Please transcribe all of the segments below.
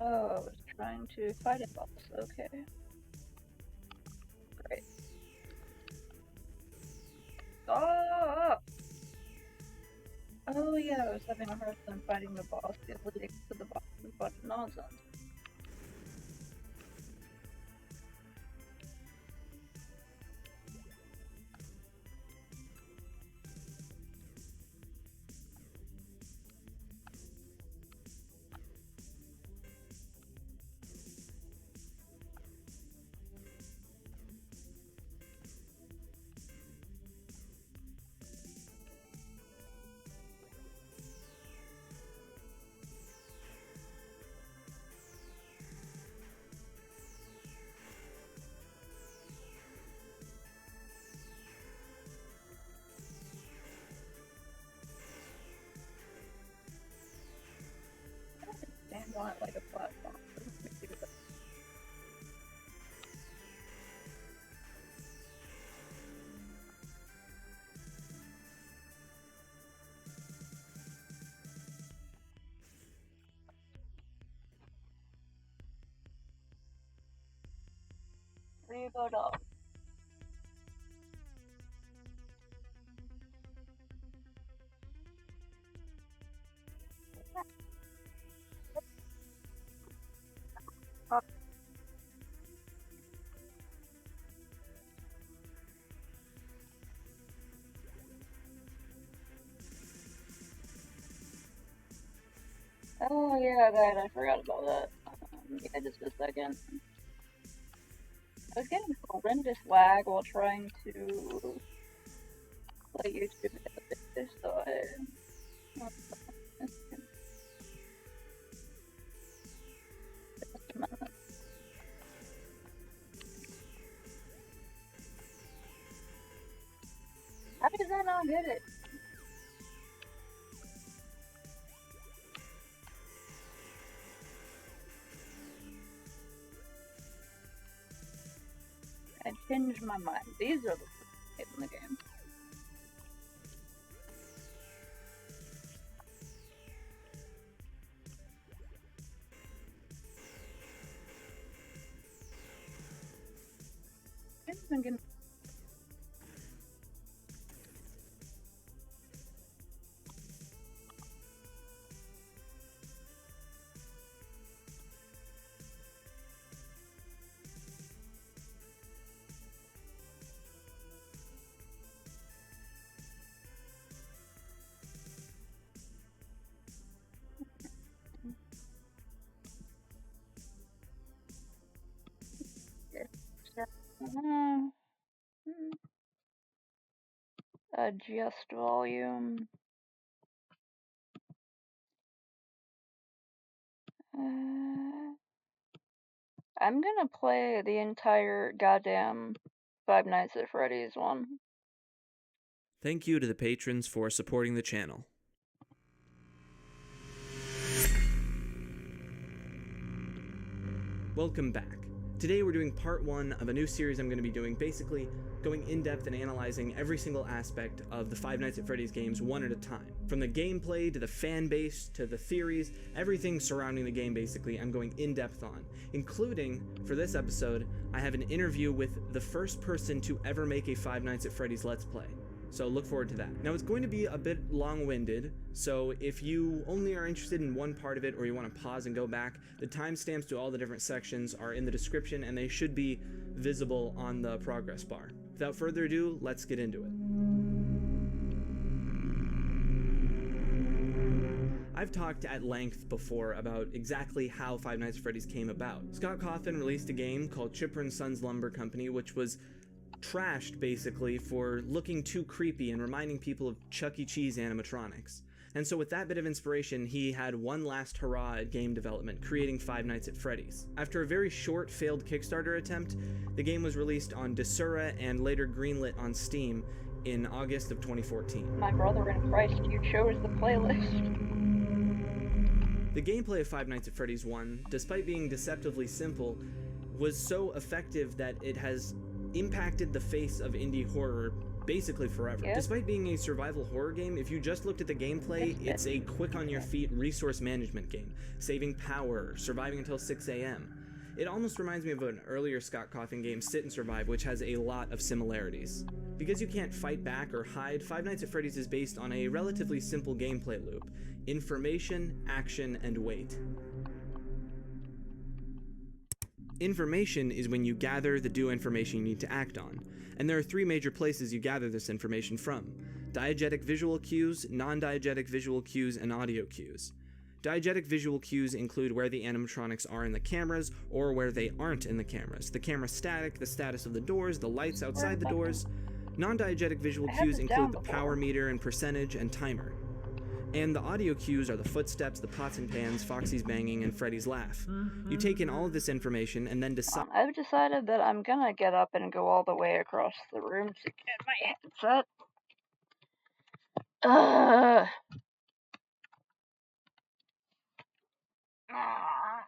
Oh, I was trying to fight a boss. Okay. Great. Stop! Oh yeah, I was having a hard time fighting the boss because leading to the boss was a bunch of nonsense. Stand on it like a platform. Doesn't make it a- Reload up. Oh yeah, that I forgot about that. Yeah, just a second. I was getting horrendous lag while trying to play YouTube the other day, so just a minute. How did I not get it? I changed my mind. These are the hits in the game. I didn't even get adjust volume. I'm gonna play the entire goddamn Five Nights at Freddy's one. Thank you to the patrons for supporting the channel. Welcome back. Today we're doing part 1 of a new series I'm going to be doing, basically going in depth and analyzing every single aspect of the Five Nights at Freddy's games one at a time. From the gameplay to the fan base to the theories, everything surrounding the game basically I'm going in depth on. Including, for this episode, I have an interview with the first person to ever make a Five Nights at Freddy's Let's Play. So look forward to that. Now it's going to be a bit long-winded, so if you only are interested in one part of it or you want to pause and go back, the timestamps to all the different sections are in the description and they should be visible on the progress bar. Without further ado, let's get into it. I've talked at length before about exactly how Five Nights at Freddy's came about. Scott Cawthon released a game called Chipper & Sons Lumber Company, which was trashed basically for looking too creepy and reminding people of Chuck E. Cheese animatronics. And so with that bit of inspiration, he had one last hurrah at game development, creating Five Nights at Freddy's. After a very short failed Kickstarter attempt, the game was released on Desura and later greenlit on Steam in August of 2014. My brother in Christ, you chose the playlist. The gameplay of Five Nights at Freddy's 1, despite being deceptively simple, was so effective that it has impacted the face of indie horror basically forever. Yep. Despite being a survival horror game, if you just looked at the gameplay, it's a quick on your feet resource management game, saving power, surviving until 6 a.m. It almost reminds me of an earlier Scott Cawthon game, Sit and Survive, which has a lot of similarities. Because you can't fight back or hide, Five Nights at Freddy's is based on a relatively simple gameplay loop: information, action, and wait. Information is when you gather the due information you need to act on, and there are three major places you gather this information from: diegetic visual cues, non-diegetic visual cues, and audio cues. Diegetic visual cues include where the animatronics are in the cameras or where they aren't in the cameras, the camera static, the status of the doors, the lights outside the doors. Non-diegetic visual cues include the power meter and percentage and timer. And the audio cues are the footsteps, the pots and pans, Foxy's banging, and Freddy's laugh. You take in all of this information and then decide. I've decided that I'm gonna get up and go all the way across the room to get my headset. Ugh. Ah.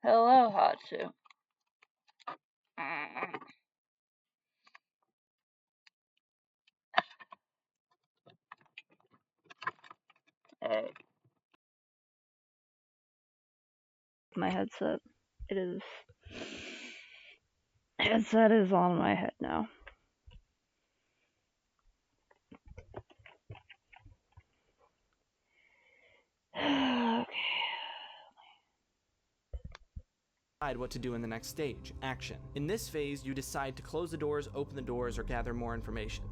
Hello, Hatsu. Hey. My headset. Headset is on my head now. Okay. Decide what to do in the next stage, action. In this phase, you decide to close the doors, open the doors, or gather more information.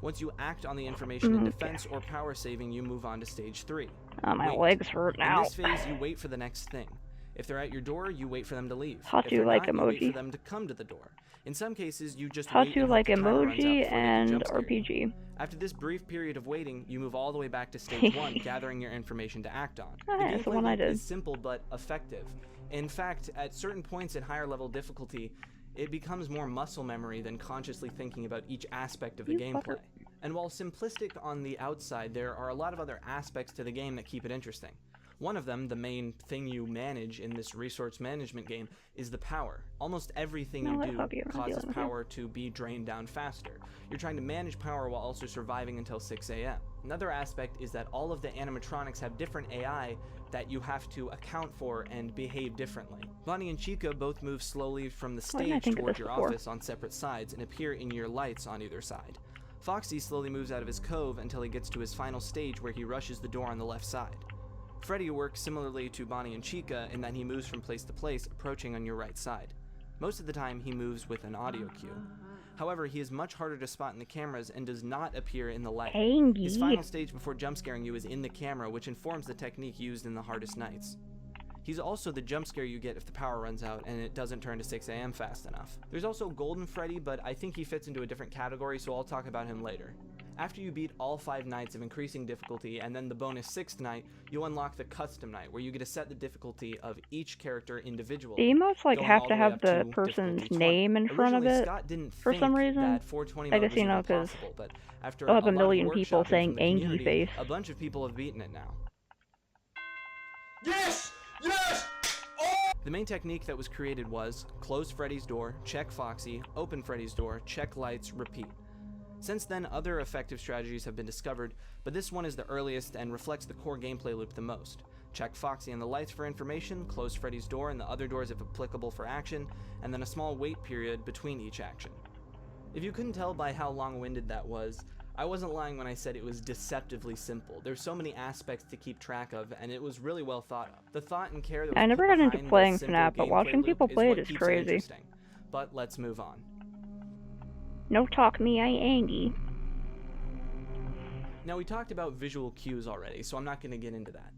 Once you act on the information in defense or power saving, you move on to stage 3. My legs hurt now. In this phase, you wait for the next thing. If they're at your door, you wait for them to leave. How do you like not, emoji? You wait for them to come to the door. In some cases, you just How wait do you and like hope the timer runs out emoji before they can and jump scare you. RPG? After this brief period of waiting, you move all the way back to stage 1, gathering your information to act on. Oh, yeah, that's the one I did. Is simple but effective. In fact, at certain points in higher level difficulty, it becomes more muscle memory than consciously thinking about each aspect of the gameplay. And while simplistic on the outside, there are a lot of other aspects to the game that keep it interesting. One of them, the main thing you manage in this resource management game, is the power. Almost everything you do causes power to be drained down faster. You're trying to manage power while also surviving until 6 a.m. Another aspect is that all of the animatronics have different AI that you have to account for and behave differently. Bonnie and Chica both move slowly from the stage toward your office on separate sides and appear in your lights on either side. Foxy slowly moves out of his cove until he gets to his final stage where he rushes the door on the left side. Freddy works similarly to Bonnie and Chica in that he moves from place to place, approaching on your right side. Most of the time, he moves with an audio cue. However, he is much harder to spot in the cameras and does not appear in the light. His final stage before jump scaring you is in the camera, which informs the technique used in the hardest nights. He's also the jump scare you get if the power runs out and it doesn't turn to 6 a.m. fast enough. There's also Golden Freddy, but I think he fits into a different category, so I'll talk about him later. After you beat all 5 nights of increasing difficulty and then the bonus 6th night, you unlock the custom night, where you get to set the difficulty of each character individually. The emotes have to have the person's name in front of it for some reason. I guess, you know, because I'll have a million people saying Angie face. A bunch of people have beaten it now. Yes! Yes! The main technique that was created was close Freddy's door, check Foxy, open Freddy's door, check lights, repeat. Since then, other effective strategies have been discovered, but this one is the earliest and reflects the core gameplay loop the most. Check Foxy and the lights for information, close Freddy's door and the other doors if applicable for action, and then a small wait period between each action. If you couldn't tell by how long-winded that was, I wasn't lying when I said it was deceptively simple. There's so many aspects to keep track of, and it was really well thought of. The thought and care that was I never got into behind playing the simple FNAF, but gameplay watching loop people is play what it is keeps crazy. interesting. But let's move on. No talk me, I Andy. Now, we talked about visual cues already, so I'm not going to get into that.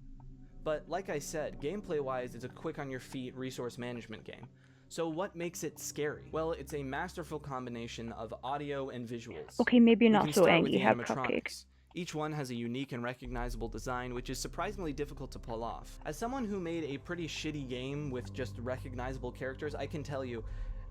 But like I said, gameplay-wise, it's a quick-on-your-feet resource management game. So what makes it scary? Well, it's a masterful combination of audio and visuals. Okay, maybe We not can so start with Andy, the have animatronics. cupcakes. Each one has a unique and recognizable design, which is surprisingly difficult to pull off. As someone who made a pretty shitty game with just recognizable characters, I can tell you,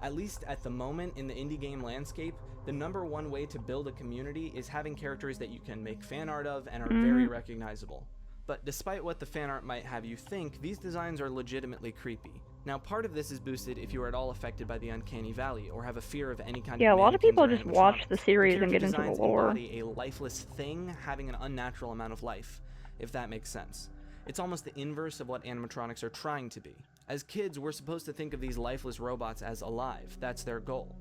at least at the moment in the indie game landscape, the #1 way to build a community is having characters that you can make fan art of and are very recognizable. But despite what the fan art might have you think, these designs are legitimately creepy. Now, part of this is boosted if you are at all affected by the Uncanny Valley or have a fear of any kind Yeah, of a lot of mannequins people or just watch the animatronics. series and character get into the designs lore. embody a lifeless thing having an unnatural amount of life, if that makes sense. It's almost the inverse of what animatronics are trying to be. As kids, we're supposed to think of these lifeless robots as alive. That's their goal.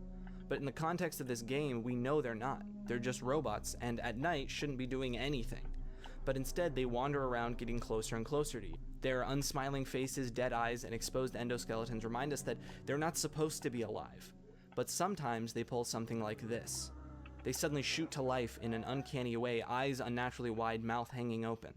But in the context of this game, we know they're not. They're just robots, and at night shouldn't be doing anything. But instead, they wander around getting closer and closer to you. Their unsmiling faces, dead eyes, and exposed endoskeletons remind us that they're not supposed to be alive. But sometimes they pull something like this. They suddenly shoot to life in an uncanny way, eyes unnaturally wide, mouth hanging open.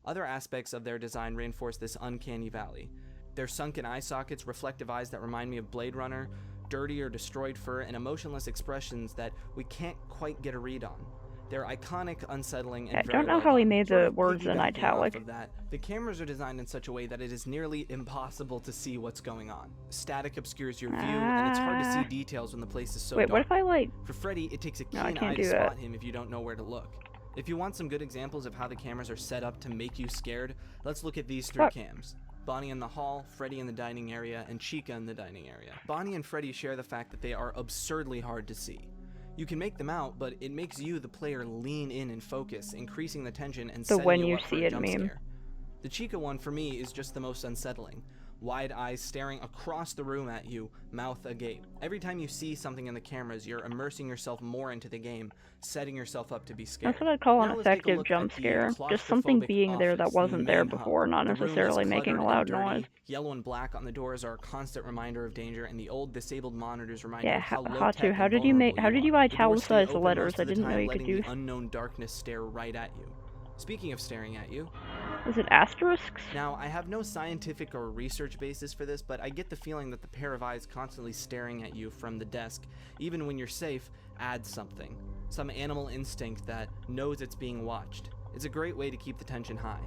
Other aspects of their design reinforce this uncanny valley. Their sunken eye sockets, reflective eyes that remind me of Blade Runner, dirty or destroyed fur, and emotionless expressions that we can't quite get a read on. They're iconic, unsettling, and I very don't know well how he done. made Sort the of words in piggybacking italic. off of that, the cameras are designed in such a way that it is nearly impossible to see what's going on. Static obscures your view, and it's hard to see details when the place is so Wait, dark. what if I like... For Freddy, it takes a No, I keen can't eye do to that. spot him if you don't know where to look. If you want some good examples of how the cameras are set up to make you scared, let's look at these 3 Fuck. cams. Bonnie in the hall, Freddy in the dining area, and Chica in the dining area. Bonnie and Freddy share the fact that they are absurdly hard to see. You can make them out, but it makes you, the player, lean in and focus, increasing the tension and The setting when you you up for see a it jump meme. scare. The Chica one, for me, is just the most unsettling. Wide eyes staring across the room at you, mouth agape. Every time you see something in the cameras, you're immersing yourself more into the game, setting yourself up to be scared. That's what I'd call Now an let's take a effective look jump at the scare. Just something claustrophobic being there that office in the wasn't there main hub. before, not The room is necessarily making a cluttered loud and dirty. noise. Yellow and black on the doors are a constant reminder of danger, and the old disabled monitors remind you Yeah, of how low Hatu, tech how and did you vulnerable are. The doors stay italicize the open letters? most I of the didn't know time, you could letting do... the unknown darkness stare right at you. Speaking of staring at you, Is it asterisks? now I have no scientific or research basis for this, but I get the feeling that the pair of eyes constantly staring at you from the desk, even when you're safe, adds something. Some animal instinct that knows it's being watched. It's a great way to keep the tension high.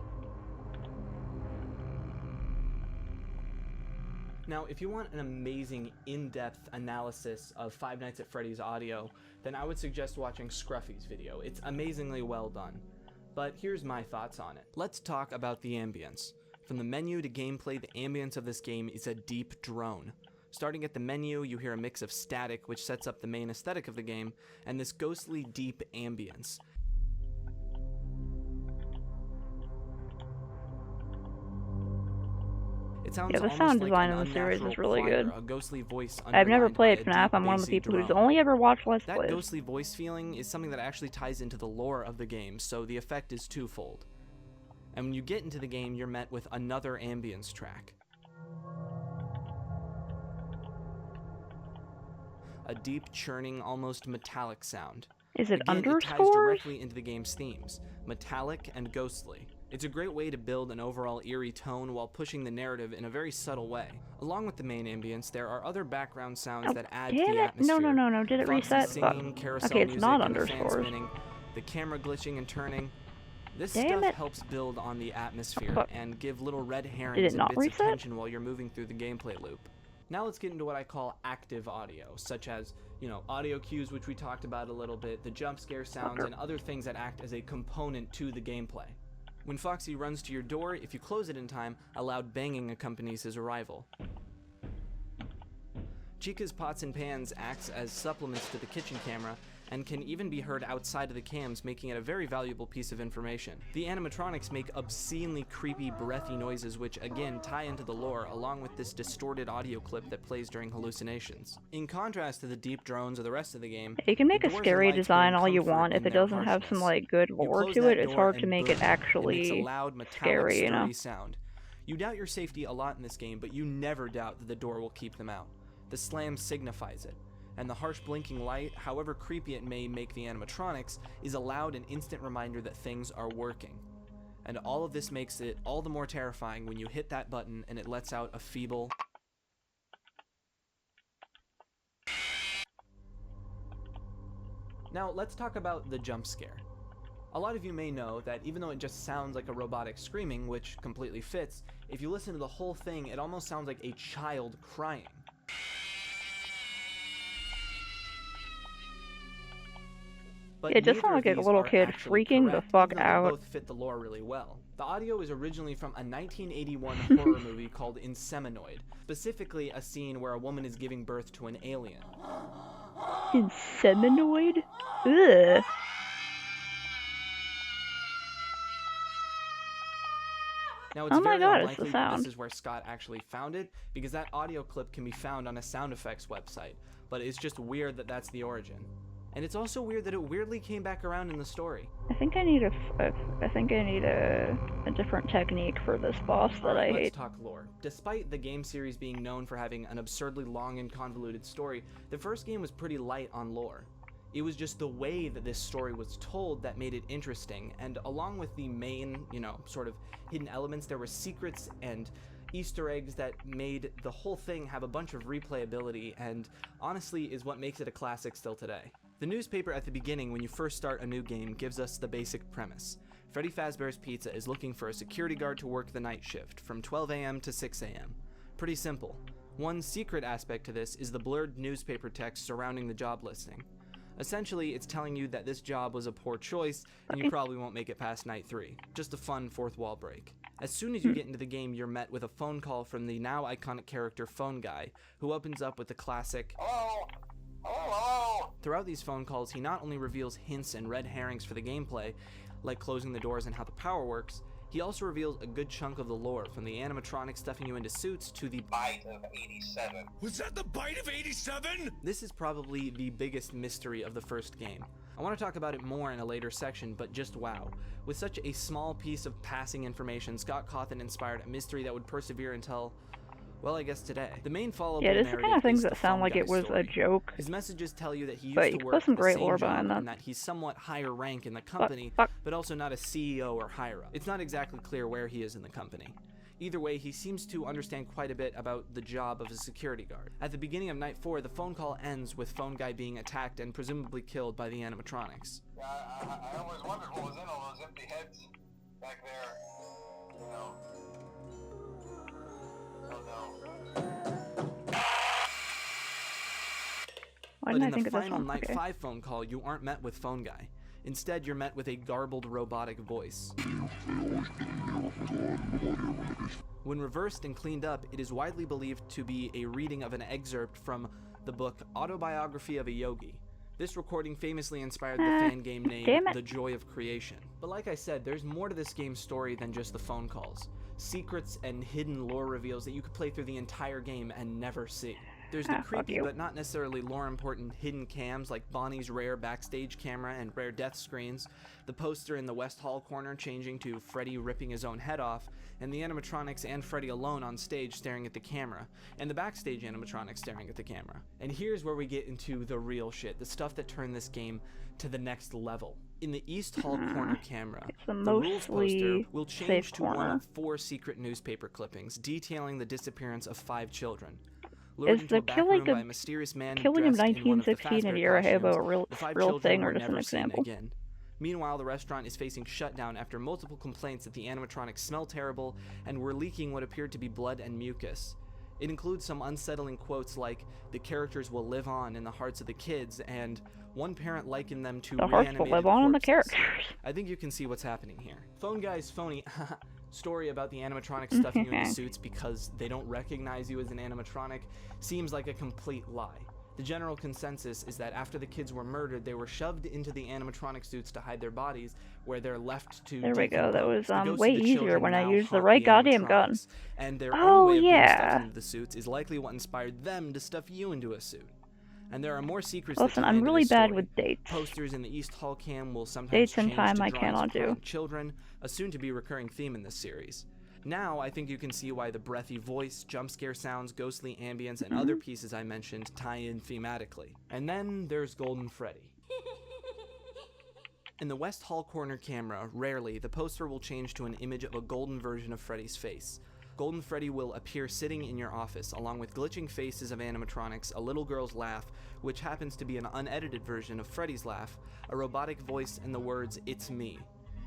Now, if you want an amazing, in-depth analysis of Five Nights at Freddy's audio, then I would suggest watching Scruffy's video. It's amazingly well done. But here's my thoughts on it. Let's talk about the ambience. From the menu to gameplay, the ambience of this game is a deep drone. Starting at the menu, you hear a mix of static, which sets up the main aesthetic of the game, and this ghostly, deep ambience. It sounds Yeah, the almost sound like design an in the series is unnatural really choir, good. a ghostly voice I've never underlined by played a FNAF, deep, I'm one of the bassy people who's drone. only ever watched Let's That Plays. ghostly voice feeling is something that actually ties into the lore of the game, so the effect is twofold. And when you get into the game, you're met with another ambience track. A deep, churning, almost metallic sound. Is it Again, it ties underscores? directly into the game's themes, metallic and ghostly. It's a great way to build an overall eerie tone while pushing the narrative in a very subtle way. Along with the main ambience, there are other background sounds Oh, that add to damn the it! atmosphere. No, did it Foxy reset? singing, carousel Okay, it's music, not and the fan underscores. spinning, the camera glitching and turning. This Damn stuff it. helps build on the atmosphere Fuck. and give little red herrings and not bits reset? of tension while you're moving through the gameplay loop. Now let's get into what I call active audio, such as, audio cues, which we talked about a little bit, the jump scare sounds, Fucker. and other things that act as a component to the gameplay. When Foxy runs to your door, if you close it in time, a loud banging accompanies his arrival. Chica's pots and pans acts as supplements to the kitchen camera and can even be heard outside of the cams, making it a very valuable piece of information. The animatronics make obscenely creepy, breathy noises which, again, tie into the lore, along with this distorted audio clip that plays during hallucinations. In contrast to the deep drones of the rest of the game, You can make the a doors and scary lights design bring all you comfort want. If in it their doesn't have some, harshness. good You lore close to that it, it's door hard to and make boom, it it makes a actually loud, metallic, scary, sturdy sound. You doubt your safety a lot in this game, but you never doubt that the door will keep them out. The slam signifies it, and the harsh blinking light, however creepy it may make the animatronics, is a loud and instant reminder that things are working. And all of this makes it all the more terrifying when you hit that button and it lets out a feeble... Now, let's talk about the jump scare. A lot of you may know that even though it just sounds like a robotic screaming, which completely fits, if you listen to the whole thing, it almost sounds like a child crying. But It just neither sounded of like a these little are kid actually freaking the correct, fuck even though they out. both fit the lore really well. The audio is originally from a 1981 horror movie called Inseminoid, specifically a scene where a woman is giving birth to an alien. Inseminoid? Ugh. Now, it's Oh my very God, it's the unlikely that sound. this is where Scott actually found it, because that audio clip can be found on a sound effects website, but it's just weird that that's the origin. And it's also weird that it weirdly came back around in the story. I think I need a different technique for this boss that Alright, I let's hate. talk lore. Despite the game series being known for having an absurdly long and convoluted story, the first game was pretty light on lore. It was just the way that this story was told that made it interesting, and along with the main, sort of hidden elements, there were secrets and Easter eggs that made the whole thing have a bunch of replayability, and honestly is what makes it a classic still today. The newspaper at the beginning when you first start a new game gives us the basic premise. Freddy Fazbear's Pizza is looking for a security guard to work the night shift from 12 a.m. to 6 a.m. Pretty simple. One secret aspect to this is the blurred newspaper text surrounding the job listing. Essentially, it's telling you that this job was a poor choice, and you probably won't make it past night 3. Just a fun fourth wall break. As soon as you get into the game, you're met with a phone call from the now iconic character Phone Guy, who opens up with the classic, "Hello? Hello?" Throughout these phone calls, he not only reveals hints and red herrings for the gameplay, like closing the doors and how the power works, he also reveals a good chunk of the lore, from the animatronics stuffing you into suits to the bite of 87. Was that the bite of 87? This is probably the biggest mystery of the first game. I want to talk about it more in a later section, but just wow. With such a small piece of passing information, Scott Cawthon inspired a mystery that would persevere until, well, I guess today. The main followable Yeah, it's the kind of narrative things is that the sound Phone like Guy it was story. a joke. His messages tell you that he But used you to put work some the great same lore job behind that. and that he's somewhat higher rank in the company, fuck. but also not a CEO or higher up. It's not exactly clear where he is in the company. Either way, he seems to understand quite a bit about the job of a security guard. At the beginning of Night 4, the phone call ends with Phone Guy being attacked and presumably killed by the animatronics. Yeah, I always wondered what was in all those empty heads back there. You know. Oh no. Why But didn't I in think the of this final one? Night Okay. 5 phone call, you aren't met with Phone Guy. Instead, you're met with a garbled robotic voice. When reversed and cleaned up, it is widely believed to be a reading of an excerpt from the book Autobiography of a Yogi. This recording famously inspired the fan game damn name it. The Joy of Creation. But like I said, there's more to this game's story than just the phone calls. Secrets and hidden lore reveals that you could play through the entire game and never see. There's the Fuck creepy you. but not necessarily lore important hidden cams like Bonnie's rare backstage camera and rare death screens, the poster in the West Hall corner changing to Freddy ripping his own head off, and the animatronics and Freddy alone on stage staring at the camera, and the backstage animatronics staring at the camera. And here's where we get into the real shit, the stuff that turned this game to the next level. In the East Hall corner camera, It's the the rules poster mostly will change safe to one corner. of 4 secret newspaper clippings detailing the disappearance of 5 children. Lured Is into the a back killing room by a of- mysterious man killing of dressed in one of the 1916 in Fazbear Era Habo costumes, a real the 5 real children thing were or just an never seen example? again. Meanwhile, the restaurant is facing shutdown after multiple complaints that the animatronics smell terrible and were leaking what appeared to be blood and mucus. It includes some unsettling quotes like, "The characters will live on in the hearts of the kids," and one parent likened them to The hearts will reanimated live on in the corpses. characters. I think you can see what's happening here. Phone Guy's phony story about the animatronics stuffing you into suits because they don't recognize you as an animatronic seems like a complete lie. The general consensus is that after the kids were murdered, they were shoved into the animatronic suits to hide their bodies, where they're left to There we go, that decompose. was, The ghosts way of the easier children when I now used the haunt right goddamn gun. animatronics, and their Oh, own way of being yeah. stuffed into the suits is likely what inspired them to stuff you into a suit. And there are more secrets Listen, that tie I'm into really this bad story. with dates. Posters in the East Hall cam will sometimes Dates and change time to I drawings cannot of crying do. children, a soon-to-be recurring theme in this series. Now I think you can see why the breathy voice, jump scare sounds, ghostly ambience, and other pieces I mentioned tie in thematically. And then there's Golden Freddy. In the West Hall corner camera, rarely, the poster will change to an image of a golden version of Freddy's face. Golden Freddy will appear sitting in your office, along with glitching faces of animatronics, a little girl's laugh, which happens to be an unedited version of Freddy's laugh, a robotic voice, and the words, "It's me."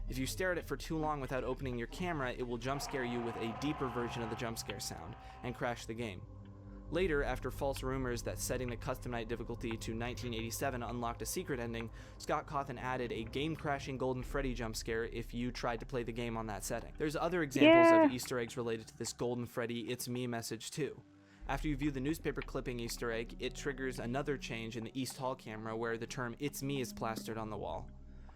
If you stare at it for too long without opening your camera, it will jump scare you with a deeper version of the jump scare sound, and crash the game. Later, after false rumors that setting the custom night difficulty to 1987 unlocked a secret ending, Scott Cawthon added a game-crashing Golden Freddy jump scare if you tried to play the game on that setting. There's other examples of Easter eggs related to this Golden Freddy "It's me" message too. After you view the newspaper clipping Easter egg, it triggers another change in the East Hall camera where the term "It's me" is plastered on the wall.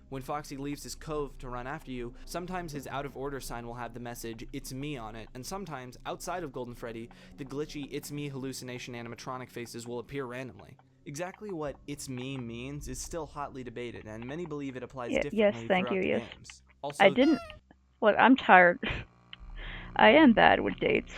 When Foxy leaves his cove to run after you, sometimes his out of order sign will have the message "It's me" on it, and sometimes, outside of Golden Freddy, the glitchy "It's me" hallucination animatronic faces will appear randomly. Exactly what "It's me" means is still hotly debated, and many believe it applies differently yes, thank throughout you, the yes. games. Also, I didn't. Look, I'm tired. I am bad with dates.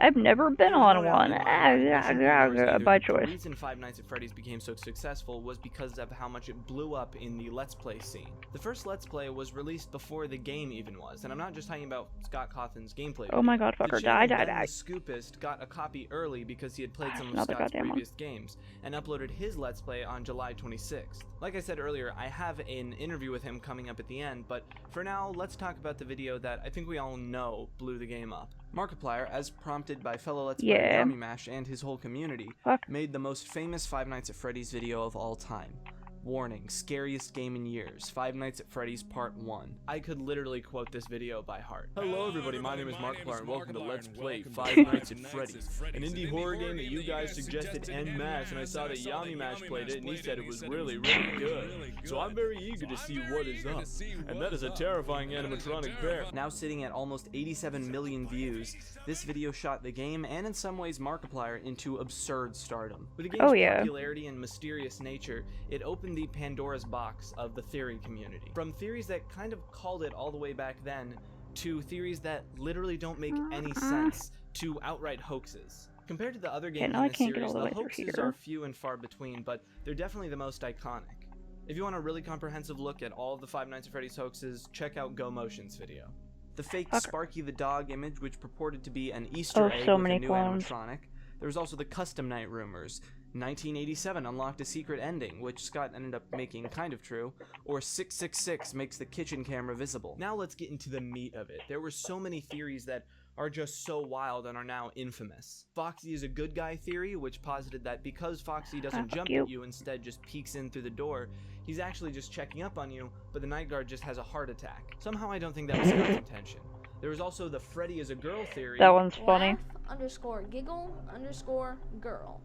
I've never been There's on no doubt one. in my mind that I shouldn't be yours either, By that choice. The reason Five Nights at Freddy's became so successful was because of how much it blew up in the Let's Play scene. The first Let's Play was released before the game even was, and I'm not just talking about Scott Cawthon's gameplay. Oh my god, The fucker, channel die. Ben the Scoopist got a copy early because he had played some of Another Scott's goddamn one. previous games, and uploaded his Let's Play on July 26th. Like I said earlier, I have an interview with him coming up at the end, but for now, let's talk about the video that I think we all know blew the game up. Markiplier, as prompted by fellow Let's Player Yeah. YummyMash and his whole community, Fuck. made the most famous Five Nights at Freddy's video of all time. Warning, scariest game in years, Five Nights at Freddy's Part 1. I could literally quote this video by heart. Hello everybody, my name is Markiplier and welcome to Let's Play Five Nights at Freddy's, an indie horror game that you guys suggested en masse, and I saw that YummyMash played it and he said it was really good. So I'm very eager to see what is up. And that is a terrifying animatronic bear. Now sitting at almost 87 million views, this video shot the game and in some ways Markiplier into absurd stardom. With the game's popularity and mysterious nature, it opened the Pandora's box of the theory community. From theories that kind of called it all the way back then, to theories that literally don't make any sense, to outright hoaxes. Compared to the other games in this series, the hoaxes are few and far between, but they're definitely the most iconic. If you want a really comprehensive look at all of the Five Nights at Freddy's hoaxes, check out GoMotion's video. The fake Sparky the dog image, which purported to be an Easter egg with a new animatronic. There was also the custom night rumors. 1987 unlocked a secret ending, which Scott ended up making kind of true, or 666 makes the kitchen camera visible. Now let's get into the meat of it. There were so many theories that are just so wild and are now infamous. Foxy is a good guy theory, which posited that because Foxy doesn't jump at you, instead just peeks in through the door, he's actually just checking up on you, but the night guard just has a heart attack. Somehow I don't think that was Scott's intention. There was also the Freddy is a girl theory. That one's funny. _giggle_girl.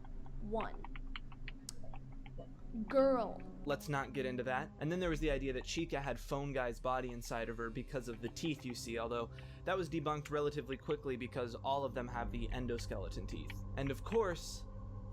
1. Girl. Let's not get into that. And then there was the idea that Chica had Phone Guy's body inside of her because of the teeth you see, although that was debunked relatively quickly because all of them have the endoskeleton teeth. And of course,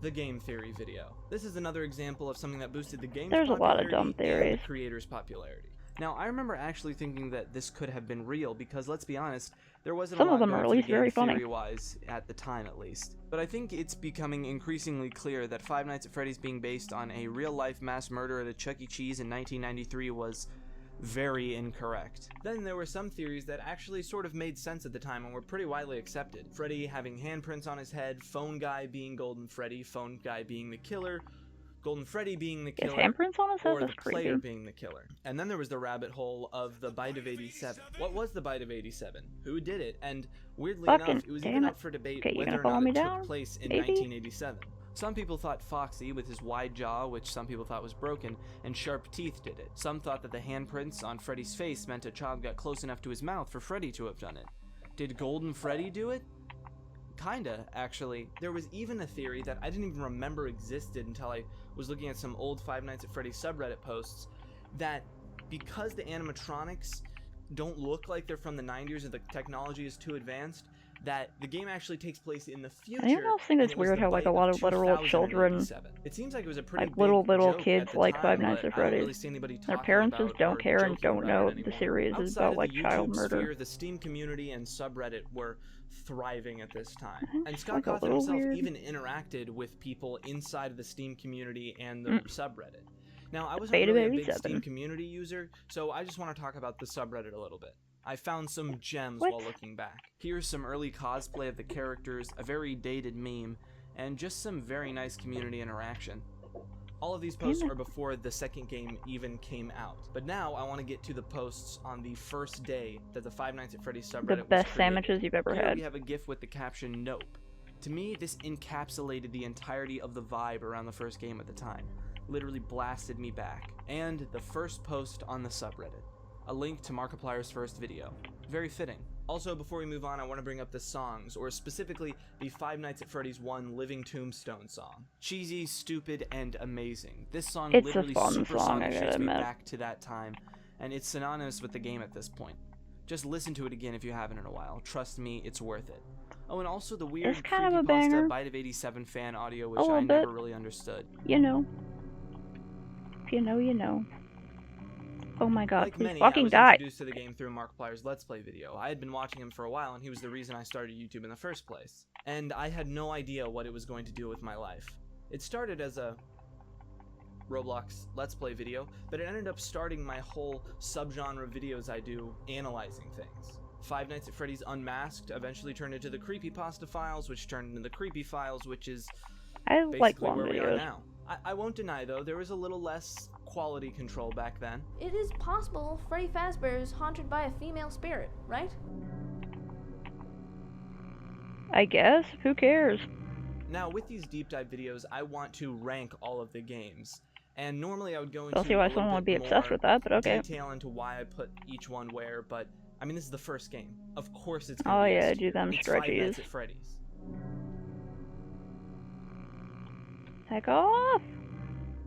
the game theory video. This is another example of something that boosted the game's popularity a lot of dumb theories. and the creator's popularity. Now, I remember actually thinking that this could have been real because, let's be honest, there wasn't Some a lot of them going are at for the least very game funny. theory-wise, at the time at least. But I think it's becoming increasingly clear that Five Nights at Freddy's being based on a real-life mass murder at a Chuck E. Cheese in 1993 was very incorrect. Then there were some theories that actually sort of made sense at the time and were pretty widely accepted. Freddy having handprints on his head, Phone Guy being Golden Freddy, Phone Guy being the killer, Golden Freddy being the killer, handprints on his head? or the That's creepy. player being the killer. And then there was the rabbit hole of the Bite of 87. What was the Bite of 87? Who did it? And weirdly enough, it was even up for debate whether or not it took place in 1987. Some people thought Foxy, with his wide jaw, which some people thought was broken, and sharp teeth did it. Some thought that the handprints on Freddy's face meant a child got close enough to his mouth for Freddy to have done it. Did Golden Freddy do it? Kinda, actually. There was even a theory that I didn't even remember existed until I was looking at some old Five Nights at Freddy's subreddit posts, that because the animatronics don't look like they're from the 90s or the technology is too advanced, that the game actually takes place in the future. Anyone else think and it's it was weird the how, like, a bite lot of of literal children, 2087. It seems like it was a pretty like, big little joke kids at the like time, Five Nights but at I don't really Freddy's. see anybody Their talking parents about just don't or care and joking don't about know it the anymore. series is Outside about, of like, the child YouTube murder. sphere, the Steam community and subreddit were thriving at this time. It's And Scott like a Cawthon little himself weird. even interacted with people inside of the Steam community and the subreddit. Now, I wasn't Beta really a Baby big Steam 7. community user, so I just want to talk about the subreddit a little bit. I found some gems What? while looking back. Here's some early cosplay of the characters, a very dated meme, and just some very nice community interaction. All of these posts are before the second game even came out. But now I want to get to the posts on the first day that the Five Nights at Freddy's subreddit The was best created. sandwiches you've ever Here had. we have a GIF with the caption, "Nope." To me, this encapsulated the entirety of the vibe around the first game at the time. Literally blasted me back. And the first post on the subreddit. A link to Markiplier's first video. Very fitting. Also, before we move on, I want to bring up the songs, or specifically the Five Nights at Freddy's 1 Living Tombstone song. Cheesy, stupid, and amazing. This song It's a literally fun song, I supersonic gotta shoots me admit. back to that time, and it's synonymous with the game at this point. Just listen to it again if you haven't in a while. Trust me, it's worth it. Oh, and also the weird It's kind of a banger. creepypasta Bite of 87 fan audio, which little I never bit. really understood. You know. If you know, you know. Oh my god, Like please many, I fucking was die. introduced to the game through Markiplier's Let's Play video. I had been watching him for a while, and he was the reason I started YouTube in the first place. And I had no idea what it was going to do with my life. It started as a Roblox Let's Play video, but it ended up starting my whole subgenre videos I do analyzing things. Five Nights at Freddy's Unmasked eventually turned into the Creepypasta Files, which turned into the Creepy Files, which is I like basically long where we are videos. now. I won't deny, though, there was a little less quality control back then. It is possible Freddy Fazbear is haunted by a female spirit, right? I guess. Who cares? Now, with these deep dive videos, I want to rank all of the games. And normally I would go into I'll see why a little someone would bit be obsessed more with that, but okay. detail into why I put each one where, but I mean, this is the first game. Of course it's gonna Oh be yeah, S do tier. them It's Five stretchies. Nights at Freddy's. Heck off!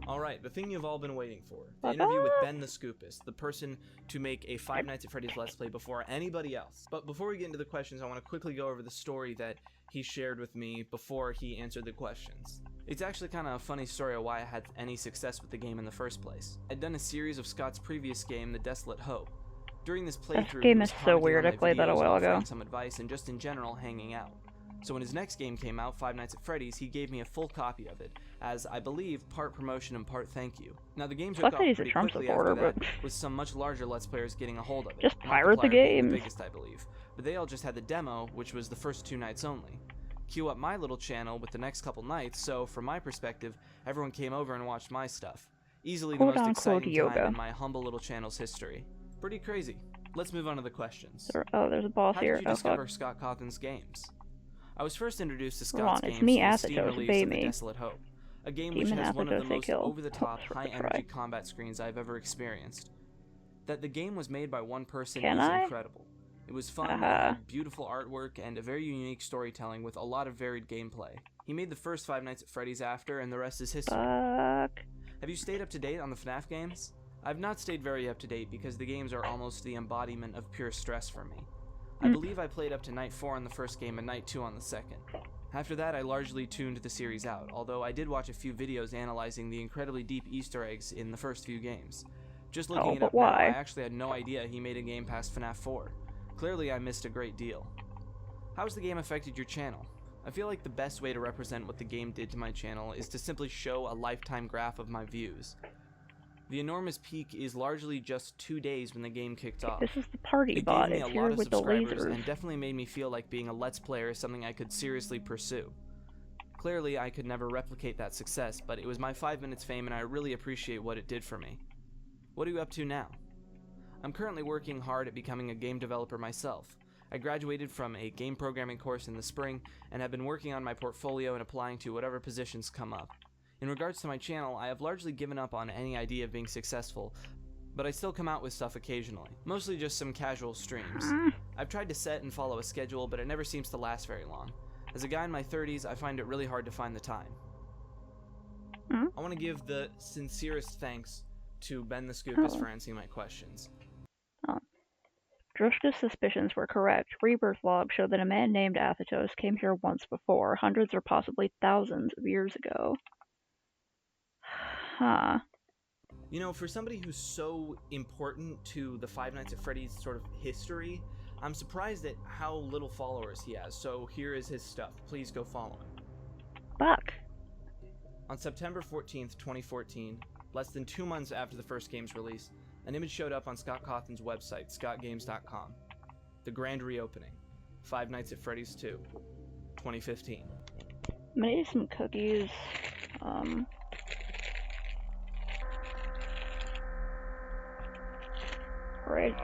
Alright, the thing you've all been waiting for. The Fuck interview with off. Ben the Scoopist, the person to make a Five Nights at Freddy's Let's Play before anybody else. But before we get into the questions, I want to quickly go over the story that he shared with me before he answered the questions. It's actually kind of a funny story of why I had any success with the game in the first place. I'd done a series of Scott's previous game, The Desolate Hope. During this playthrough, game he was is so commenting weird. on I my played that a videos, while ago. offering some advice, and just in general, hanging out. So when his next game came out, Five Nights at Freddy's, he gave me a full copy of it, as I believe part promotion and part thank you. Now the game took Sucks off that he's a pretty Trump quickly supporter, after that, but- with some much larger Let's Players getting a hold of it. Just pirate the Markiplier being games. the biggest, I believe. But they all just had the demo, which was the first 2 nights only. Queue up my little channel with the next couple nights, so from my perspective, everyone came over and watched my stuff. Easily the most Quote-unquote exciting yoga. time in my humble little channel's history. Pretty crazy. Let's move on to the questions. Oh, there's a boss How here. did you Oh discover fuck. Scott Cawthon's games? I was first introduced to Hold on, Scott's it's games me, in the Steam Athos, release obey of The me. Desolate Hope, a game which Demon has one of the Athos, they most kill. over-the-top, That's high-energy right. combat screens I've ever experienced. That the game was made by one person Can is I? incredible. It was fun, it had beautiful artwork, and a very unique storytelling with a lot of varied gameplay. He made the first Five Nights at Freddy's after, and the rest is history. Fuck. Have you stayed up to date on the FNAF games? I've not stayed very up to date because the games are almost the embodiment of pure stress for me. I believe I played up to Night 4 on the first game and Night 2 on the second. After that, I largely tuned the series out, although I did watch a few videos analyzing the incredibly deep Easter eggs in the first few games. Just looking Oh, it but up now, why? I actually had no idea he made a game past FNAF 4. Clearly, I missed a great deal. How's the game affected your channel? I feel like the best way to represent what the game did to my channel is to simply show a lifetime graph of my views. The enormous peak is largely just 2 days when the game kicked off. This is the party It bot. gave me It's a here lot of with the subscribers lasers. and definitely made me feel like being a Let's Player is something I could seriously pursue. Clearly, I could never replicate that success, but it was my 5 minutes fame and I really appreciate what it did for me. What are you up to now? I'm currently working hard at becoming a game developer myself. I graduated from a game programming course in the spring and have been working on my portfolio and applying to whatever positions come up. In regards to my channel, I have largely given up on any idea of being successful, but I still come out with stuff occasionally, mostly just some casual streams. I've tried to set and follow a schedule, but it never seems to last very long. As a guy in my 30s, I find it really hard to find the time. I want to give the sincerest thanks to Ben the Scoopist for answering my questions. Drushka's suspicions were correct. Rebirth logs show that a man named Athetos came here once before, hundreds or possibly thousands of years ago. Huh. You know, for somebody who's so important to the Five Nights at Freddy's sort of history, I'm surprised at how little followers he has. So here is his stuff. Please go follow him. Buck. On September 14th, 2014, less than 2 months after the first game's release, an image showed up on Scott Cawthon's website, scottgames.com. The grand reopening. Five Nights at Freddy's 2, 2015. I'm gonna eat some cookies. Right.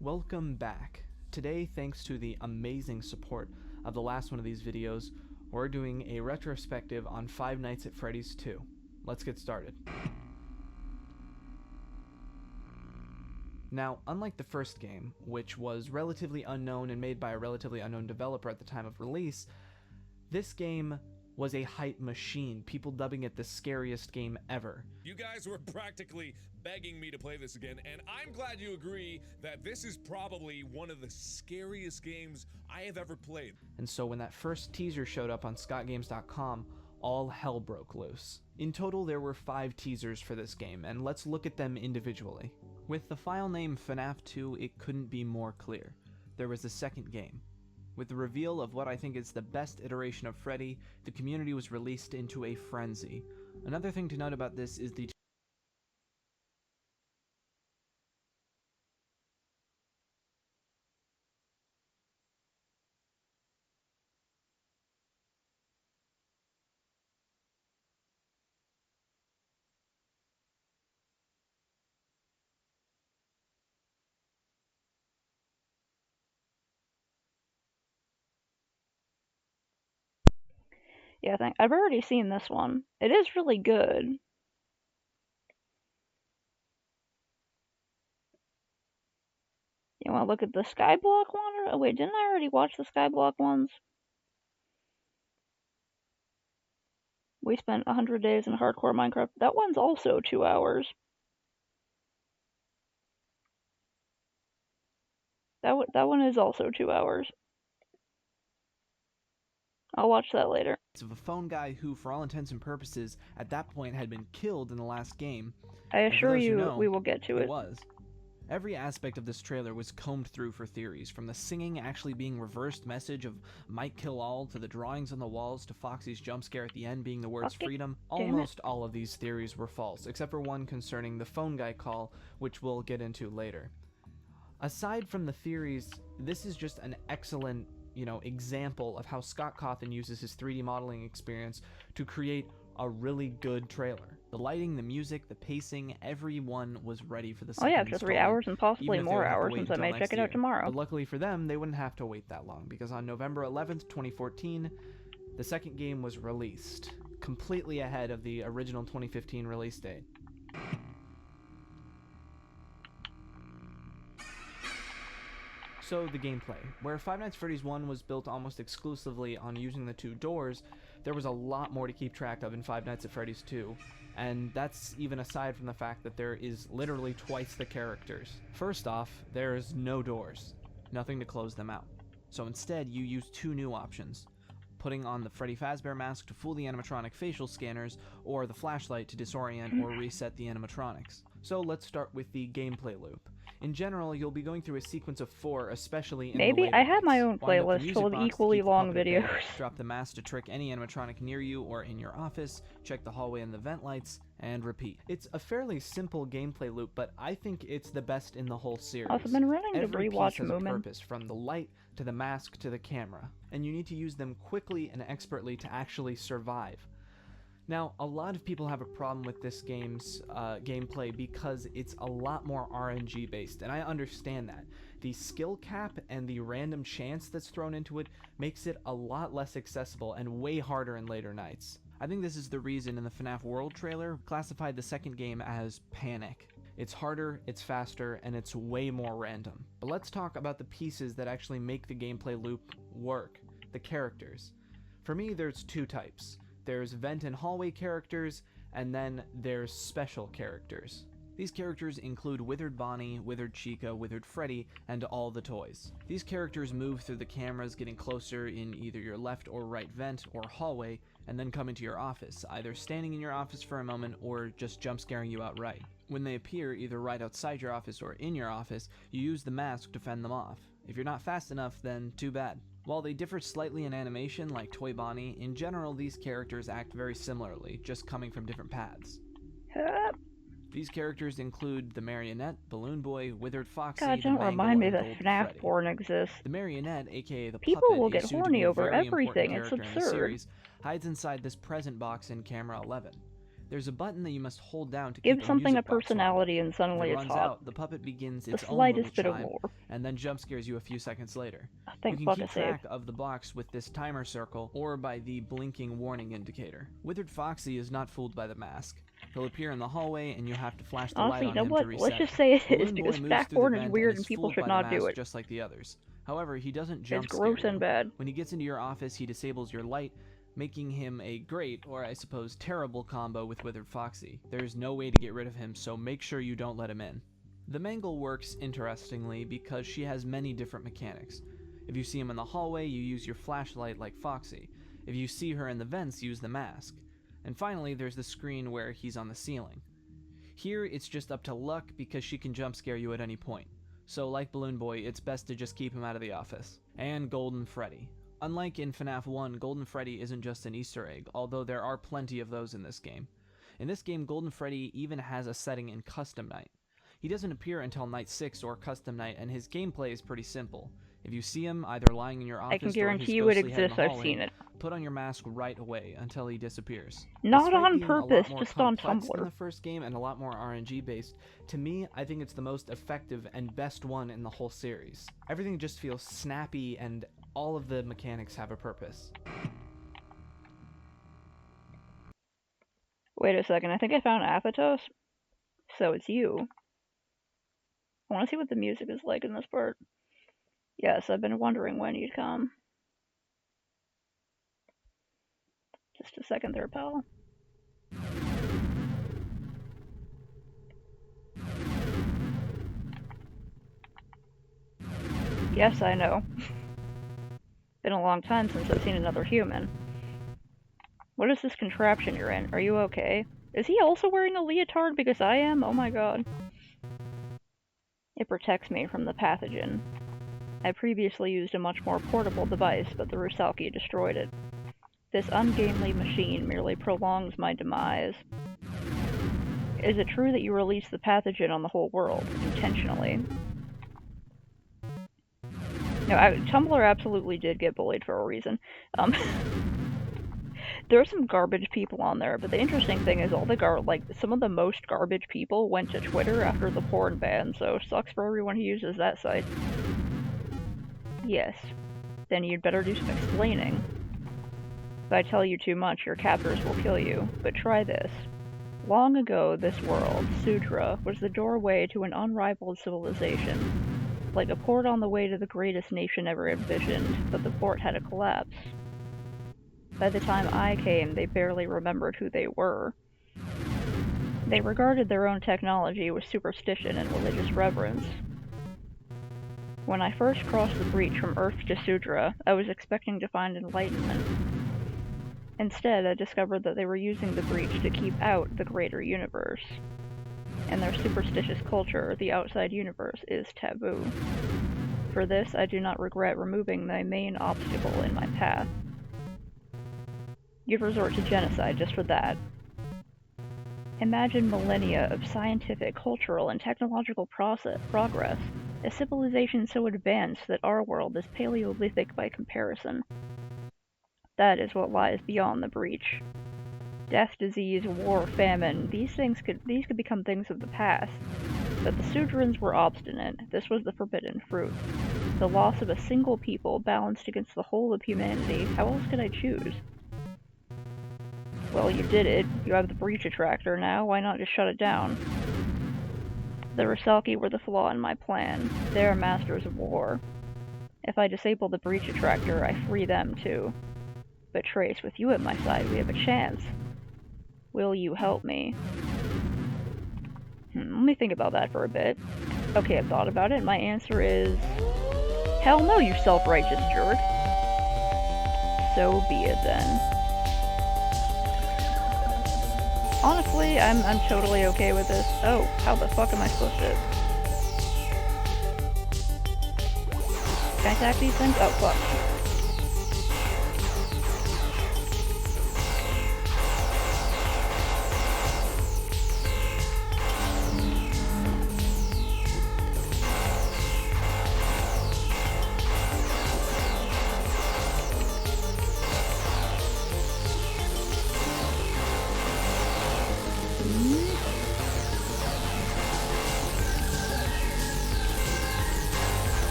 Welcome back. Today, thanks to the amazing support of the last one of these videos, we're doing a retrospective on Five Nights at Freddy's 2. Let's get started. Now, unlike the first game, which was relatively unknown and made by a relatively unknown developer at the time of release, this game was a hype machine, people dubbing it the scariest game ever. You guys were practically begging me to play this again, and I'm glad you agree that this is probably one of the scariest games I have ever played. And so when that first teaser showed up on scottgames.com, all hell broke loose. In total, there were 5 teasers for this game, and let's look at them individually. With the file name FNAF 2, it couldn't be more clear. There was a second game. With the reveal of what I think is the best iteration of Freddy, the community was released into a frenzy. Another thing to note about this is the Yeah, I've already seen this one. It is really good. You want to look at the Skyblock one? Oh wait, didn't I already watch the Skyblock ones? We spent 100 days in hardcore Minecraft. That one's also 2 hours. That one is also 2 hours. I'll watch that later. of a phone guy who, for all intents and purposes, at that point had been killed in the last game. I And for assure those who you, know, we will get to it. was. Every aspect of this trailer was combed through for theories, from the singing actually being reversed message of might kill all, to the drawings on the walls, to Foxy's jump scare at the end being the words Okay, freedom. damn it. Almost all of these theories were false, except for one concerning the phone guy call, which we'll get into later. Aside from the theories, this is just an excellent, example of how Scott Cawthon uses his 3D modeling experience to create a really good trailer. The lighting, the music, the pacing, everyone was ready for the Oh second yeah, after 3 installment, hours and possibly even if they more would have to hours, wait since I until may next check it out year. tomorrow. But luckily for them, they wouldn't have to wait that long, because on November 11th, 2014, the second game was released, completely ahead of the original 2015 release date. So, the gameplay. Where Five Nights at Freddy's 1 was built almost exclusively on using the 2 doors, there was a lot more to keep track of in Five Nights at Freddy's 2, and that's even aside from the fact that there is literally twice the characters. First off, there's no doors, nothing to close them out. So instead, you use 2 new options: putting on the Freddy Fazbear mask to fool the animatronic facial scanners, or the flashlight to disorient or reset the animatronics. So let's start with the gameplay loop. In general, you'll be going through a sequence of 4, especially in Maybe the later I have my nights. own Wind up the playlist music full of box to equally keep the long puppet at bay, videos. drop the mask to trick any animatronic near you or in your office, check the hallway and the vent lights, and repeat. It's a fairly simple gameplay loop, but I think it's the best in the whole series. I've been running to Every rewatch piece has a Moomin. purpose, from the light to the mask to the camera, and you need to use them quickly and expertly to actually survive. Now, a lot of people have a problem with this game's gameplay because it's a lot more RNG based, and I understand that. The skill cap and the random chance that's thrown into it makes it a lot less accessible and way harder in later nights. I think this is the reason in the FNAF World trailer classified the second game as Panic. It's harder, it's faster, and it's way more random. But let's talk about the pieces that actually make the gameplay loop work. the characters. For me, there's two types. There's vent and hallway characters, and then there's special characters. These characters include Withered Bonnie, Withered Chica, Withered Freddy, and all the toys. These characters move through the cameras, getting closer in either your left or right vent or hallway, and then come into your office, either standing in your office for a moment or just jump scaring you outright. When they appear either right outside your office or in your office, you use the mask to fend them off. If you're not fast enough, then too bad. While they differ slightly in animation, like Toy Bonnie, in general these characters act very similarly, just coming from different paths. These characters include the Marionette, Balloon Boy, Withered Foxy, God, the don't Mangle, remind me and that Golden FNAF Freddy. porn exists. The Marionette, aka the People Puppet, will get is soon to horny be a over very everything, important it's character in the absurd. series, hides inside this present box in camera 11. There's a button that you must hold down to Give keep something a music box on. personality and When suddenly it it's runs hot. out, the puppet begins The its own little slightest bit of chime, lore. and then jump scares you a few seconds later. Thank You fuck can I keep saved. track of the box with this timer circle or by the blinking warning indicator. Withered Foxy is not fooled by the mask. He'll appear in the hallway and you have to flash the Honestly, light you on know him to what? reset. Let's just say it is, Balloon Boy because moves FNAF through the porn is vent weird and and is people fooled should by the not do mask it. just like the others. However, he doesn't jump It's gross scare and you. bad. When he gets into your office, he disables your light, making him a great, or I suppose terrible, combo with Withered Foxy. There's no way to get rid of him, so make sure you don't let him in. The Mangle works interestingly because she has many different mechanics. If you see him in the hallway, you use your flashlight like Foxy. If you see her in the vents, use the mask. And finally, there's the screen where he's on the ceiling. Here, it's just up to luck because she can jump scare you at any point. So like Balloon Boy, it's best to just keep him out of the office. And Golden Freddy. Unlike in FNAF 1, Golden Freddy isn't just an Easter egg, although there are plenty of those in this game. In this game, Golden Freddy even has a setting in Custom Night. He doesn't appear until Night 6 or Custom Night, and his gameplay is pretty simple. If you see him either lying in your office I can or his guarantee you it ghostly head in exists, the I've hallway, seen it. put on your mask right away until he disappears. Not Despite on being a lot purpose, more just on complex Tumblr. than the first game and a lot more RNG based, to me, I think it's the most effective and best one in the whole series. Everything just feels snappy and all of the mechanics have a purpose. Wait a second, I think I found Athetos. So it's you. I want to see what the music is like in this part. Yes, I've been wondering when you'd come. Just a second there, pal. Yes, I know. Been a long time since I've seen another human. What is this contraption you're in? Are you okay? Is he also wearing a leotard because I am? Oh my god. It protects me from the pathogen. I previously used a much more portable device, but the Rusalki destroyed it. This ungainly machine merely prolongs my demise. Is it true that you released the pathogen on the whole world, intentionally? No, Tumblr absolutely did get bullied for a reason. There are some garbage people on there, but the interesting thing is some of the most garbage people went to Twitter after the porn ban, so sucks for everyone who uses that site. Yes. Then you'd better do some explaining. If I tell you too much, your captors will kill you, but try this. Long ago, this world, Sudra, was the doorway to an unrivaled civilization. Like a port on the way to the greatest nation ever envisioned, but the port had to collapse. By the time I came, they barely remembered who they were. They regarded their own technology with superstition and religious reverence. When I first crossed the breach from Earth to Sudra, I was expecting to find enlightenment. Instead, I discovered that they were using the breach to keep out the greater universe. In their superstitious culture, the outside universe is taboo. For this, I do not regret removing the main obstacle in my path. You'd resort to genocide just for that. Imagine millennia of scientific, cultural, and technological progress, a civilization so advanced that our world is Paleolithic by comparison. That is what lies beyond the breach. Death, disease, war, famine, these could become things of the past. But the Sudrans were obstinate. This was the forbidden fruit. The loss of a single people balanced against the whole of humanity. How else could I choose? Well, you did it. You have the breach attractor now. Why not just shut it down? The Rusalki were the flaw in my plan. They are masters of war. If I disable the breach attractor, I free them too. But Trace, with you at my side, we have a chance. Will you help me? Let me think about that for a bit. Okay, I've thought about it. My answer is... Hell no, you self-righteous jerk. So be it then. Honestly, I'm totally okay with this. Oh, how the fuck am I supposed to... Can I attack these things? Oh, fuck.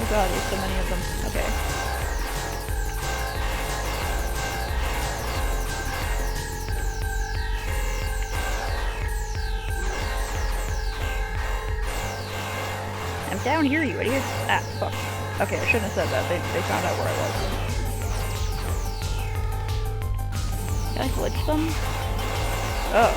Oh god, there's so many of them. Okay. I'm down here, you idiots. Ah, fuck. Okay, I shouldn't have said that. They found out where I was. Did I glitch them? Oh.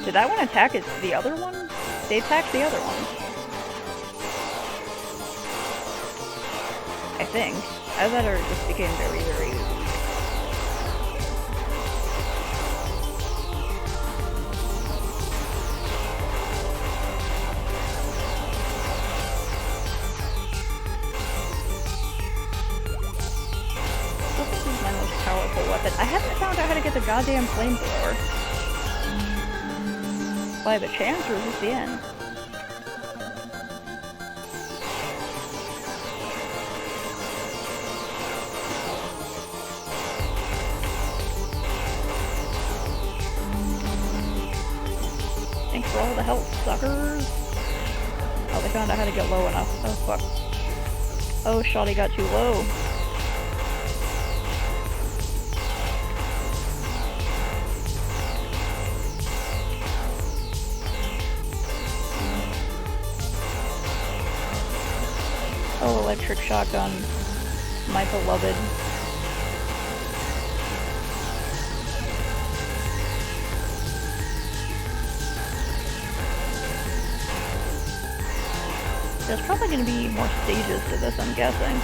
Did that one attack the other one? They attacked the other one. I think. Either that or it just became very, very easy. This is my most powerful weapon. I haven't found out how to get the goddamn flamethrower. Do I have a chance, or is this the end? Thanks for all the help, suckers! Oh, they found out how to get low enough. Oh, fuck. Oh, Shoddy got too low. Oh, electric shotgun. My beloved. There's probably going to be more stages to this, I'm guessing.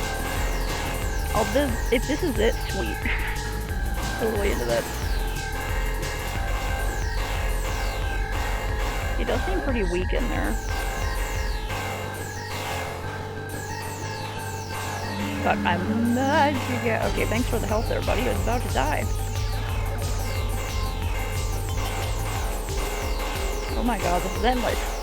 Oh, if this is it, sweet. Totally into that. He does seem pretty weak in there. But I'm not... Yeah, okay, thanks for the help there, buddy. I was about to die. Oh my god, this is endless.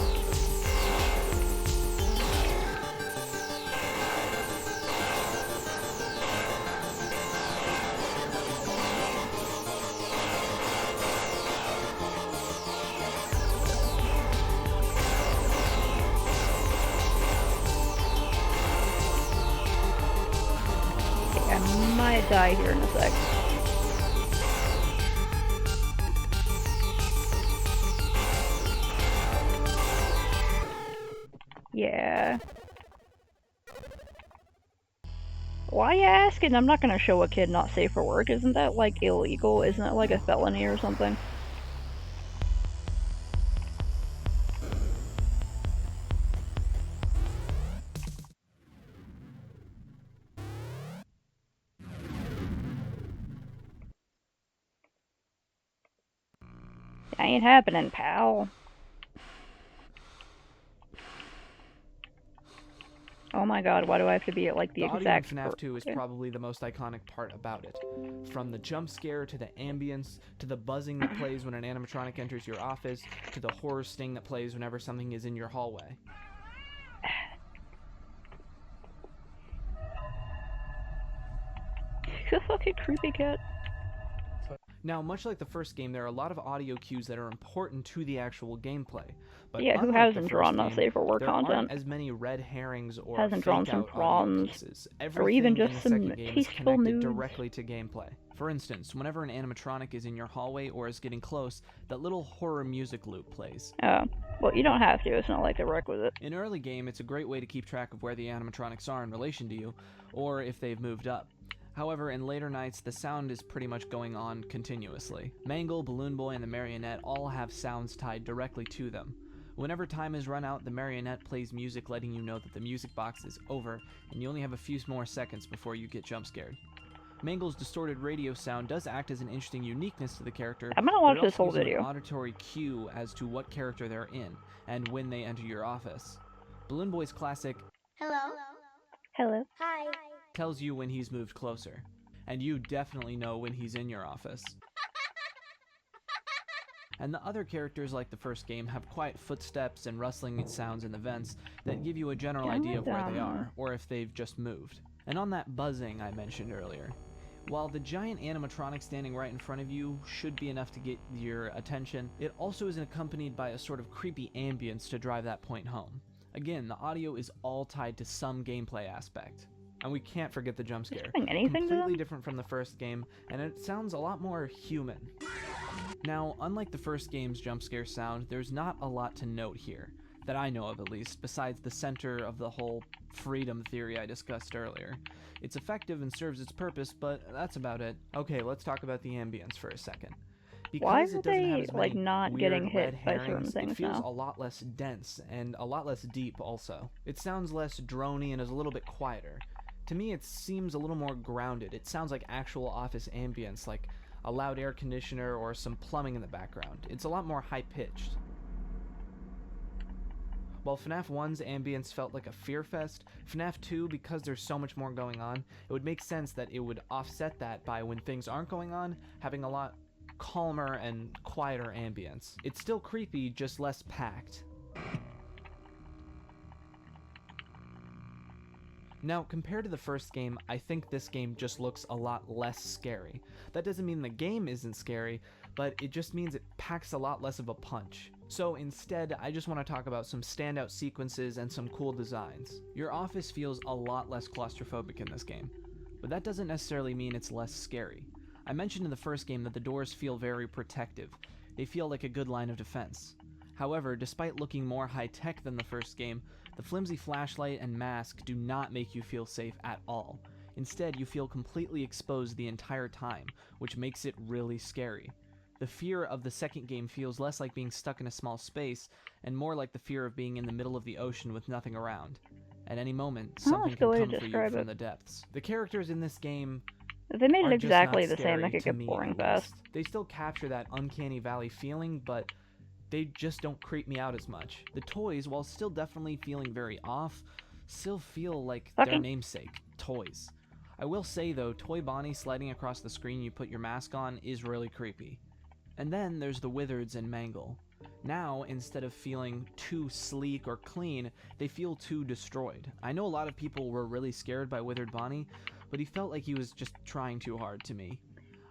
I might die here in a sec. Yeah. Why you asking? I'm not gonna show a kid not safe for work. Isn't that, like, illegal? Isn't it like a felony or something? That ain't happening, pal. Oh my god, why do I have to be at, like, the exact... The audio in FNAF 2 is probably the most iconic part about it. From the jump scare, to the ambience, to the buzzing that plays when an animatronic enters your office, to the horror sting that plays whenever something is in your hallway. You fucking creepy cat. Now, much like the first game, there are a lot of audio cues that are important to the actual gameplay. But Yeah, who unlike the hasn't first drawn game, enough safe for work there aren't content? as many red herrings or Hasn't drawn some fake-out audio prawns, pieces. or even Everything in just the some second game is tasteful connected nudes. directly to gameplay. For instance, whenever an animatronic is in your hallway or is getting close, that little horror music loop plays. Oh, well, you don't have to. It's not like the requisite. In early game, it's a great way to keep track of where the animatronics are in relation to you, or if they've moved up. However, in later nights, the sound is pretty much going on continuously. Mangle, Balloon Boy, and the Marionette all have sounds tied directly to them. Whenever time is run out, the Marionette plays music letting you know that the music box is over, and you only have a few more seconds before you get jump scared. Mangle's distorted radio sound does act as an interesting uniqueness to the character. I'm gonna watch but it this also whole gives you video. an auditory cue as to what character they're in, and when they enter your office. Balloon Boy's classic Hello. Hi. tells you when he's moved closer, and you definitely know when he's in your office. And the other characters, like the first game, have quiet footsteps and rustling sounds in the vents that give you a general idea of where they are, or if they've just moved. And on that buzzing I mentioned earlier, while the giant animatronic standing right in front of you should be enough to get your attention, it also is accompanied by a sort of creepy ambience to drive that point home. Again, the audio is all tied to some gameplay aspect. And we can't forget the jump scare. Doing anything to Completely them? different from the first game, and it sounds a lot more human. Now, unlike the first game's jump scare sound, there's not a lot to note here, that I know of at least, besides the center of the whole freedom theory I discussed earlier. It's effective and serves its purpose, but that's about it. Okay, let's talk about the ambience for a second. Because Why it are doesn't have they, as like, many not weird getting hit red by certain herrings, things it feels now? a lot less dense and a lot less deep also. It sounds less droney and is a little bit quieter. To me, it seems a little more grounded. It sounds like actual office ambience, like a loud air conditioner or some plumbing in the background. It's a lot more high-pitched. While FNAF 1's ambience felt like a fear fest, FNAF 2, because there's so much more going on, it would make sense that it would offset that by when things aren't going on, having a lot calmer and quieter ambience. It's still creepy, just less packed. Now, compared to the first game, I think this game just looks a lot less scary. That doesn't mean the game isn't scary, but it just means it packs a lot less of a punch. So instead, I just want to talk about some standout sequences and some cool designs. Your office feels a lot less claustrophobic in this game, but that doesn't necessarily mean it's less scary. I mentioned in the first game that the doors feel very protective. They feel like a good line of defense. However, despite looking more high-tech than the first game, the flimsy flashlight and mask do not make you feel safe at all. Instead, you feel completely exposed the entire time, which makes it really scary. The fear of the second game feels less like being stuck in a small space, and more like the fear of being in the middle of the ocean with nothing around. At any moment, something the can way to come for you describe from it. the depths. The characters in this game If they made are it just exactly not the same, scary they could to get me, boring at fast. least. They still capture that uncanny valley feeling, but they just don't creep me out as much. The toys, while still definitely feeling very off, still feel like their Fucking- namesake, toys. I will say though, Toy Bonnie sliding across the screen you put your mask on is really creepy. And then there's the Wizards and Mangle. Now, instead of feeling too sleek or clean, they feel too destroyed. I know a lot of people were really scared by Withered Bonnie, but he felt like he was just trying too hard to me.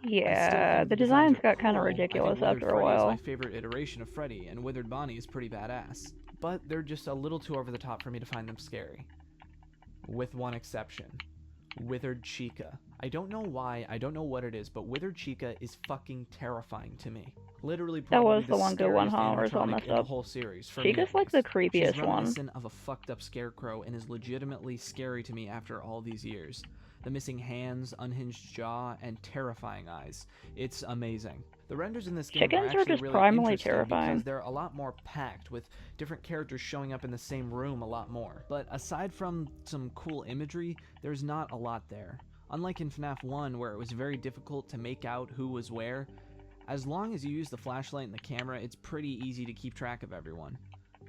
I still Yeah, think the designs designs are got kind of cool. I think ridiculous Withered after a Freddy is while. my favorite iteration of Freddy, and Withered Bonnie is pretty badass. But they're just a little too over the top for me to find them scary. With one exception. Withered Chica. I don't know why, I don't know what it is, but Withered Chica is fucking terrifying to me. Literally probably was the one good one, scariest huh? Or it's all animatronic messed in the up. whole series. For me, Chica's at like the least. creepiest She's one. reminiscent of a fucked up scarecrow and is legitimately scary to me after all these years. The missing hands, unhinged jaw, and terrifying eyes. It's amazing. The renders in this game Chickens are are actually just really primarily interesting terrifying. because they're a lot more packed, with different characters showing up in the same room a lot more. But aside from some cool imagery, there's not a lot there. Unlike in FNAF 1, where it was very difficult to make out who was where, as long as you use the flashlight and the camera, it's pretty easy to keep track of everyone.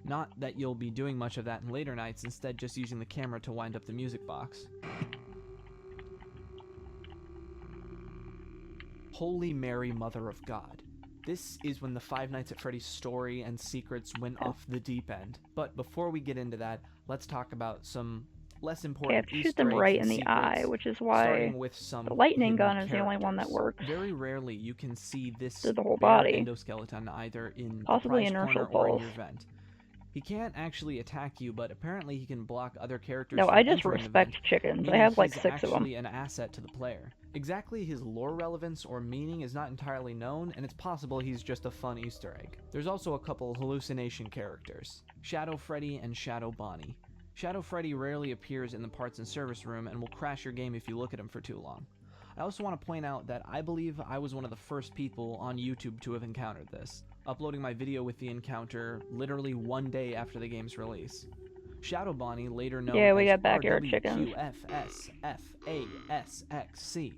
Not that you'll be doing much of that in later nights, instead just using the camera to wind up the music box. Holy Mary, Mother of God. This is when the Five Nights at Freddy's story and secrets went off the deep end. But before we get into that, let's talk about some less Okay, I important have to shoot Easter them eggs right and in the eye, secrets, which is why starting with some the lightning hidden gun is the only one that characters. works Very rarely you can see this through the whole bare body. endoskeleton either in the Possibly prize inertial corner or in pulse. your vent. He can't actually attack you, but apparently he can block other characters No, from I just entering the respect vent, chickens. I meaning have like he's 6 of them. actually an asset to the player. Exactly his lore relevance or meaning is not entirely known, and it's possible he's just a fun Easter egg. There's also a couple hallucination characters, Shadow Freddy and Shadow Bonnie. Shadow Freddy rarely appears in the parts and service room and will crash your game if you look at him for too long. I also want to point out that I believe I was one of the first people on YouTube to have encountered this, uploading my video with the encounter literally 1 day after the game's release. Shadow Bonnie, later known Yeah, we as got backyard chickens. RWQFSFASXC,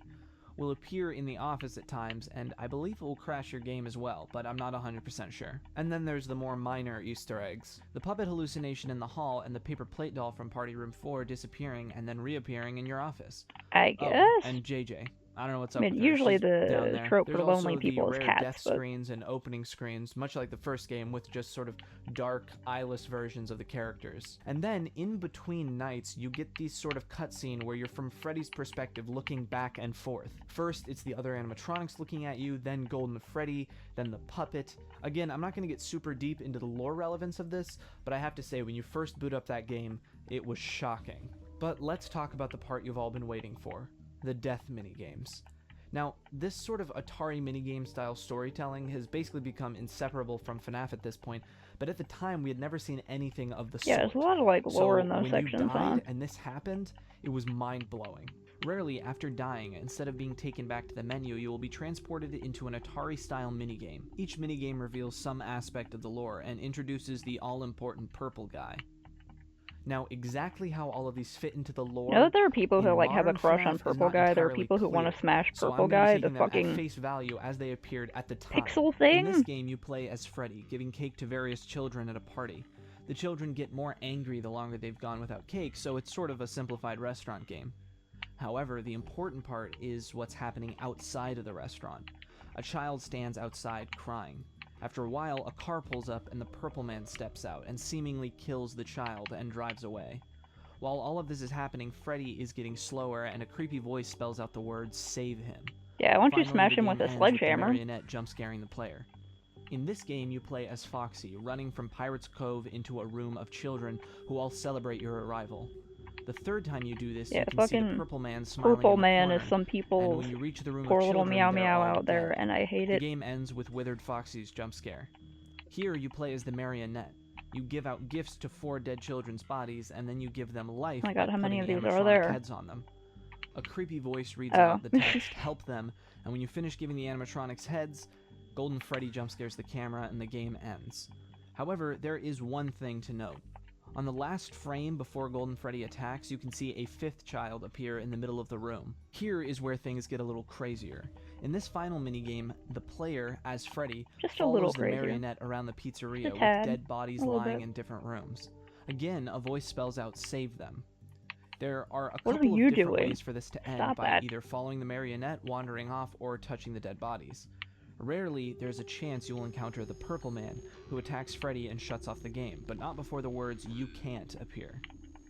will appear in the office at times, and I believe it will crash your game as well, but I'm not 100% sure. And then there's the more minor Easter eggs. The puppet hallucination in the hall and the paper plate doll from Party Room 4 disappearing and then reappearing in your office. I guess. Oh, and JJ. I don't know what's I up mean, with her. usually She's down the there. trope There's for lonely also people the is rare cats, death but screens and opening screens, much like the first game, with just sort of dark, eyeless versions of the characters. And then, in between nights, you get these sort of cutscene where you're from Freddy's perspective looking back and forth. First, it's the other animatronics looking at you, then Golden Freddy, then the puppet. Again, I'm not going to get super deep into the lore relevance of this, but I have to say, when you first boot up that game, it was shocking. But let's talk about the part you've all been waiting for, the death minigames. Now, this sort of Atari minigame style storytelling has basically become inseparable from FNAF at this point, but at the time we had never seen anything of the yeah, sort. there's a lot of like lore So in those when sections, you huh? died and this happened, it was mind-blowing. Rarely, after dying, instead of being taken back to the menu, you will be transported into an Atari-style minigame. Each minigame reveals some aspect of the lore and introduces the all-important purple guy. Now, exactly how all of these fit into the lore You know that there are people who in like have a modern crush FNAF on is Purple not Guy. There are entirely people who want to clear. smash So Purple I'm gonna be Guy, taking the them at fucking face value as they appeared at the time. pixel In this thing. game, you play as Freddy, giving cake to various children at a party. The children get more angry the longer they've gone without cake, so it's sort of a simplified restaurant game. However, the important part is what's happening outside of the restaurant. A child stands outside crying. After a while, a car pulls up and the Purple Man steps out and seemingly kills the child and drives away. While all of this is happening, Freddy is getting slower and a creepy voice spells out the words, "Save him." Yeah, why don't you Finally, smash the him with game a ends sledgehammer? the marionette jump scaring the player. In this game, you play as Foxy, running from Pirate's Cove into a room of children who all celebrate your arrival. The third time you do this, Yeah, you can see the fucking Purple Man smiling Purple in the Man corner, is some and people's when you reach the room poor of little children, meow they're meow all out there, dead. and I hate The it. game ends with Withered Foxy's jump scare. Here, you play as the marionette. You give out gifts to 4 dead children's bodies, and then you give them life Oh my god, by how many putting of these are animatronic there? heads on them. A creepy voice reads Oh. out the text, "Help them," and when you finish giving the animatronics heads, Golden Freddy jump scares the camera and the game ends. However, there is one thing to note. On the last frame before Golden Freddy attacks, you can see a 5th child appear in the middle of the room. Here is where things get a little crazier. In this final minigame, the player, as Freddy, Just a little follows the crazier. marionette around the pizzeria with tad. dead bodies A little lying bit. in different rooms. Again, a voice spells out, "Save them." There are a What are couple of you different doing? ways for this to end Stop by that. either following the marionette, wandering off, or touching the dead bodies. Rarely, there's a chance you will encounter the Purple Man, who attacks Freddy and shuts off the game, but not before the words, "You can't," appear.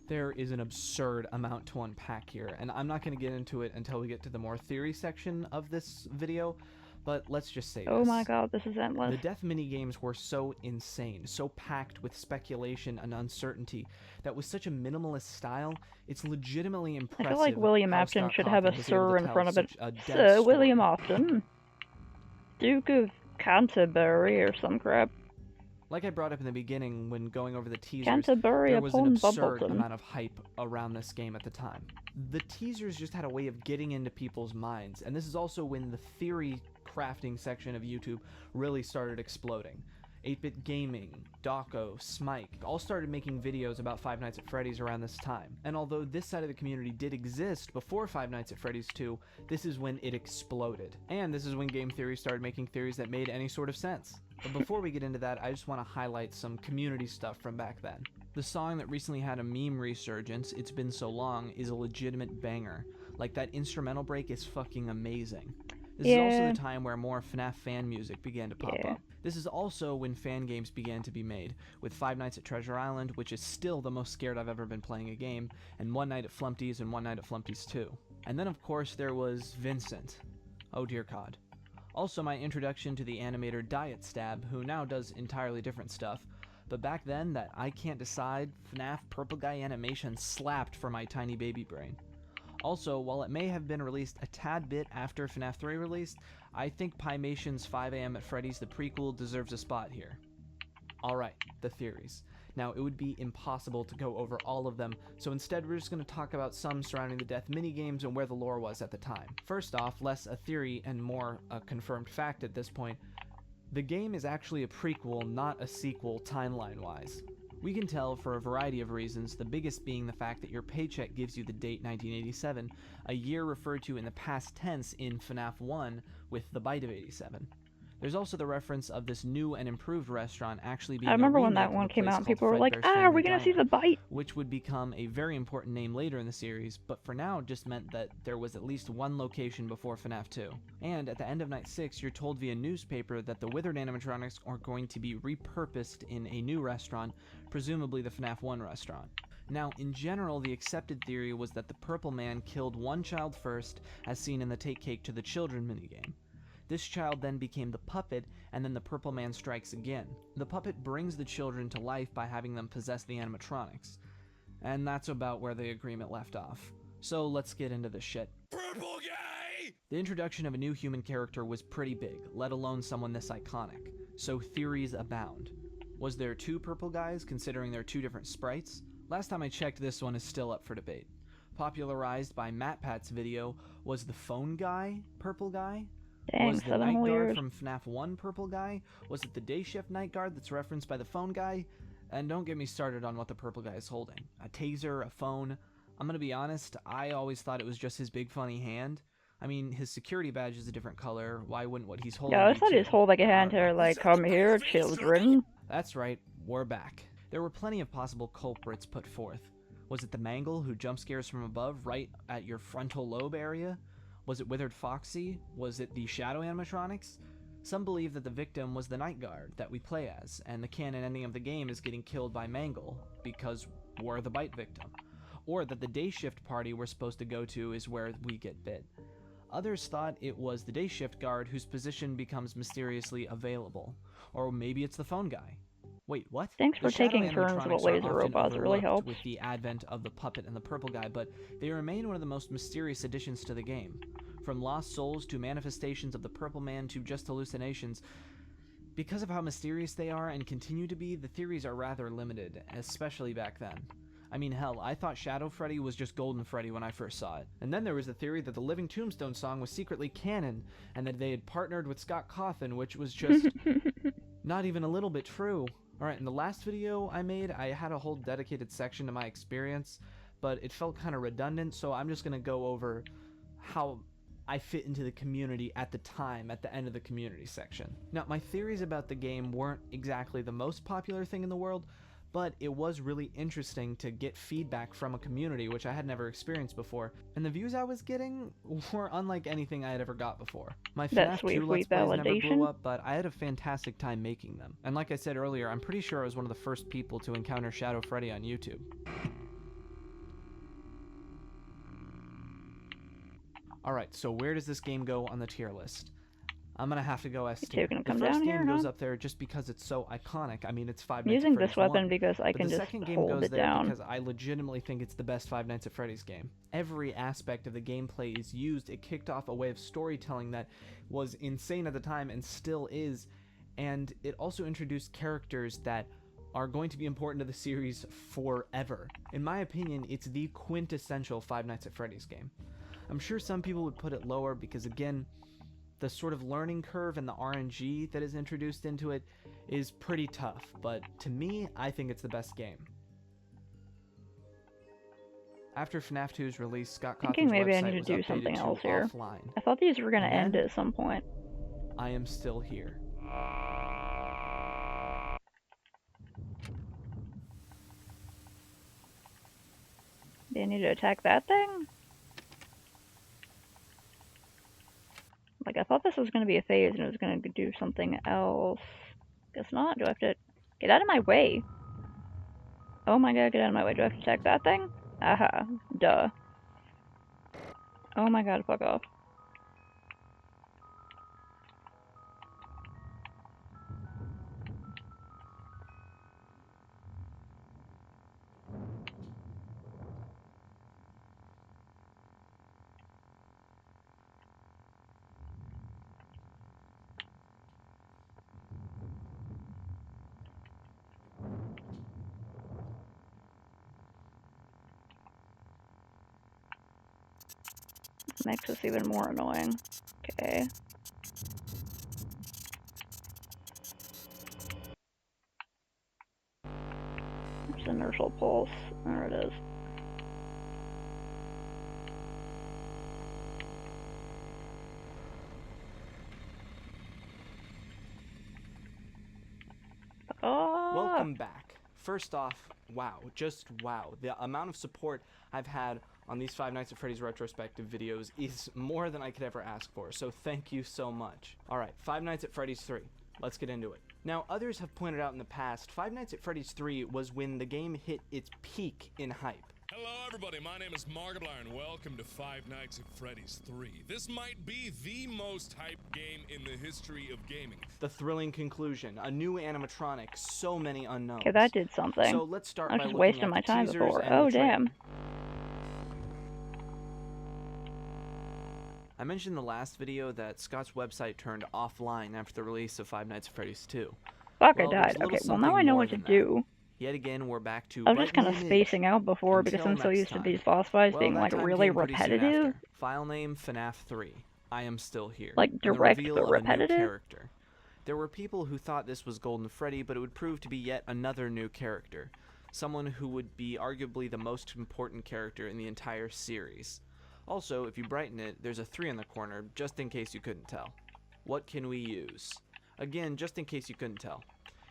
There is an absurd amount to unpack here, and I'm not going to get into it until we get to the more theory section of this video, but let's just say Oh this. my god, this is The endless. death minigames were so insane, so packed with speculation and uncertainty, that with such a minimalist style, it's legitimately I impressive. feel like William how Afton Scott should have a Cawthon was able Sir to in tell front of it. such a dense Sir William story. Afton, Duke of Canterbury or some crap. Like I brought up in the beginning when going over the teasers, Canterbury there was an upon absurd Bumbleton. amount of hype around this game at the time. The teasers just had a way of getting into people's minds, and this is also when the theory crafting section of YouTube really started exploding. 8-Bit Gaming, Dawko, Smike, all started making videos about Five Nights at Freddy's around this time. And although this side of the community did exist before Five Nights at Freddy's 2, this is when it exploded. And this is when game theory started making theories that made any sort of sense. But before we get into that, I just want to highlight some community stuff from back then. The song that recently had a meme resurgence, "It's Been So Long," is a legitimate banger. Like, that instrumental break is fucking amazing. This is also Yeah. the time where more FNAF fan music began to pop Yeah. up. This is also when fan games began to be made, with Five Nights at Treasure Island, which is still the most scared I've ever been playing a game, and One Night at Flumpty's and One Night at Flumpty's 2. And then of course there was Vincent. Oh dear God. Also my introduction to the animator Diet Stab, who now does entirely different stuff, but back then that I can't decide FNAF Purple Guy animation slapped for my tiny baby brain. Also, while it may have been released a tad bit after FNAF 3 released, I think Pymation's 5 AM at Freddy's the prequel deserves a spot here. Alright, the theories. Now, it would be impossible to go over all of them, so instead we're just going to talk about some surrounding the death minigames and where the lore was at the time. First off, less a theory and more a confirmed fact at this point, the game is actually a prequel, not a sequel timeline-wise. We can tell for a variety of reasons, the biggest being the fact that your paycheck gives you the date 1987, a year referred to in the past tense in FNAF 1 with the bite of 87. There's also the reference of this new and improved restaurant actually being I remember a when remake that of one a came place out and called people were like, Fredbear's are Family we gonna see Diner, the bite? which would become a very important name later in the series, but for now just meant that there was at least one location before FNAF 2. And at the end of Night 6, you're told via newspaper that the withered animatronics are going to be repurposed in a new restaurant, presumably the FNAF 1 restaurant. Now, in general, the accepted theory was that the Purple Man killed one child first, as seen in the Take Cake to the Children minigame. This child then became the puppet, and then the Purple Man strikes again. The puppet brings the children to life by having them possess the animatronics. And that's about where the agreement left off. So let's get into this shit. Purple Guy! The introduction of a new human character was pretty big, let alone someone this iconic. So theories abound. Was there two Purple Guys, considering they're two different sprites? Last time I checked, this one is still up for debate. Popularized by MatPat's video, was the Phone Guy Purple Guy? Dang, Was the 7 Night whole Guard years. from FNAF 1 Purple Guy? Was it the Day Shift Night Guard that's referenced by the Phone Guy? And don't get me started on what the Purple Guy is holding. A taser, a phone. I'm gonna be honest, I always thought it was just his big funny hand. I mean, his security badge is a different color. Why wouldn't what he's holding Yeah, I be thought he too? just hold like a hand here, like, come here, children. That's right, we're back. There were plenty of possible culprits put forth. Was it the Mangle who jump scares from above right at your frontal lobe area? Was it Withered Foxy? Was it the Shadow animatronics? Some believe that the victim was the Night Guard that we play as, and the canon ending of the game is getting killed by Mangle, because we're the bite victim. Or that the Day Shift party we're supposed to go to is where we get bit. Others thought it was the Day Shift guard whose position becomes mysteriously available. Or maybe it's the Phone Guy. Wait, what? Thanks The for taking Shadow turns animatronics with are laser often robots, it really overlooked helps. with the advent of the puppet and the Purple Guy, but they remain one of the most mysterious additions to the game. From lost souls to manifestations of the Purple Man to just hallucinations. Because of how mysterious they are and continue to be, the theories are rather limited, especially back then. I mean, hell, I thought Shadow Freddy was just Golden Freddy when I first saw it. And then there was the theory that the Living Tombstone song was secretly canon, and that they had partnered with Scott Cawthon, which was just not even a little bit true. Alright, in the last video I made, I had a whole dedicated section to my experience, but it felt kind of redundant, so I'm just going to go over how I fit into the community at the time, at the end of the community section. Now, my theories about the game weren't exactly the most popular thing in the world, but it was really interesting to get feedback from a community, which I had never experienced before, and the views I was getting were unlike anything I had ever got before. My That FNAF sweet, 2 Let's sweet Plays never blew validation. up, but I had a fantastic time making them. And like I said earlier, I'm pretty sure I was one of the first people to encounter Shadow Freddy on YouTube. Alright, so where does this game go on the tier list? I'm gonna have to go S You tier. two gonna The come first down game here, goes huh? up there just because it's so iconic. I mean, it's Five I'm Nights at using Freddy's this weapon 1. because I But can the just second game hold goes it there down. because I legitimately think it's the best Five Nights at Freddy's game. Every aspect of the gameplay is used. It kicked off a way of storytelling that was insane at the time and still is, and it also introduced characters that are going to be important to the series forever. In my opinion, it's the quintessential Five Nights at Freddy's game. I'm sure some people would put it lower because, again, the sort of learning curve and the RNG that is introduced into it is pretty tough, but to me, I think it's the best game. After FNAF 2's release, Scott Thinking Cawthon's maybe I website need to was do updated something to else here. offline. I thought these were gonna And end then- at some point. I am still here. Do you need to attack that thing? Like, I thought this was gonna be a phase and it was gonna do something else. Guess not. Do I have to get out of my way? Oh my god, get out of my way. Do I have to attack that thing? Aha. Duh. Oh my god, fuck off. Makes this even more annoying. Okay. There's inertial pulse. There it is. Oh. Welcome back. First off, wow, just wow. The amount of support I've had on these Five Nights at Freddy's retrospective videos is more than I could ever ask for, so thank you so much. Alright, Five Nights at Freddy's 3. Let's get into it. Now, others have pointed out in the past, Five Nights at Freddy's 3 was when the game hit its peak in hype. Hello everybody, my name is Markiplier and welcome to Five Nights at Freddy's 3. This might be the most hyped game in the history of gaming. The thrilling conclusion, a new animatronic, so many unknowns. Okay, that did something. So let's start I by was just looking wasting at my the time teasers before. and Oh, the trailer. damn. I mentioned in the last video that Scott's website turned offline after the release of Five Nights at Freddy's 2. Fuck, Well, I there's died. a little Okay, well now something I know more what to than that. do. Yet again, we're back to I was just kind of brighten the image. spacing out before because I'm Until so next used to time. these boss fights Well, being that like time really came pretty soon repetitive. after. File name FNAF 3. I am still here. Like, And the direct reveal but of a new repetitive? character. There were people who thought this was Golden Freddy, but it would prove to be yet another new character. Someone who would be arguably the most important character in the entire series. Also, if you brighten it, there's a 3 in the corner, just in case you couldn't tell. What can we use? Again, just in case you couldn't tell.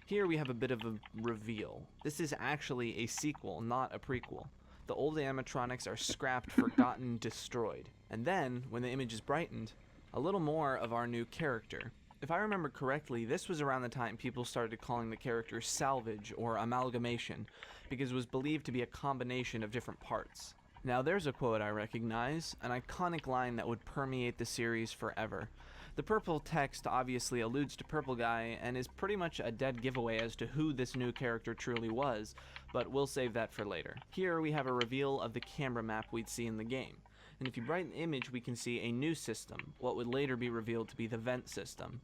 Here we have a bit of a reveal. This is actually a sequel, not a prequel. The old animatronics are scrapped, forgotten, destroyed. And then, when the image is brightened, a little more of our new character. If I remember correctly, this was around the time people started calling the character salvage or amalgamation, because it was believed to be a combination of different parts. Now there's a quote I recognize, an iconic line that would permeate the series forever. The purple text obviously alludes to Purple Guy and is pretty much a dead giveaway as to who this new character truly was, but we'll save that for later. Here we have a reveal of the camera map we'd see in the game, and if you brighten the image we can see a new system, what would later be revealed to be the vent system.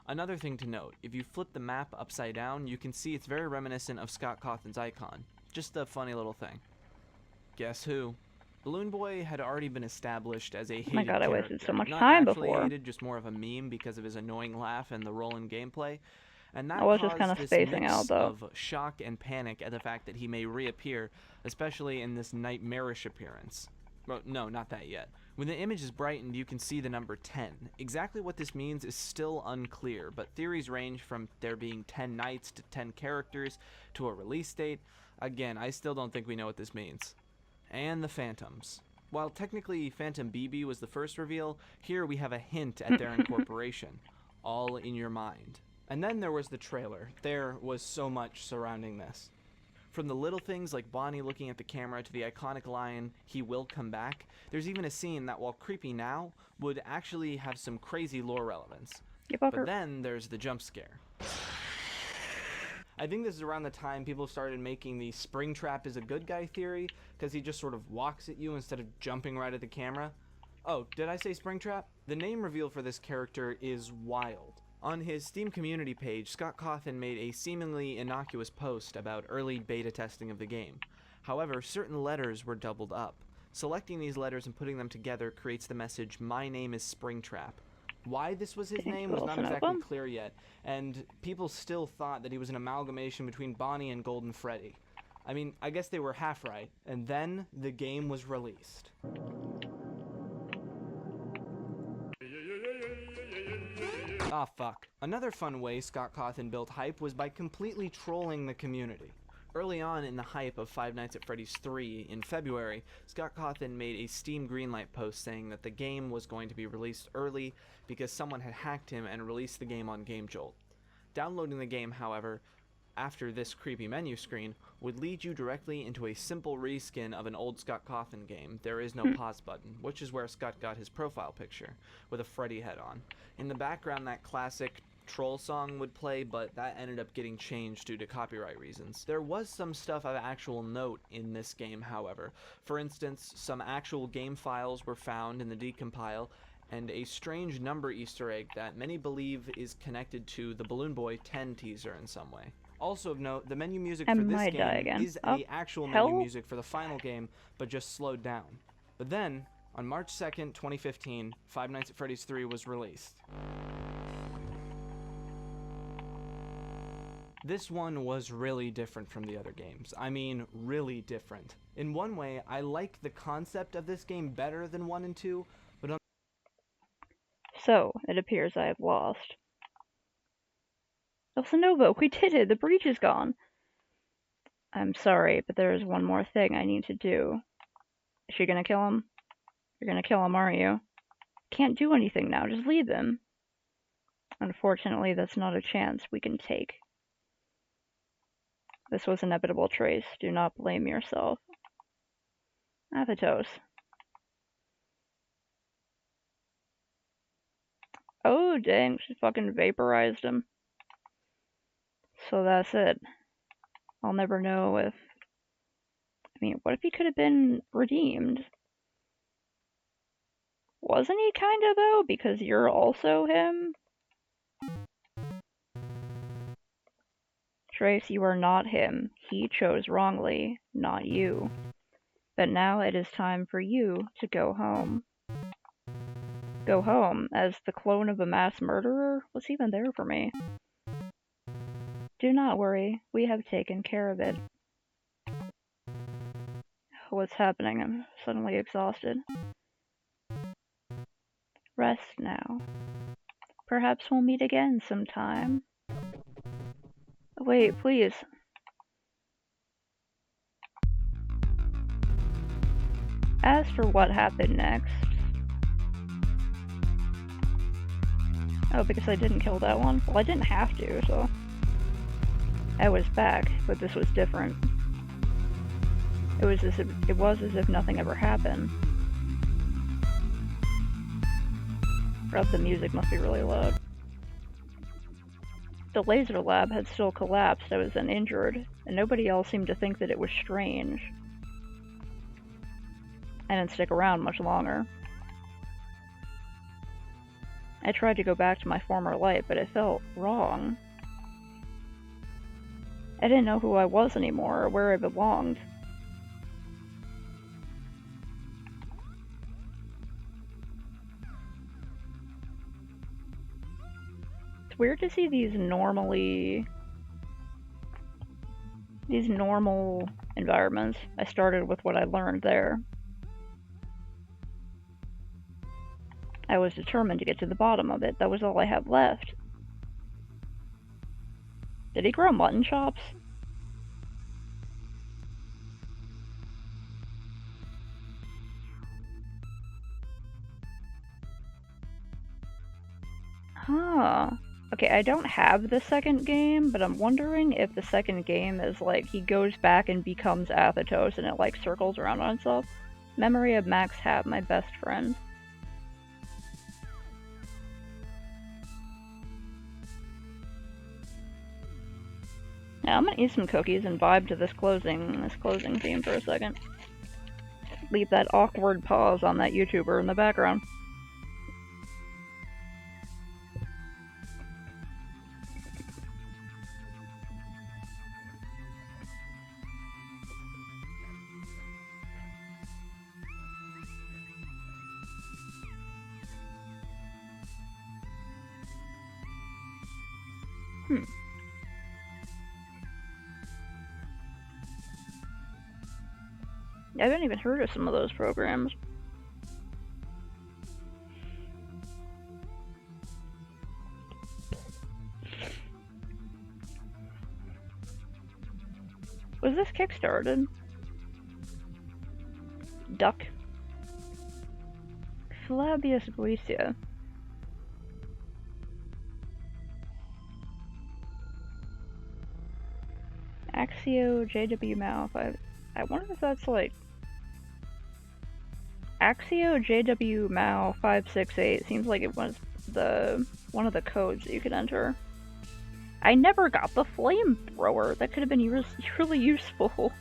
Another thing to note, if you flip the map upside down, you can see it's very reminiscent of Scott Cawthon's icon. Just a funny little thing. Guess who? Balloon Boy had already been established as a hated Oh my god, I wasted character. so much Not time actually before. hated, just more of a meme because of his annoying laugh and the roll-in gameplay. And that I was just caused kinda this spacing mix out, though. of shock and panic at the fact that he may reappear, especially in this nightmarish appearance. Well, no, not that yet. When the image is brightened, you can see the number 10. Exactly what this means is still unclear, but theories range from there being 10 nights to 10 characters to a release date. Again, I still don't think we know what this means. And the Phantoms. While technically Phantom BB was the first reveal, here we have a hint at their incorporation. All in your mind. And then there was the trailer. There was so much surrounding this. From the little things like Bonnie looking at the camera to the iconic line, "He will come back," there's even a scene that, while creepy now, would actually have some crazy lore relevance. You But fucker. then there's the jump scare. I think this is around the time people started making the Springtrap is a good guy theory, because he just sort of walks at you instead of jumping right at the camera. Oh, did I say Springtrap? The name reveal for this character is wild. On his Steam community page, Scott Cawthon made a seemingly innocuous post about early beta testing of the game. However, certain letters were doubled up. Selecting these letters and putting them together creates the message, "My name is Springtrap." Why this was his Thanks, name was not Wilson. exactly clear yet, and people still thought that he was an amalgamation between Bonnie and Golden Freddy. I mean, I guess they were half right, and then the game was released. Ah, fuck. Another fun way Scott Cawthon built hype was by completely trolling the community. Early on in the hype of Five Nights at Freddy's 3 in February, Scott Cawthon made a Steam Greenlight post saying that the game was going to be released early because someone had hacked him and released the game on GameJolt. Downloading the game, however, after this creepy menu screen, would lead you directly into a simple reskin of an old Scott Cawthon game. There is no pause button, which is where Scott got his profile picture, with a Freddy head on. In the background, that classic troll song would play, but that ended up getting changed due to copyright reasons. There was some stuff of actual note in this game, however. For instance, some actual game files were found in the decompile, and a strange number Easter egg that many believe is connected to the Balloon Boy 10 teaser in some way. Also of note, the menu music for this game is the actual menu music for the final game, but just slowed down. But then, on March 2nd, 2015, Five Nights at Freddy's 3 was released. This one was really different from the other games. I mean, really different. In one way, I like the concept of this game better than 1 and 2, but So, it appears I have lost. El Novo, we did it! The breach is gone! I'm sorry, but there is one more thing I need to do. Is she gonna kill him? You're gonna kill him, aren't you? Can't do anything now, just leave him. Unfortunately, that's not a chance we can take. This was inevitable, Trace. Do not blame yourself. Athos. Oh, dang, she fucking vaporized him. So that's it. I'll never know if... I mean, what if he could have been redeemed? Wasn't he kinda, though? Because you're also him? Trace, you are not him. He chose wrongly, not you. But now it is time for you to go home. Go home, as the clone of a mass murderer? What's even there for me? Do not worry, we have taken care of it. What's happening? I'm suddenly exhausted. Rest now. Perhaps we'll meet again sometime. Wait, please. As for what happened next... Oh, because I didn't kill that one? Well, I didn't have to, so... I was back, but this was different. It was as if nothing ever happened. Perhaps the music must be really loud. The laser lab had still collapsed. I was then injured, and nobody else seemed to think that it was strange. I didn't stick around much longer. I tried to go back to my former life, but it felt wrong. I didn't know who I was anymore, or where I belonged. It's weird to see these normal environments. I started with what I learned there. I was determined to get to the bottom of it. That was all I had left. Did he grow mutton chops? Huh. Okay, I don't have the second game, but I'm wondering if the second game is like he goes back and becomes Athos and it like circles around on itself. Memory of Max Hab, my best friend. Now I'm gonna eat some cookies and vibe to this closing theme for a second. Leave that awkward pause on that YouTuber in the background. I haven't even heard of some of those programs. Was this kickstarted? Duck. Flabius Galicia. Axio JW Mouth. I wonder if that's like Axio JW Mao 568 seems like it was one of the codes that you could enter. I never got the flamethrower. That could have been really useful.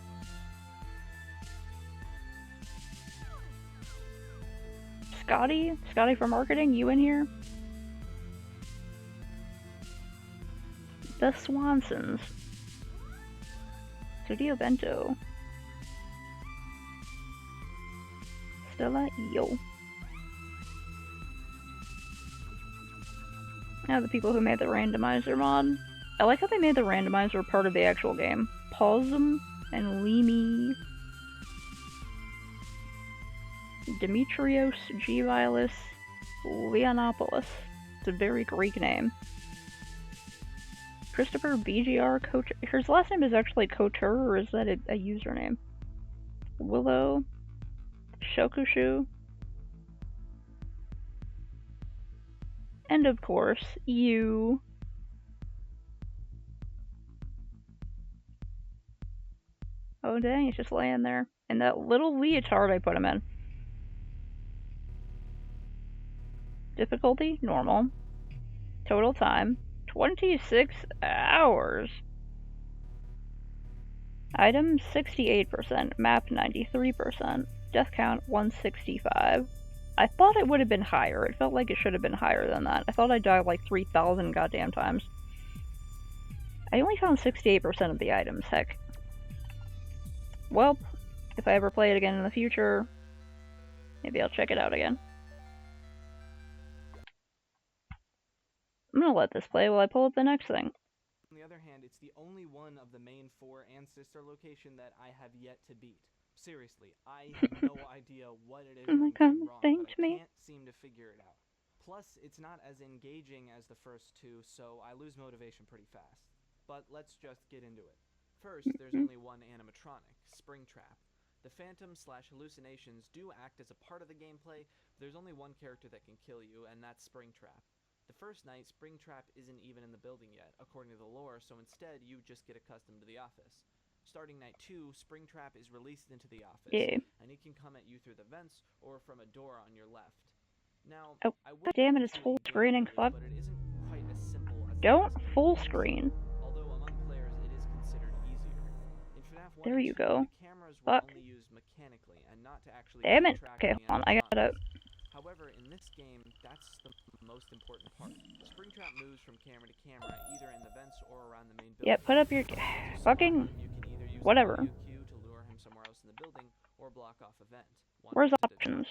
Scotty from marketing, you in here? The Swansons. Studio Bento. Stella Yo. Now the people who made the randomizer mod. I like how they made the randomizer part of the actual game. Pausum and Limi. Demetrios Givilis Leonopoulos. It's a very Greek name. Christopher BGR Couture. His last name is actually Couture, or is that a username? Willow Shokushu. And of course, you. Oh dang, he's just laying there. In that little leotard I put him in. Difficulty? Normal. Total time? 26 hours. Items 68%, map 93%, death count 165. I thought it would have been higher. It felt like it should have been higher than that. I thought I died like 3,000 goddamn times. I only found 68% of the items, heck. Well, if I ever play it again in the future, maybe I'll check it out again. I'm gonna let this play while I pull up the next thing. On the other hand, it's the only one of the main 4 and sister location that I have yet to beat. Seriously, I have no idea what it is I'm doing wrong, but I can't seem to figure it out. Plus, it's not as engaging as the first 2, so I lose motivation pretty fast. But let's just get into it. First, there's only one animatronic, Springtrap. The phantoms/hallucinations do act as a part of the gameplay, but there's only one character that can kill you, and that's Springtrap. The first night, Springtrap isn't even in the building yet, according to the lore, so instead you just get accustomed to the office. Starting night 2, Springtrap is released into the office, and it can come at you through the vents or from a door on your left. Now, I would damn it, it's full screening, fuck. But it isn't quite as simple as Don't full screen. Although among players it is considered easier. In FNAF 1 there you go. The cameras were only used mechanically and not to actually damn it. Okay, hold on, I got it. However, in this game, that's the most important part. Springtrap moves from camera to camera, either in the vents or around the main building. Yeah, put up your fucking whatever. To lure him somewhere else in the building or block off a vent. Where's options?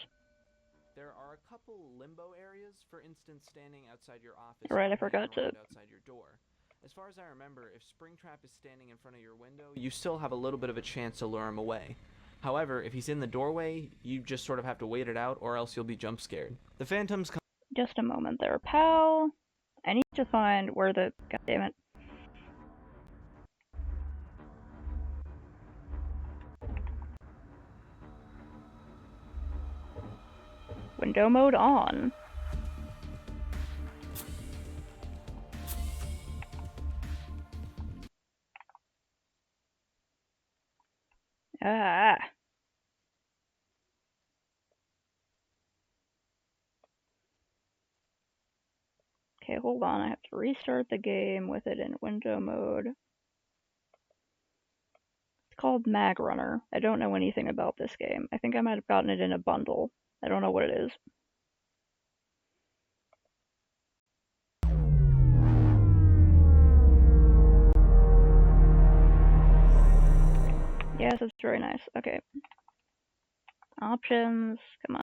There are a couple limbo areas, for instance, standing outside your office. Right, I forgot to. Outside your door. As far as I remember, if Springtrap is standing in front of your window, you still have a little bit of a chance to lure him away. However, if he's in the doorway, you just sort of have to wait it out, or else you'll be jump scared. The phantoms come. Just a moment there, pal. I need to find where the. God damn it. Window mode on. Ah. Okay, hold on. I have to restart the game with it in window mode. It's called Mag Runner. I don't know anything about this game. I think I might have gotten it in a bundle. I don't know what it is. Yes, it's very nice. Okay. Options. Come on.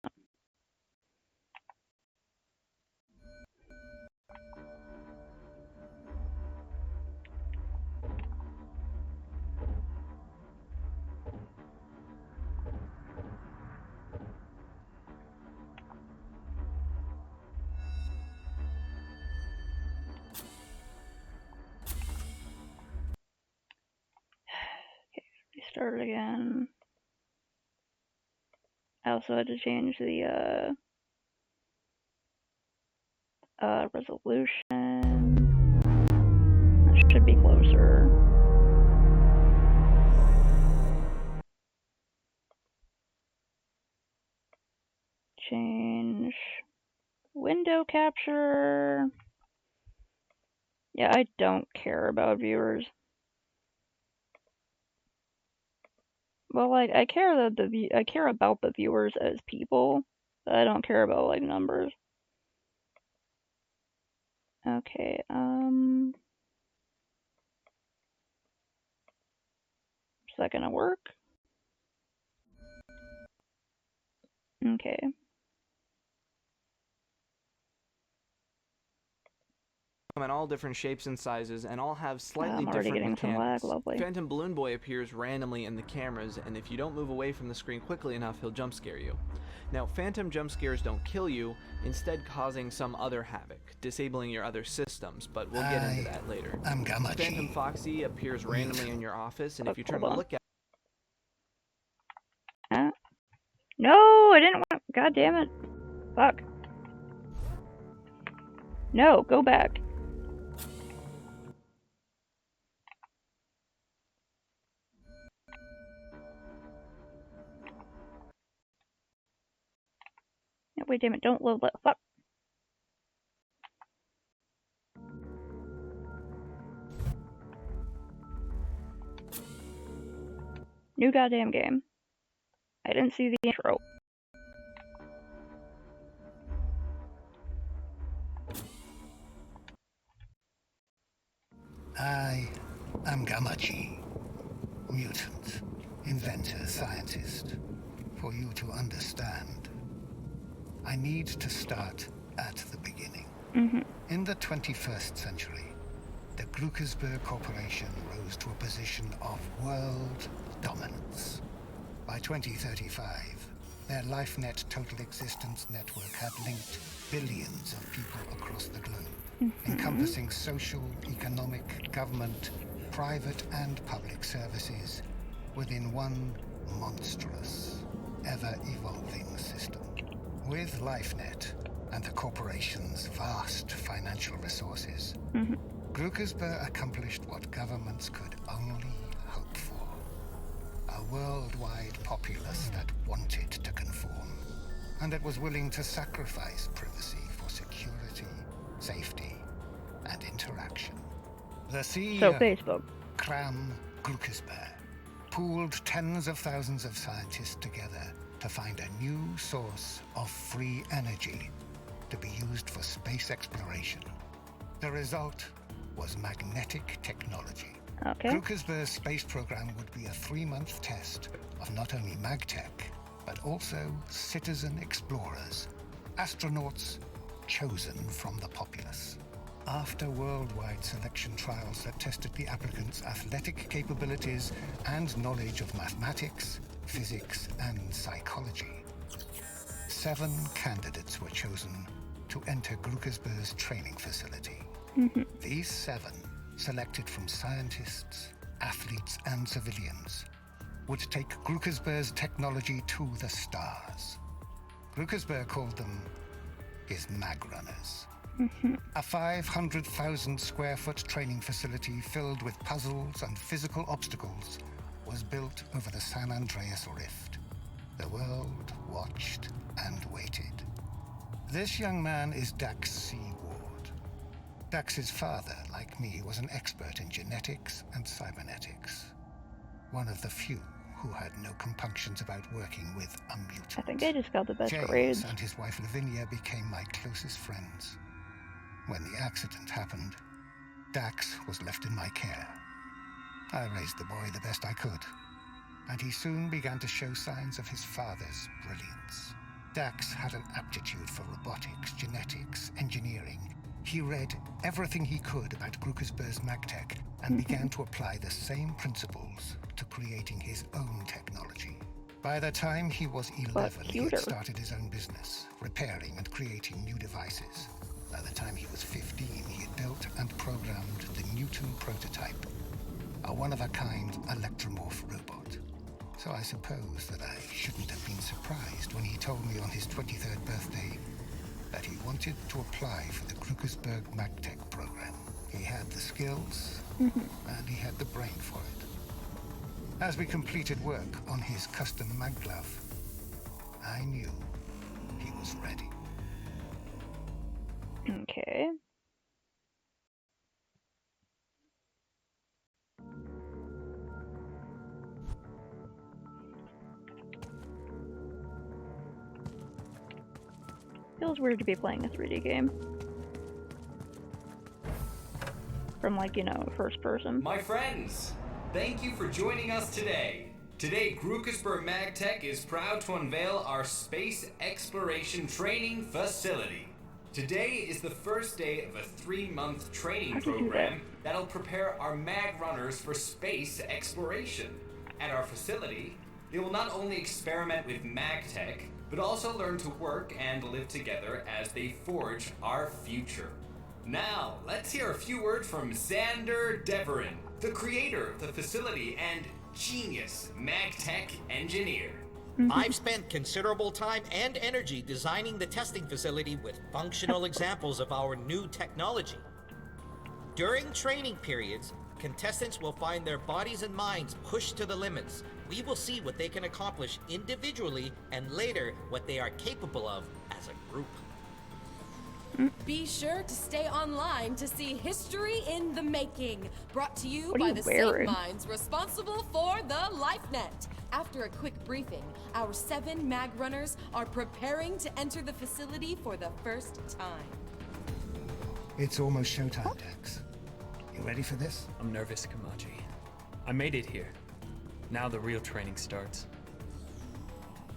Start it again. I also had to change the resolution. That should be closer. Window capture. Yeah, I don't care about viewers. Well, like, I care that I care about the viewers as people, but I don't care about, like, numbers. Okay, is that gonna work? Okay. Come in all different shapes and sizes, and all have slightly I'm already different getting some mechanics. lag, lovely. Phantom Balloon Boy appears randomly in the cameras, and if you don't move away from the screen quickly enough, he'll jump scare you. Now, phantom jump scares don't kill you, instead causing some other havoc, disabling your other systems, but we'll get into that later. I'm Gamachi. Phantom Foxy appears randomly in your office, and if you turn Hold to on. look at No, I didn't want. God damn it! Fuck. No, go back. No, wait, damn it! Don't load that. Fuck. New goddamn game. I didn't see the intro. I am Gamachi. Mutant, inventor, scientist. For you to understand, I need to start at the beginning. In the 21st century, the Gluckersberg Corporation rose to a position of world dominance. By 2035, their LifeNet Total Existence Network had linked billions of people across the globe, encompassing social, economic, government, private and public services within one monstrous, ever-evolving system. With LifeNet and the corporation's vast financial resources, Gluckersberg accomplished what governments could only hope for. A worldwide populace that wanted to conform, and that was willing to sacrifice privacy for security, safety, and interaction. The CEO, So Facebook. Kram Gluckersberg, pooled tens of thousands of scientists together to find a new source of free energy to be used for space exploration. The result was magnetic technology. Okay. Gluckersberg's space program would be a 3-month test of not only magtech, but also citizen explorers, astronauts chosen from the populace. After worldwide selection trials that tested the applicants' athletic capabilities and knowledge of mathematics, physics, and psychology, 7 candidates were chosen to enter Gluckersberg's training facility. These 7, selected from scientists, athletes, and civilians, would take Gluckersberg's technology to the stars. Gluckersberg called them his Magrunners. A 500,000 square foot training facility filled with puzzles and physical obstacles was built over the San Andreas Rift. The world watched and waited. This young man is Dax C. Ward. Dax's father, like me, was an expert in genetics and cybernetics. One of the few who had no compunctions about working with a mutant. I think I just got the best James grades. and his wife Lavinia became my closest friends. When the accident happened, Dax was left in my care. I raised the boy the best I could, and he soon began to show signs of his father's brilliance. Dax had an aptitude for robotics, genetics, engineering. He read everything he could about Gluckersberg's magtech and began to apply the same principles to creating his own technology. By the time he was 11, he had cuter. started his own business, repairing and creating new devices. By the time he was 15, he had built and programmed the Newton prototype, a one-of-a-kind electromorph robot. So I suppose that I shouldn't have been surprised when he told me on his 23rd birthday that he wanted to apply for the Gluckersberg MagTech program. He had the skills, and he had the brain for it. As we completed work on his custom mag glove, I knew he was ready. Okay. Feels weird to be playing a 3D game. From, like, you know, first person. My friends, thank you for joining us today. Today, Grukersburg MagTech is proud to unveil our space exploration training facility. Today is the first day of a 3-month training program that'll prepare our mag runners for space exploration. At our facility, they will not only experiment with MagTech, but also learn to work and live together as they forge our future. Now, let's hear a few words from Xander Deverin, the creator of the facility and genius MagTech engineer. I've spent considerable time and energy designing the testing facility with functional examples of our new technology. During training periods, contestants will find their bodies and minds pushed to the limits. We will see what they can accomplish individually and later what they are capable of as a group. Be sure to stay online to see History in the Making, brought to you What are by you the wearing? same minds responsible for the LifeNet. After a quick briefing, our 7 mag runners are preparing to enter the facility for the first time. It's almost showtime, Dex. You ready for this? I'm nervous, Kamaji. I made it here. Now the real training starts.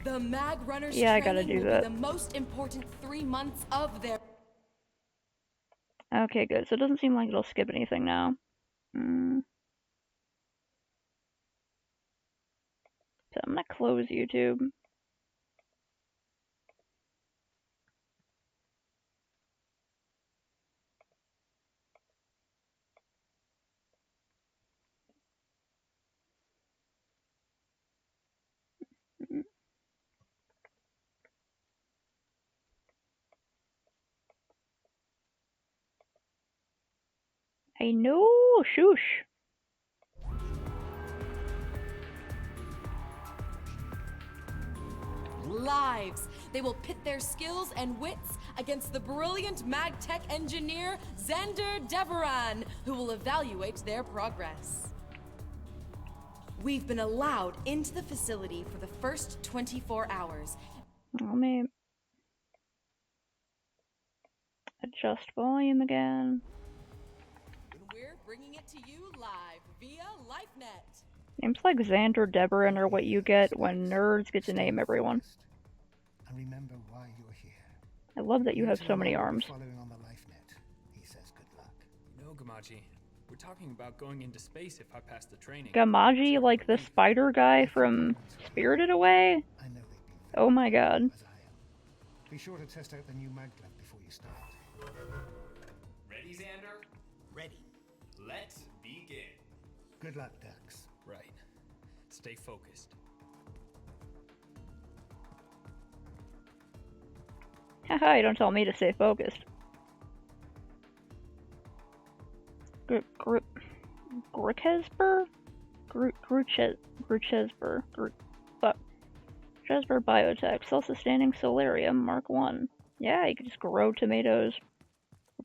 The mag runners Yeah, I gotta training do will that. be the most important 3 months of their. Okay, good. So it doesn't seem like it'll skip anything now. So I'm gonna close YouTube. I know, shush. Lives. They will pit their skills and wits against the brilliant MagTech engineer Xander Deveran, who will evaluate their progress. We've been allowed into the facility for the first 24 hours. Let me adjust volume again. And we're bringing it to you live via LifeNet. Names like Xander Deveran are what you get when nerds get to name everyone. And remember why you're here. I love that you have so many Anyone arms. Following on the LifeNet, he says good luck. No, Gamaji. We're talking about going into space if I pass the training. Gamaji, like the spider guy from Spirited Away? I know they've been Oh my god. as I am. Be sure to test out the new mag glove before you start. Ready, Xander? Ready. Let's begin. Good luck, Dex. Right. Stay focused. Haha, you don't tell me to stay focused. Gruchesper? Gruchesper. Gruchesper Biotech. Self-sustaining solarium Mark 1. Yeah, you can just grow tomatoes.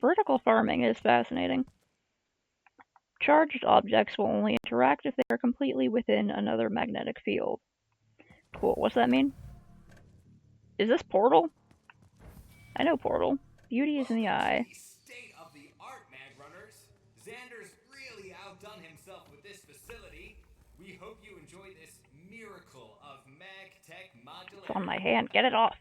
Vertical farming is fascinating. Charged objects will only interact if they are completely within another magnetic field. Cool, what's that mean? Is this Portal? I know Portal. Beauty is in the eye. State of the art, mag runners. Xander's really outdone himself with this facility. We hope you enjoy this miracle of MagTech modularity. It's on my hand. Get it off.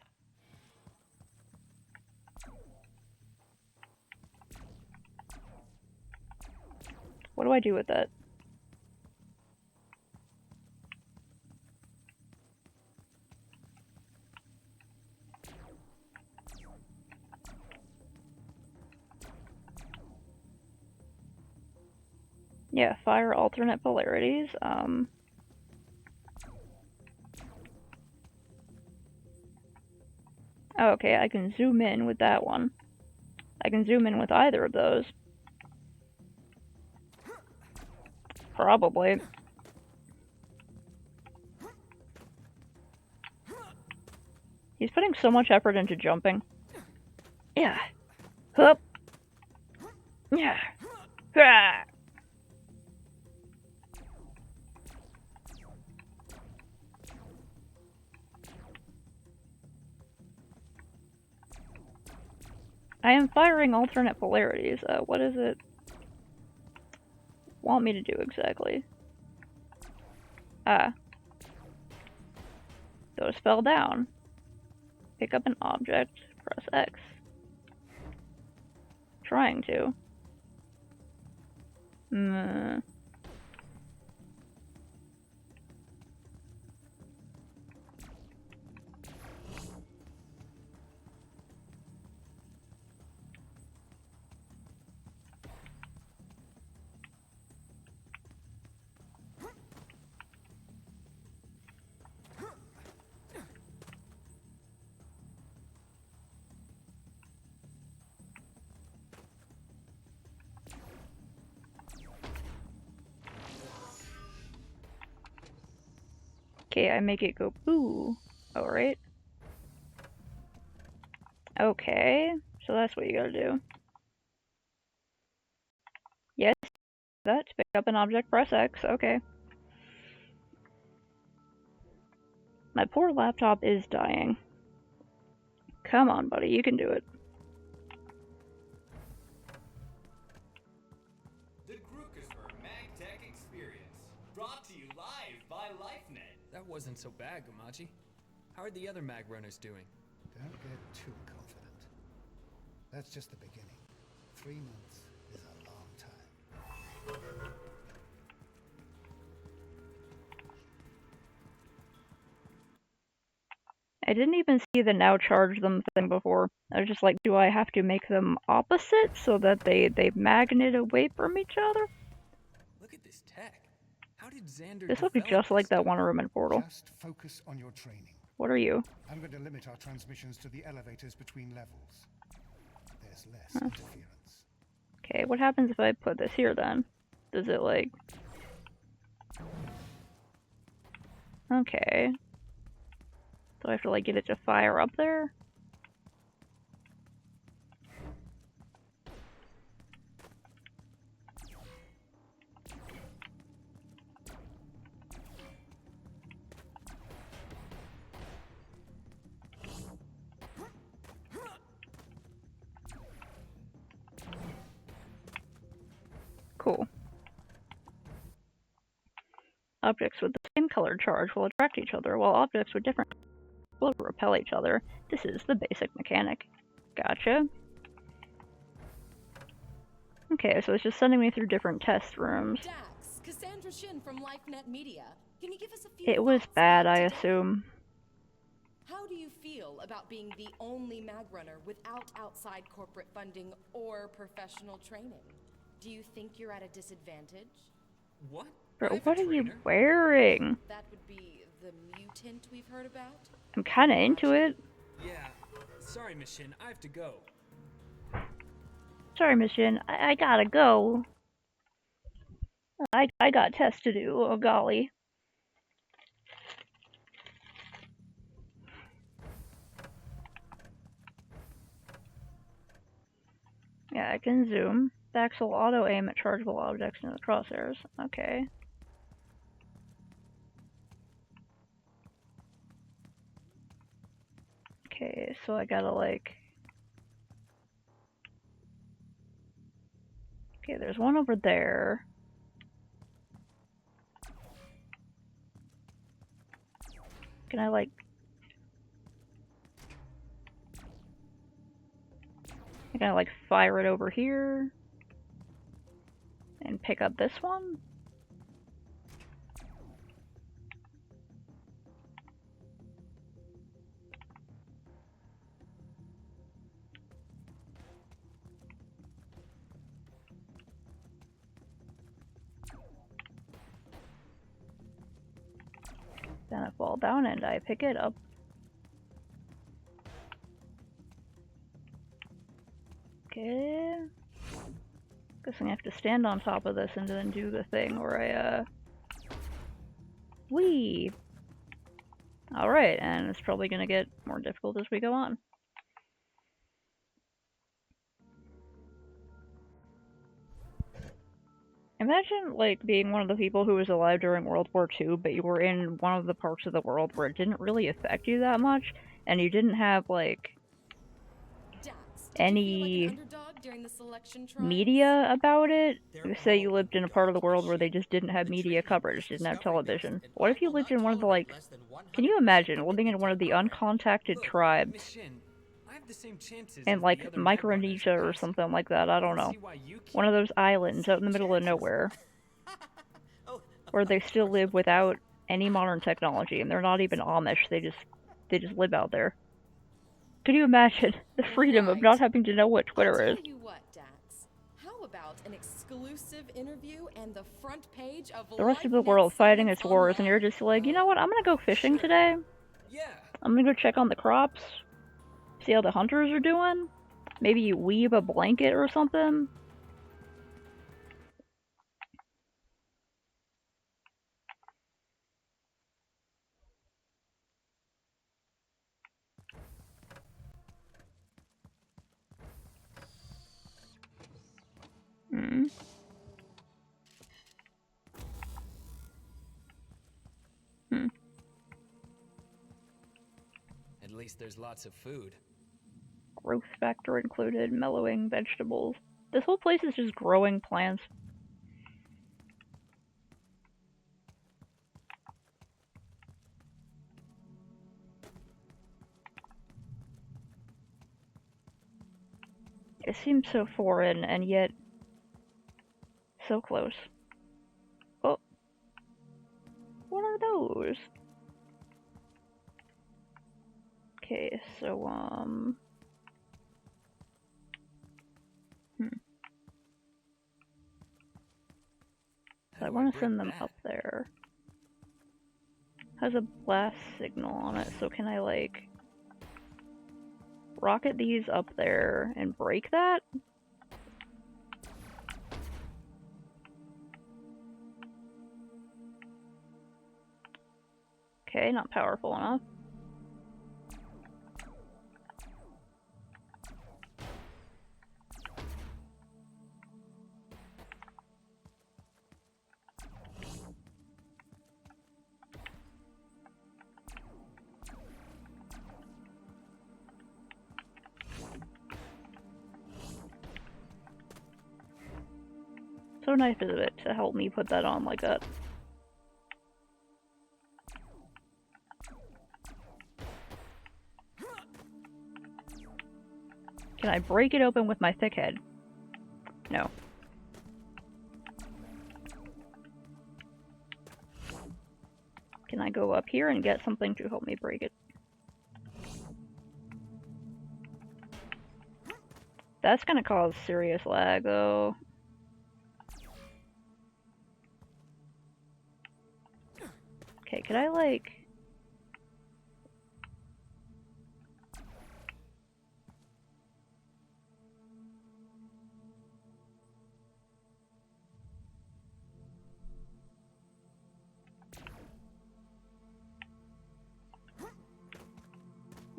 What do I do with that? Yeah, fire alternate polarities. Oh, okay, I can zoom in with that one. I can zoom in with either of those. Probably. He's putting so much effort into jumping. Yeah. Hup. Yeah. Ah. I am firing alternate polarities. What is it want me to do exactly? Ah. Those fell down. Pick up an object, press X. Trying to. Okay, I make it go boo. Alright. Okay, so that's what you gotta do. Yes, that. Pick up an object, press X. Okay. My poor laptop is dying. Come on, buddy, you can do it. The Grukersburg MagTech Experience, brought to you live by LifeNet. That wasn't so bad, Gamachi. How are the other mag runners doing? Don't get too confident. That's just the beginning. 3 months is a long time. I didn't even see the now charge them thing before. I was just like, do I have to make them opposite so that they magnet away from each other? Look at this tech. How did Xander This would be develop just like this that stuff? one room in Portal. Just focus on your training. What are you? I'm going to limit our transmissions to the elevators between levels. There's less interference. Okay, what happens if I put this here then? Does it like... Okay. Do I have to like get it to fire up there? Cool. Objects with the same colored charge will attract each other, while objects with different will repel each other. This is the basic mechanic. Gotcha. Okay, so it's just sending me through different test rooms. Dax, Cassandra Shin from LifeNet Media. Can you give us a few It was thoughts bad, about I today? assume. How do you feel about being the only mag runner without outside corporate funding or professional training? Do you think you're at a disadvantage? What? Bro, what are you wearing? That would be the mutant we've heard about? I'm kinda into it. Yeah. Sorry, Miss Shin. I have to go. Sorry, Miss Shin, I gotta go. I got tests to do, oh golly. Yeah, I can zoom. Dax will auto-aim at chargeable objects in the crosshairs. Okay. Okay, so I gotta like... Okay, there's one over there. Can I like... Can I like fire it over here? And pick up this one? Then I fall down and I pick it up. Okay. Guessing I have to stand on top of this and then do the thing where I, Whee! Alright, and it's probably gonna get more difficult as we go on. Imagine, like, being one of the people who was alive during World War II, but you were in one of the parts of the world where it didn't really affect you that much, and you didn't have, like, any media about it. Say you lived in a part of the world where they just didn't have media coverage, didn't have television. What if you lived in one of the, like, can you imagine living in one of the uncontacted tribes in, like, Micronesia or something like that, I don't know. One of those islands out in the middle of nowhere, where they still live without any modern technology, and they're not even Amish, they just live out there. Could you imagine the freedom of not having to know what Twitter is? Tell you what, Dax. How about an exclusive interview and the front page of The rest of the world fighting its wars, and you're just like, you know what, I'm gonna go fishing today. I'm gonna go check on the crops, see how the hunters are doing. Maybe you weave a blanket or something. Hmm. Hmm. At least there's lots of food. Growth factor included, mellowing vegetables. This whole place is just growing plants. It seems so foreign, and yet so close. Oh. What are those? Okay, so, I want to send them up there. Has a blast signal on it, so can I, like, rocket these up there and break that? Okay, not powerful enough. So nice of it to help me put that on like that. Can I break it open with my thick head? No. Can I go up here and get something to help me break it? That's gonna cause serious lag, though. Okay, could I, like...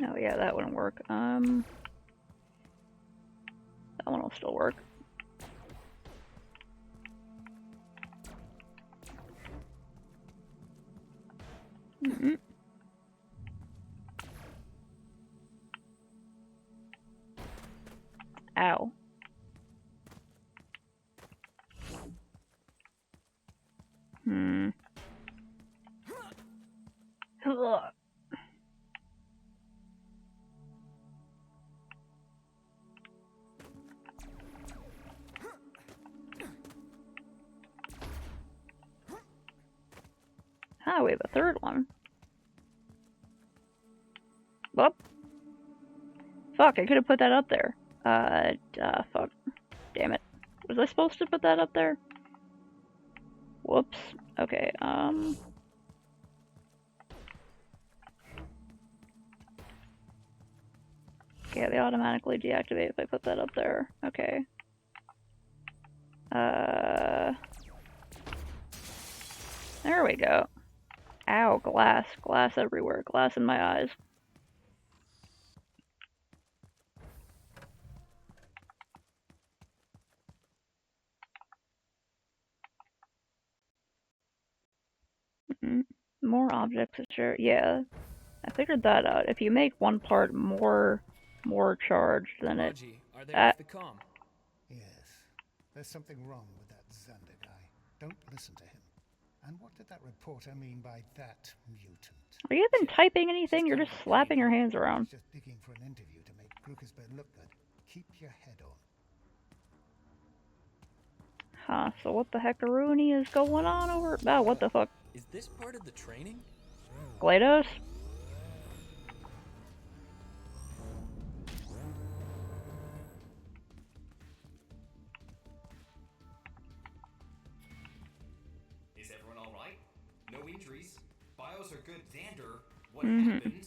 Oh yeah, that wouldn't work. That one will still work. Mm-hmm. Ow. Ugh. Ah, we have a third one. Whoop. Fuck, I could have put that up there. Fuck. Damn it. Was I supposed to put that up there? Whoops. Okay, Okay, they automatically deactivate if I put that up there. Okay. There we go. Ow, glass. Glass everywhere. Glass in my eyes. More objects to share. Yeah, I figured that out. If you make one part more charged, then it. Raji, are they off the comm? Yes. There's something wrong with that Xander guy. Don't listen to him. And what did that reporter mean by that mutant? Are you even typing anything? You're just slapping your hands around. He's just digging for an interview to make Grukersberg look good. Keep your head on. Huh, so what the heckaroonie is going on over... Oh, what the fuck? Is this part of the training? GLaDOS? Is everyone alright? No injuries? Bios are good. Xander, what happened?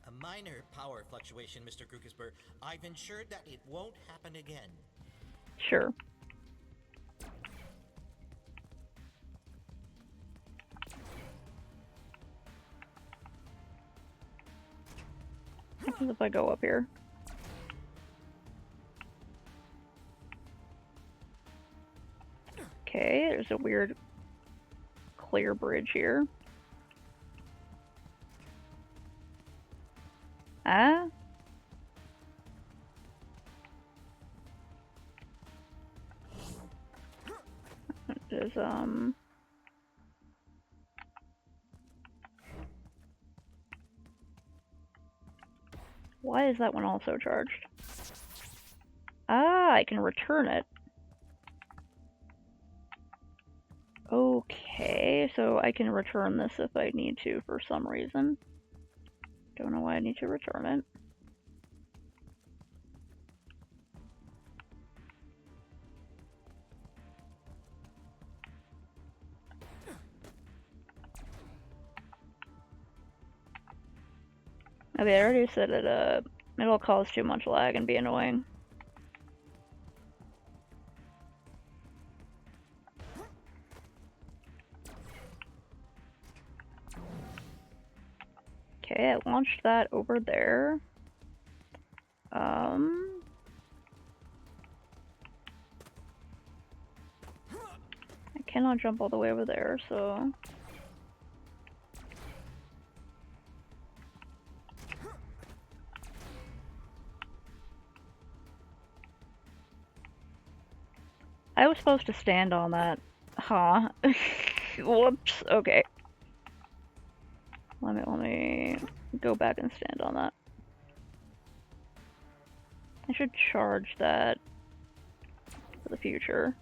A minor power fluctuation, Mr. Grukersberg. I've ensured that it won't happen again. Sure. What happens if I go up here? Okay, there's a weird clear bridge here. Ah? There's, why is that one also charged? Ah, I can return it. Okay, so I can return this if I need to for some reason. Don't know why I need to return it. Okay, I already said it, it'll cause too much lag and be annoying. Okay, I launched that over there. I cannot jump all the way over there, so... I was supposed to stand on that. Huh. Whoops. Okay. Let me go back and stand on that. I should charge that for the future.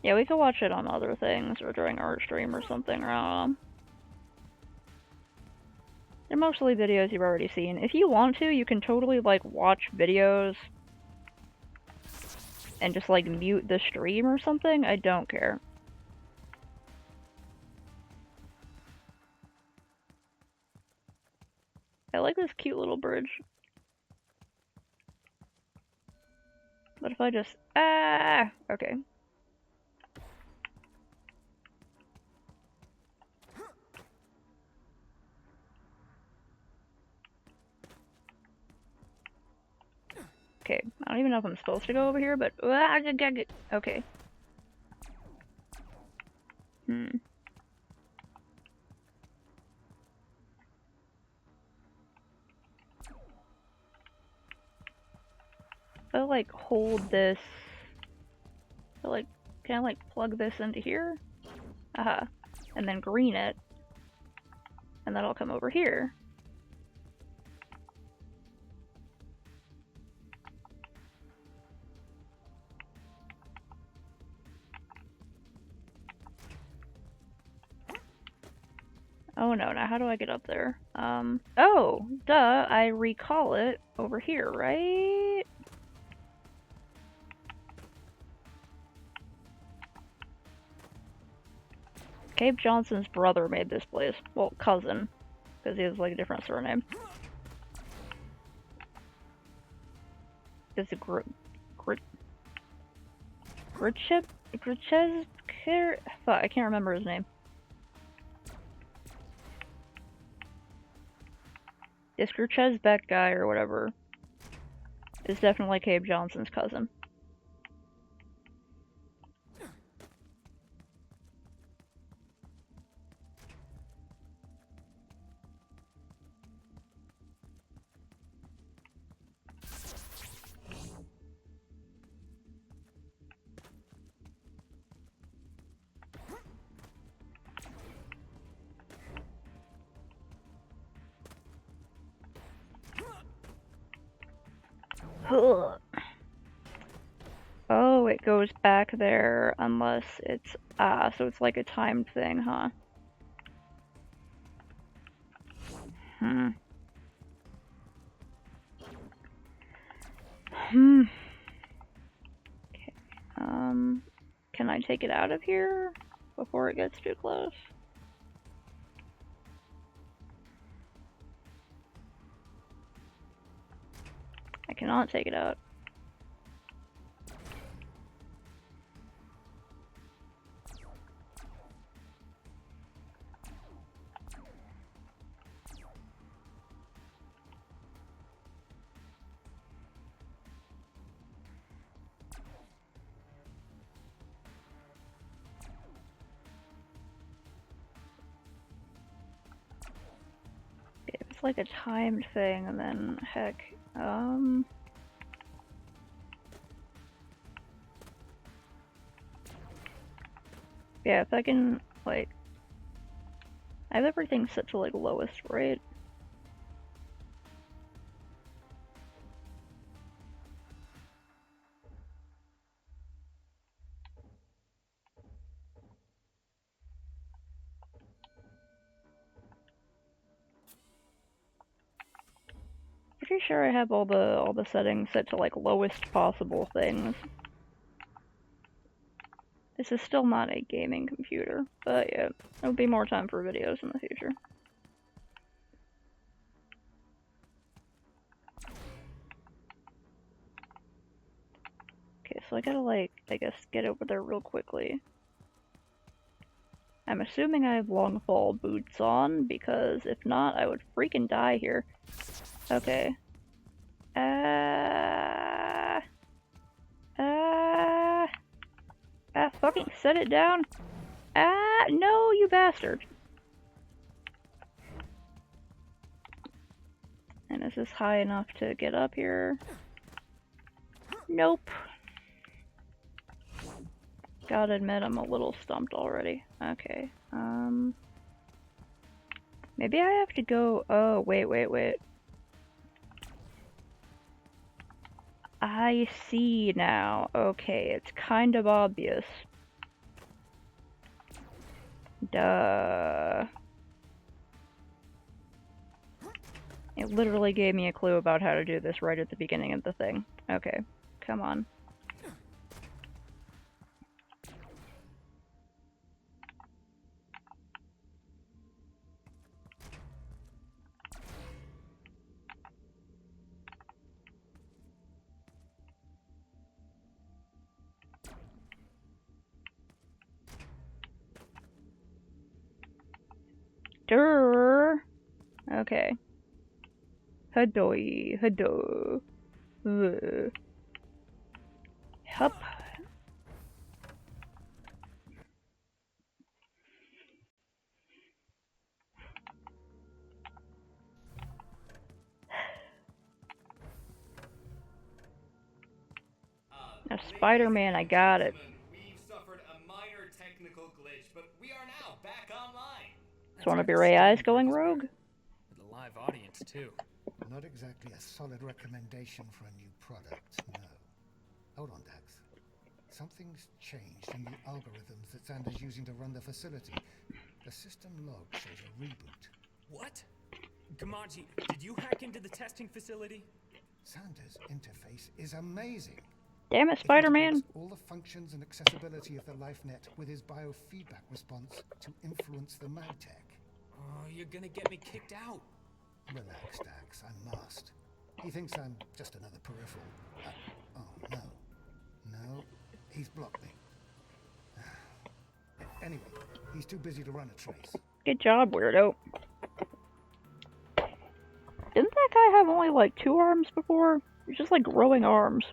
Yeah, we could watch it on other things or during our stream or something. They're mostly videos you've already seen. If you want to, you can totally like watch videos and just like mute the stream or something. I don't care. I like this cute little bridge. But if I just... Ah! Okay. Okay, I don't even know if I'm supposed to go over here, but... Okay. If I like hold this, can I like plug this into here? Aha. And then green it. And that'll come over here. Oh no, now how do I get up there? Oh, duh, I recall it over here, right? Cabe Johnson's brother made this place. Well, cousin, because he has like a different surname. It's a fuck, I can't remember his name. This Gruchezbeck guy or whatever is definitely Cabe Johnson's cousin. Ugh. Oh, it goes back there unless it's so it's like a timed thing, huh? Hmm. Okay. Can I take it out of here before it gets too close? I cannot take it out. It's like a timed thing, and then heck, yeah, if I can, like, I have everything set to like lowest, right? Pretty sure I have all the settings set to like lowest possible things. This is still not a gaming computer, but yeah, there'll be more time for videos in the future. Okay, so I gotta like, I guess, get over there real quickly. I'm assuming I have long fall boots on, because if not, I would freaking die here. Okay. Fucking set it down. No, you bastard. And is this high enough to get up here? Nope. Gotta admit, I'm a little stumped already. Okay, maybe I have to go, oh, wait. I see now. Okay, it's kind of obvious. Duh. It literally gave me a clue about how to do this right at the beginning of the thing. Okay, come on. Durr. Okay. Hadoi, hado. Hup. Now, Spider-Man, I got it. We've suffered a minor technical glitch, but we are now back online. Is one of your AIs going rogue? With a live audience, too. Not exactly a solid recommendation for a new product, no. Hold on, Dax. Something's changed in the algorithms that Xander's using to run the facility. The system log shows a reboot. What? Gamaji, did you hack into the testing facility? Xander's interface is amazing. Damn it, Spider-Man. All the functions and accessibility of the LifeNet with his biofeedback response to influence the MagTech. Oh, you're gonna get me kicked out. Relax, Dax. I'm masked. He thinks I'm just another peripheral. Oh, no. No, he's blocked me. Anyway, he's too busy to run a trace. Good job, weirdo. Didn't that guy have only like 2 arms before? He's just like growing arms.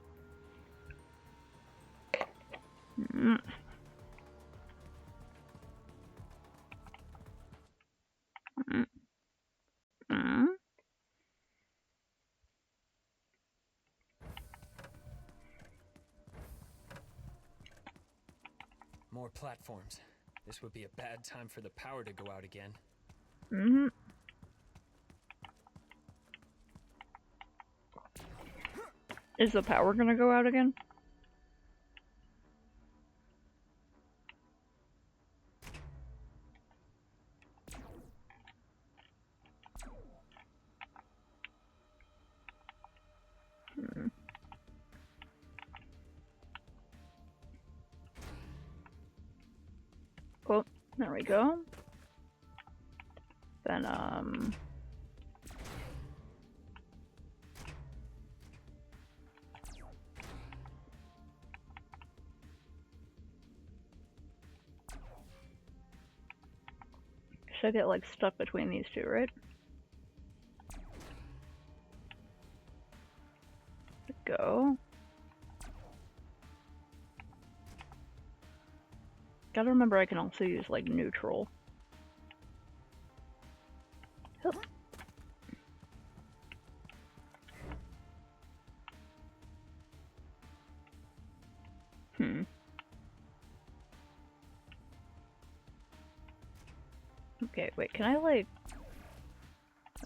More platforms. This would be a bad time for the power to go out again. Is the power gonna go out again? Oh, there we go. Then, should I get, like, stuck between these two, right? Go. Gotta remember I can also use, like, neutral. Hup. Okay, wait, can I, like...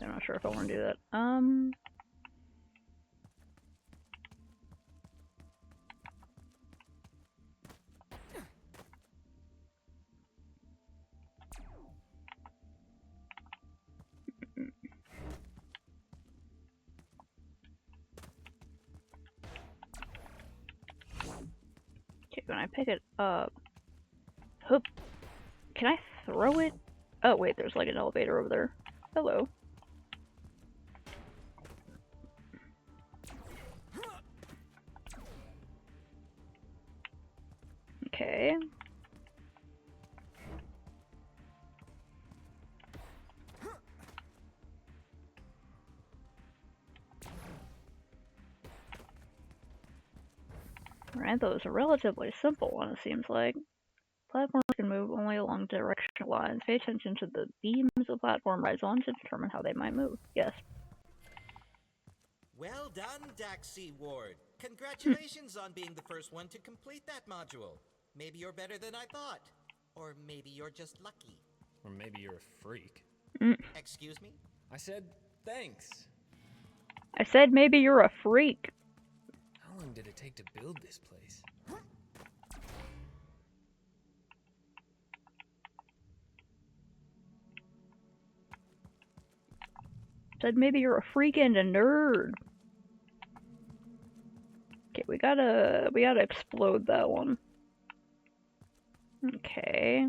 I'm not sure if I want to do that. Okay, when I pick it up... Hoop! Can I throw it? Oh wait, there's like an elevator over there. Hello. Okay. Alright, that was a relatively simple one, it seems like. Platforms can move only along directional lines. Pay attention to the beams the platform rides on to determine how they might move. Yes. Well done, Daxi Ward. Congratulations on being the first one to complete that module. Maybe you're better than I thought. Or maybe you're just lucky. Or maybe you're a freak. Excuse me? I said thanks. I said maybe you're a freak. How long did it take to build this place? Said maybe you're a freak and a nerd. Okay, we gotta explode that one. Okay.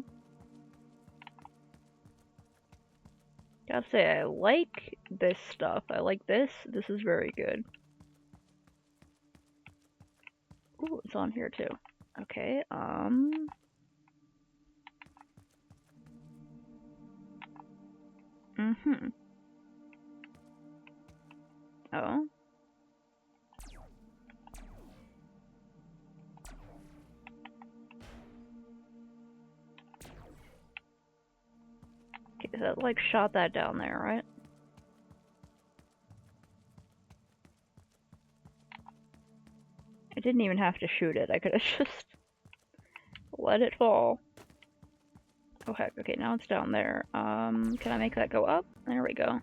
Gotta say, I like this stuff. I like this. This is very good. Ooh, it's on here too. Okay, Oh. Okay, so that, like, shot that down there, right? I didn't even have to shoot it. I could have just let it fall. Oh heck, okay, now it's down there. Can I make that go up? There we go.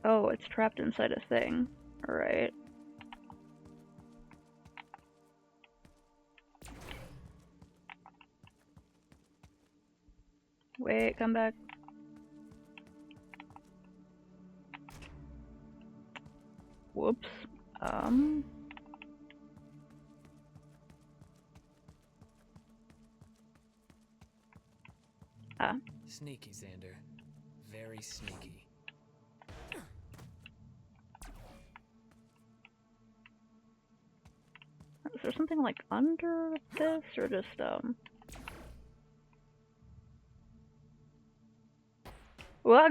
Oh, it's trapped inside a thing. Alright. Wait, come back. Whoops. Sneaky, Xander. Very sneaky. Is there something like under this, or just, Well,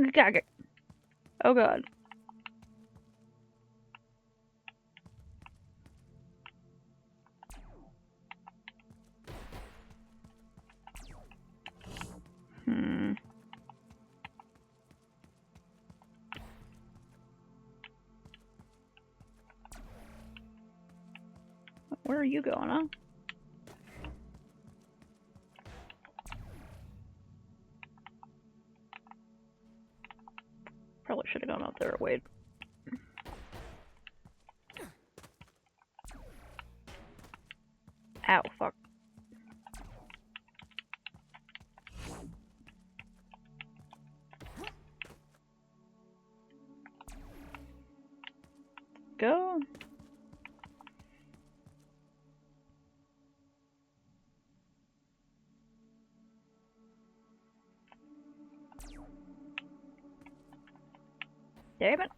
oh god. Where are you going, huh? Probably should have gone up there. Wait. Damn it.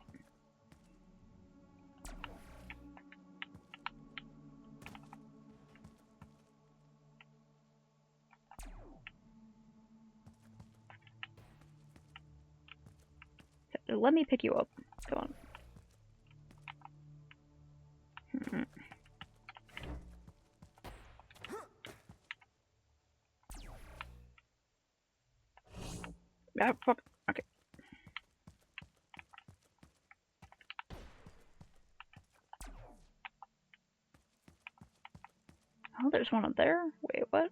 Let me pick you up. Come on. Ah, fuck. Okay. Oh, there's one up there. Wait, what?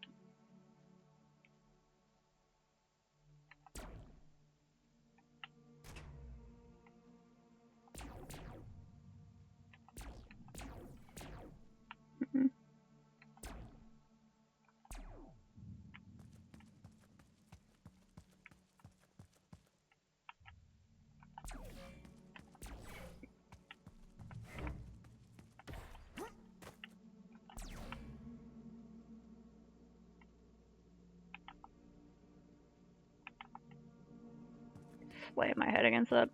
Slam my head against that.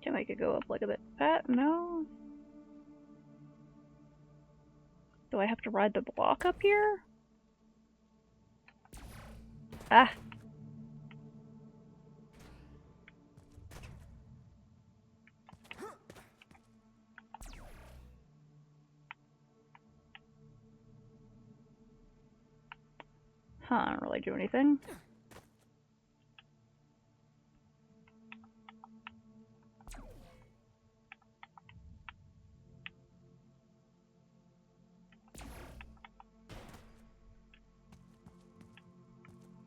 Can I go up like a bit? No. Do I have to ride the block up here? Ah. Huh, I don't really do anything.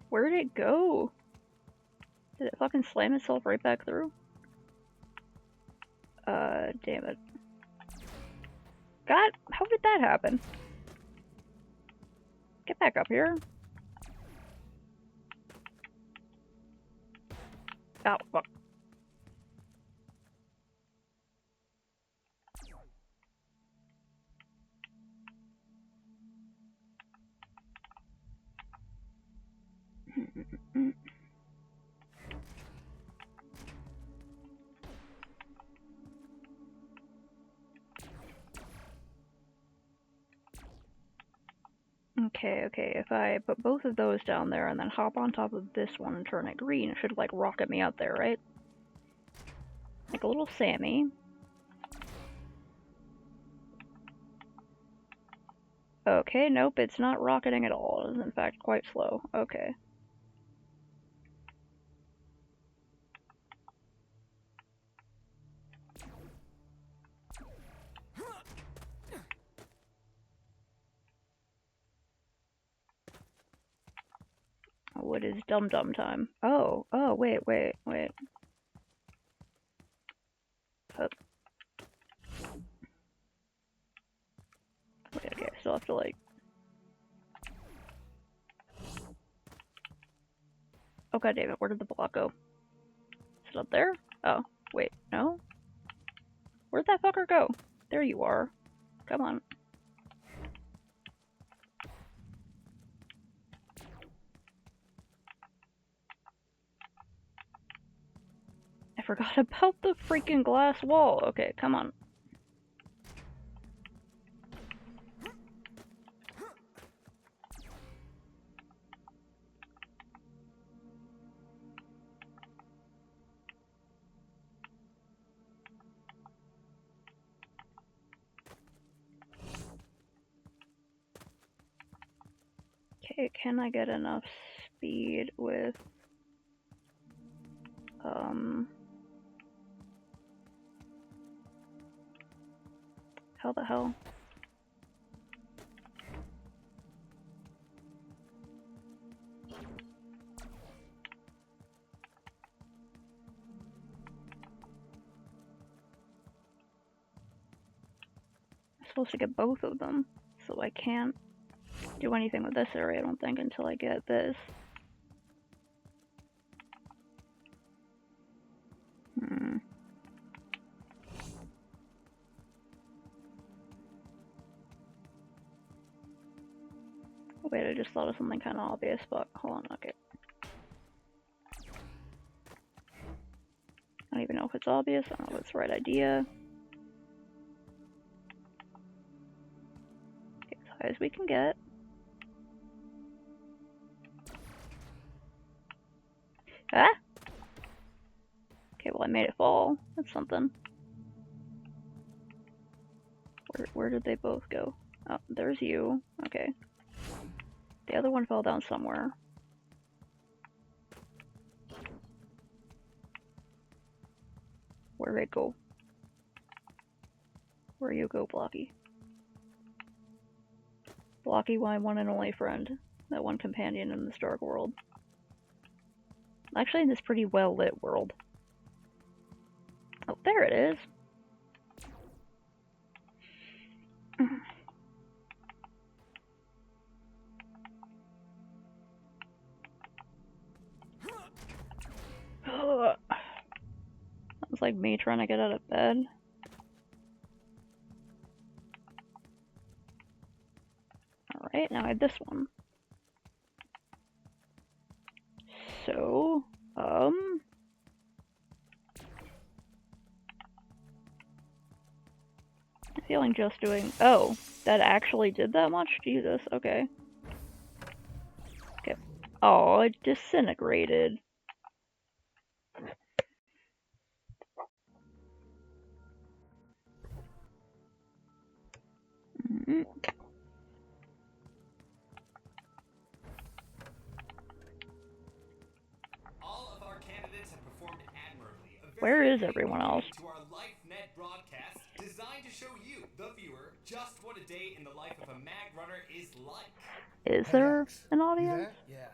Where did it go? Did it fucking slam itself right back through? Damn it. God, how did that happen? Get back up here. Oh, fuck. Okay, if I put both of those down there and then hop on top of this one and turn it green, it should, like, rocket me out there, right? Like a little Sammy. Okay, nope, it's not rocketing at all. It is, in fact, quite slow. Okay. What is dum-dum time? Oh, wait. Wait, okay, I still have to, like... Oh, god damn it, where did the block go? Is it up there? Oh, wait, no? Where'd that fucker go? There you are. Come on. I forgot about the freaking glass wall. Okay, come on. Okay, can I get enough speed with how the hell? I'm supposed to get both of them, so I can't do anything with this area, I don't think, until I get this. Wait, I just thought of something kind of obvious, but hold on, okay. I don't even know if it's obvious, I don't know if it's the right idea. Okay, as high as we can get. Ah! Okay, well I made it fall. That's something. Where did they both go? Oh, there's you. Okay. The other one fell down somewhere. Where'd it go? Where you go, Blocky? Blocky, my one and only friend. That one companion in this dark world. Actually, in this pretty well-lit world. Oh, there it is! It's like me trying to get out of bed. Alright, now I have this one. So, I'm feeling just doing... Oh, that actually did that much? Jesus, okay. Okay. Oh, it disintegrated. All of our candidates have performed admirably. Where is everyone else? To our LifeNet broadcast, designed to show you, the viewer, just what a day in the life of a mag runner is like. Is there an audience? Yeah,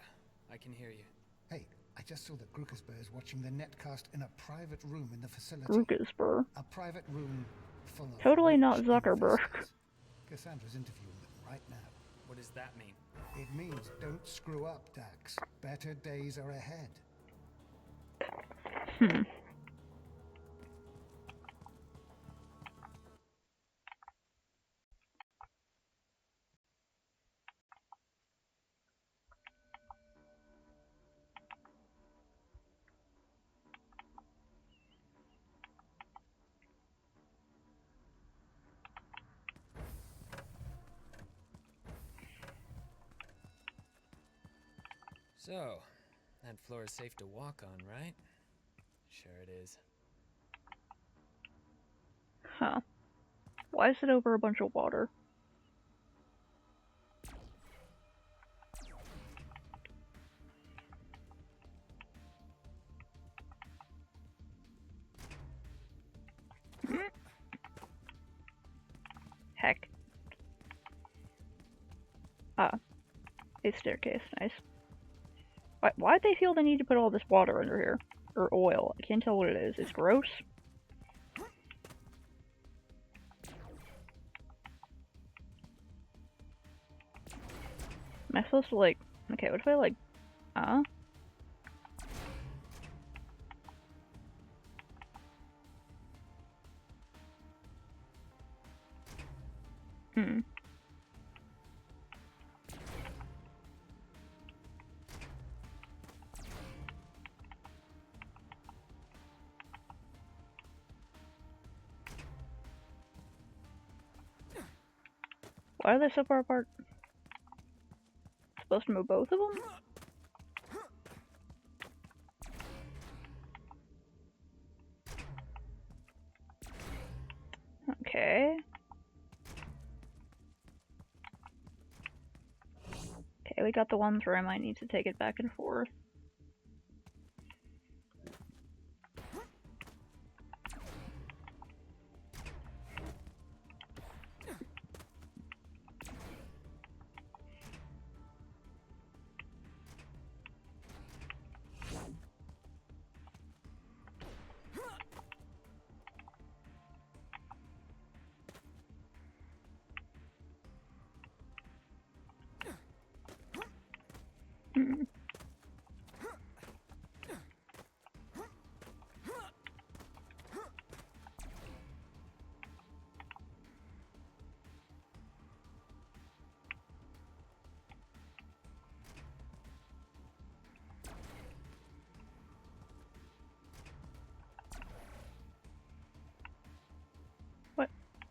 I can hear you. Hey, I just saw that Grukersburg is watching the netcast in a private room in the facility. Grukersburg. A private room full of Totally not rich Zuckerberg. investors. Cassandra's interviewing them right now. What does that mean? It means don't screw up, Dax. Better days are ahead. So, that floor is safe to walk on, right? Sure it is. Huh. Why is it over a bunch of water? Heck. Ah. A staircase, nice. Why'd they feel the need to put all this water under here? Or oil? I can't tell what it is. It's gross. Am I supposed to like... Okay, what if I like... Why are they so far apart? Supposed to move both of them? Okay. Okay, Okay, we got the ones where I might need to take it back and forth. Hmm.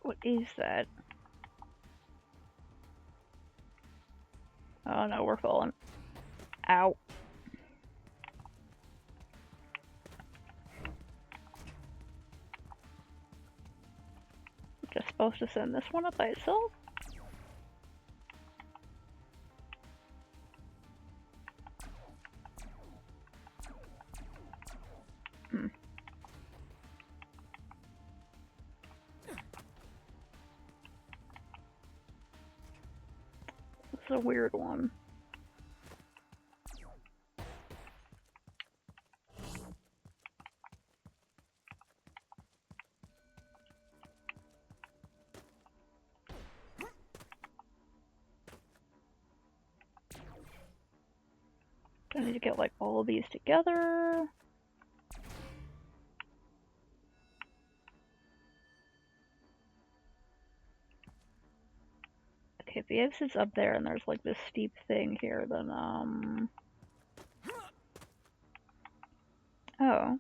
What is that? Oh no, we're falling. Ow. Just supposed to send this one up by itself? Hmm. This is a weird one. Do I need to get like all of these together? Okay, if the exit's up there and there's like this steep thing here, then oh.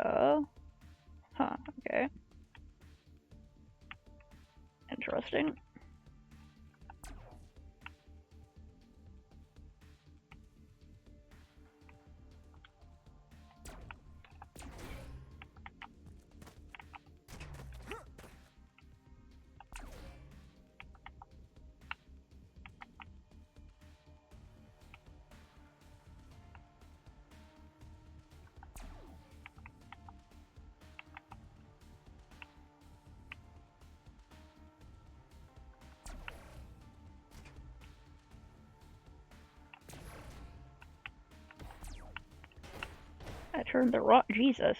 Oh. Huh, okay. Interesting. I turned the wrong— Jesus.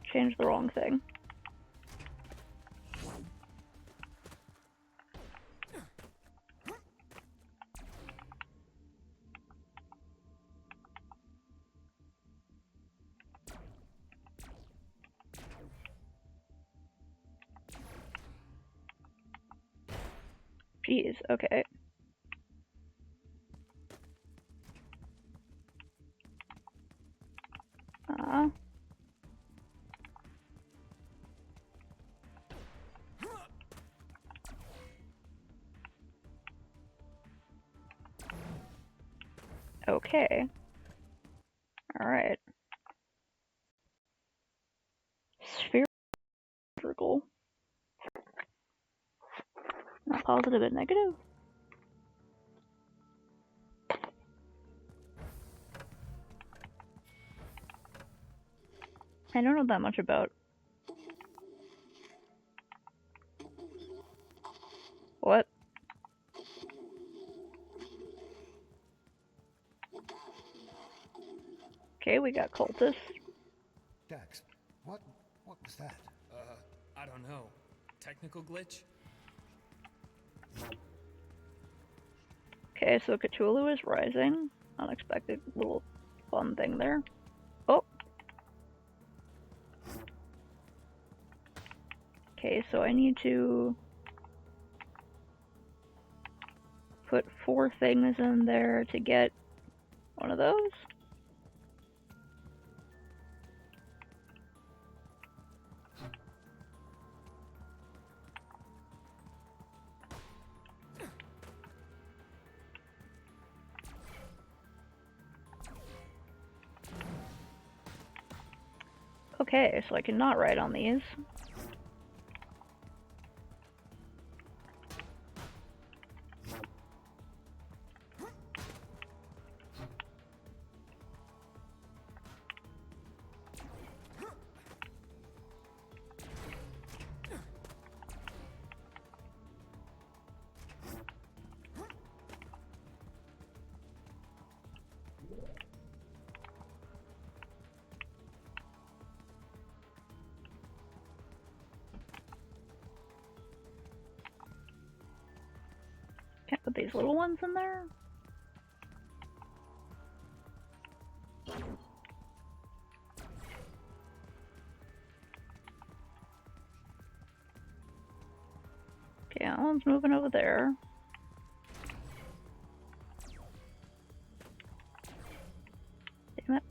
Changed the wrong thing. Jeez, okay. Okay. Alright. Spherical. Not positive and negative? I don't know that much about. What? Okay, we got cultists. Dax, what was that? I don't know. Technical glitch? Okay, so Cthulhu is rising. Unexpected little fun thing there. Oh! Okay, so I need to put 4 things in there to get one of those. Okay, so I cannot ride on these. Can't put these little ones in there? Okay, that one's moving over there. Damn it.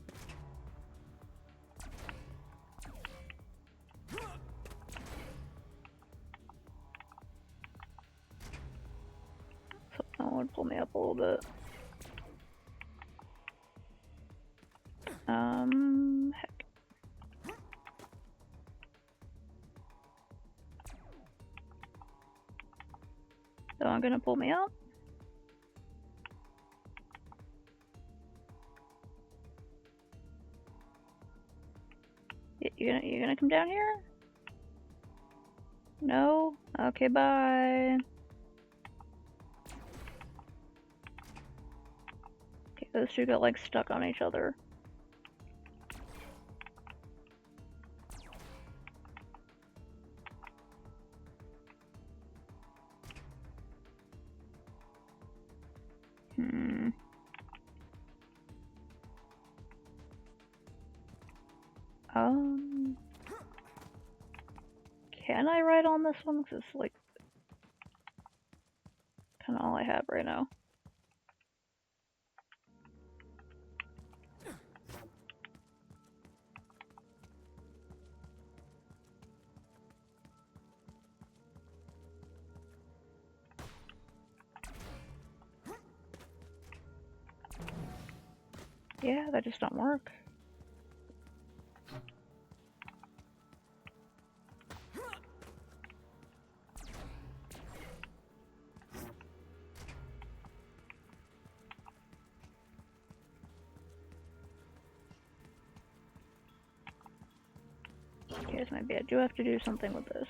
So that would pull me up a little bit. Heck. So I'm gonna pull me up. You gonna come down here? No? Okay, bye. Okay, those two got like stuck on each other. Can I ride on this one? Because it's like kind of all I have right now. Yeah, that just don't work. Okay, this might be. I do have to do something with this.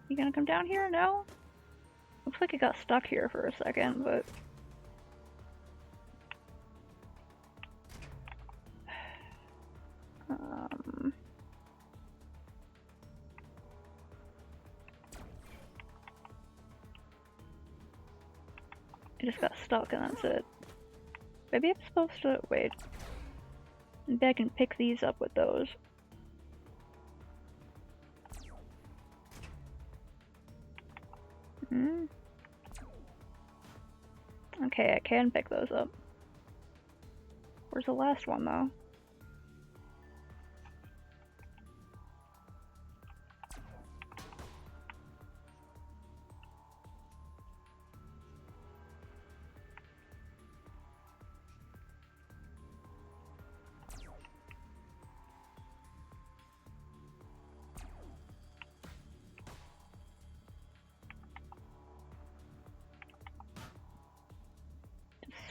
You gonna come down here? No? Looks like it got stuck here for a second, but it just got stuck and that's it. Maybe I'm supposed to wait. Maybe I can pick these up with those. Okay, I can pick those up. Where's the last one, though?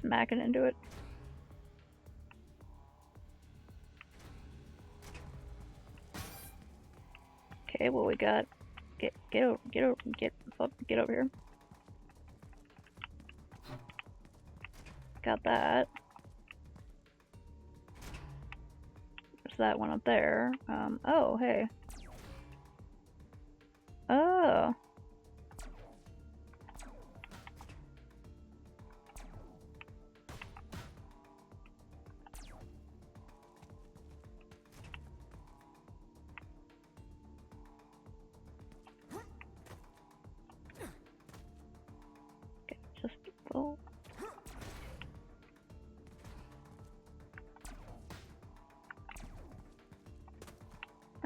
Smacking into it. Okay, well we got get over here. Got that. There's that one up there. Oh hey. Oh.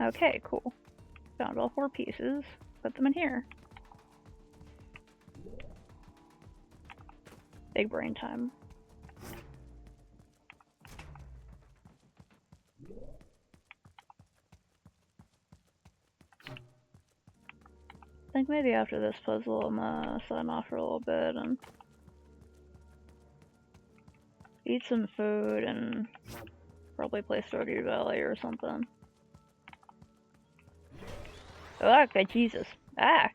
Okay, cool. Found all 4 pieces. Put them in here. Big brain time. I think maybe after this puzzle I'm gonna sign off for a little bit and eat some food and probably play Stardew Valley or something. Oh, okay, Jesus. Ah!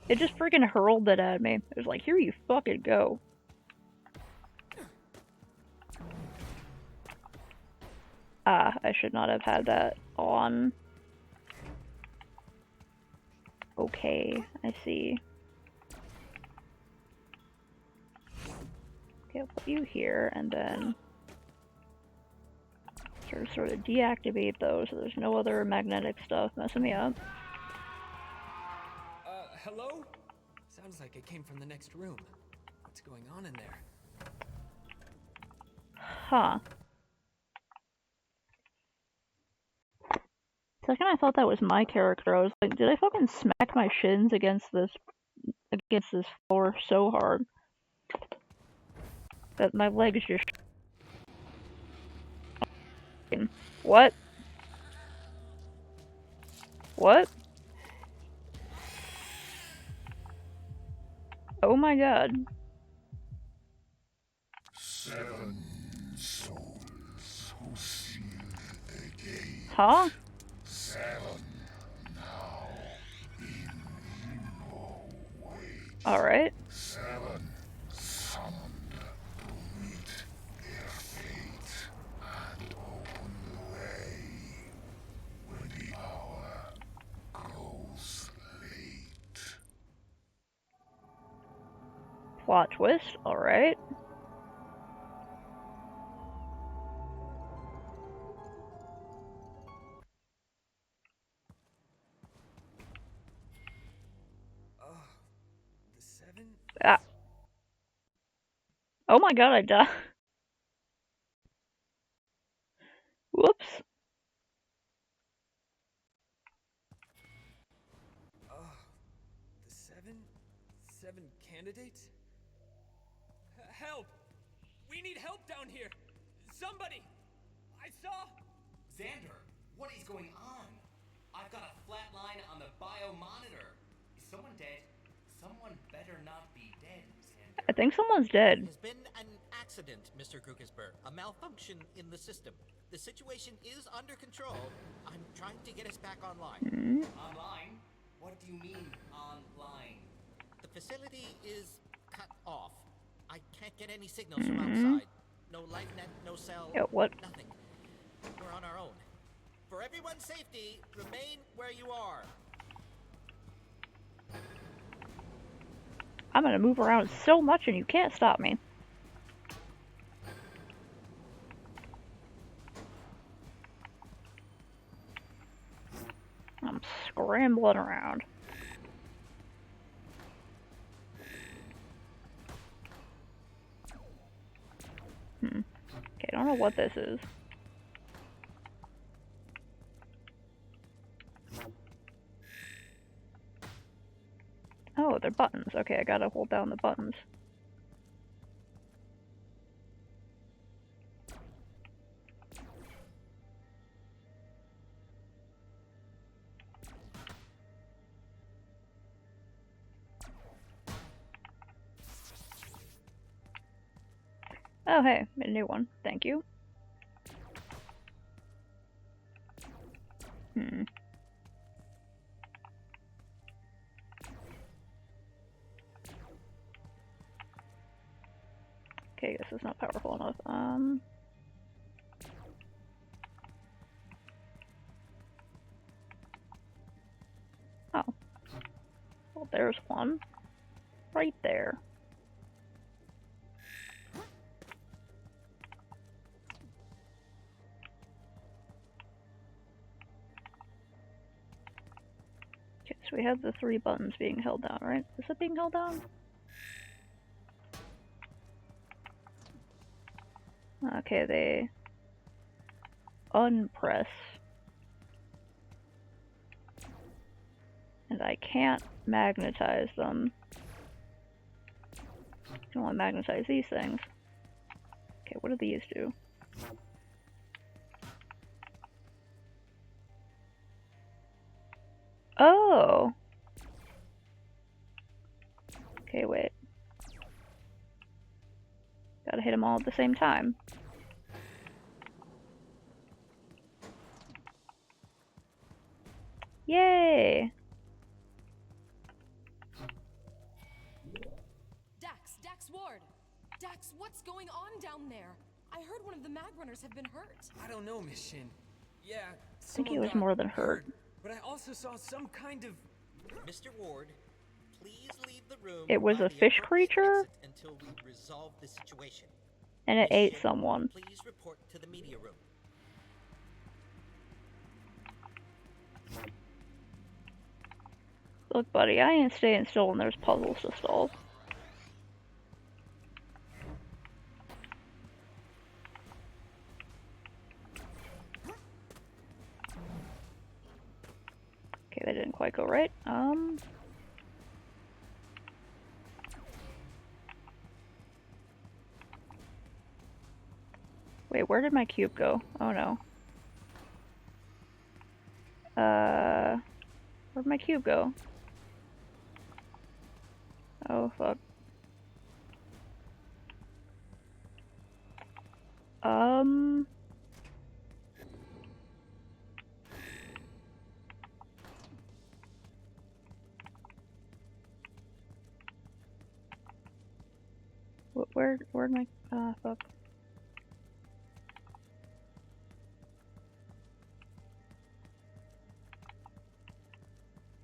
It just freaking hurled it at me. It was like, here you fucking go. Ah, I should not have had that on. Okay, I see. Okay, I'll put you here, and then sort of deactivate those so there's no other magnetic stuff messing me up. Hello? Sounds like it came from the next room. What's going on in there? Huh. Second I thought that was my character. I was like, did I fucking smack my shins against this floor so hard that my legs just... What? What? Oh my god. 7 souls who sealed the gate. Huh? 7 now in limbo wait. Alright. 7 summoned to meet their fate and open the way when the hour grows late. Plot twist, alright. The 7? Ah. Oh my god, I died. Whoops. The 7? 7 candidates? Help! We need help down here! Somebody! I saw... Xander, what is going on? I've got a flat line on the bio monitor. Is someone dead? Someone better not be dead, Xander. I think someone's dead. There's been an accident, Mr. Krukersberg. A malfunction in the system. The situation is under control. I'm trying to get us back online. Online? What do you mean, online? The facility is cut off. I can't get any signals from outside. No life net, no cell, what? nothing. We're on our own. For everyone's safety, remain where you are. I'm gonna move around so much and you can't stop me. I'm scrambling around. Okay, I don't know what this is. Oh, they're buttons. Okay, I gotta hold down the buttons. Oh, hey, a new one. Thank you. Okay, this is not powerful enough. Oh. Well, there's one. Right there. Okay, so we have the 3 buttons being held down, right? Is it being held down? Okay, they unpress. And I can't magnetize them. I can only magnetize these things. Okay, what do these do? Oh! Okay, wait. Gotta hit them all at the same time. Yay! Dax Ward! Dax, what's going on down there? I heard one of the mag runners have been hurt. I don't know, Miss Shin. Yeah, I think he someone was got more than hurt. But I also saw some kind of... Mr. Ward, please leave the room. It was by a the fish appropriate creature? exit until we resolve the situation. And it Miss ate Shin, someone. Please report to the media room. Look, buddy, I ain't staying still when there's puzzles to solve. Okay, that didn't quite go right. Wait, where did my cube go? Oh no. Where'd my cube go? Oh fuck. Where'd my, fuck.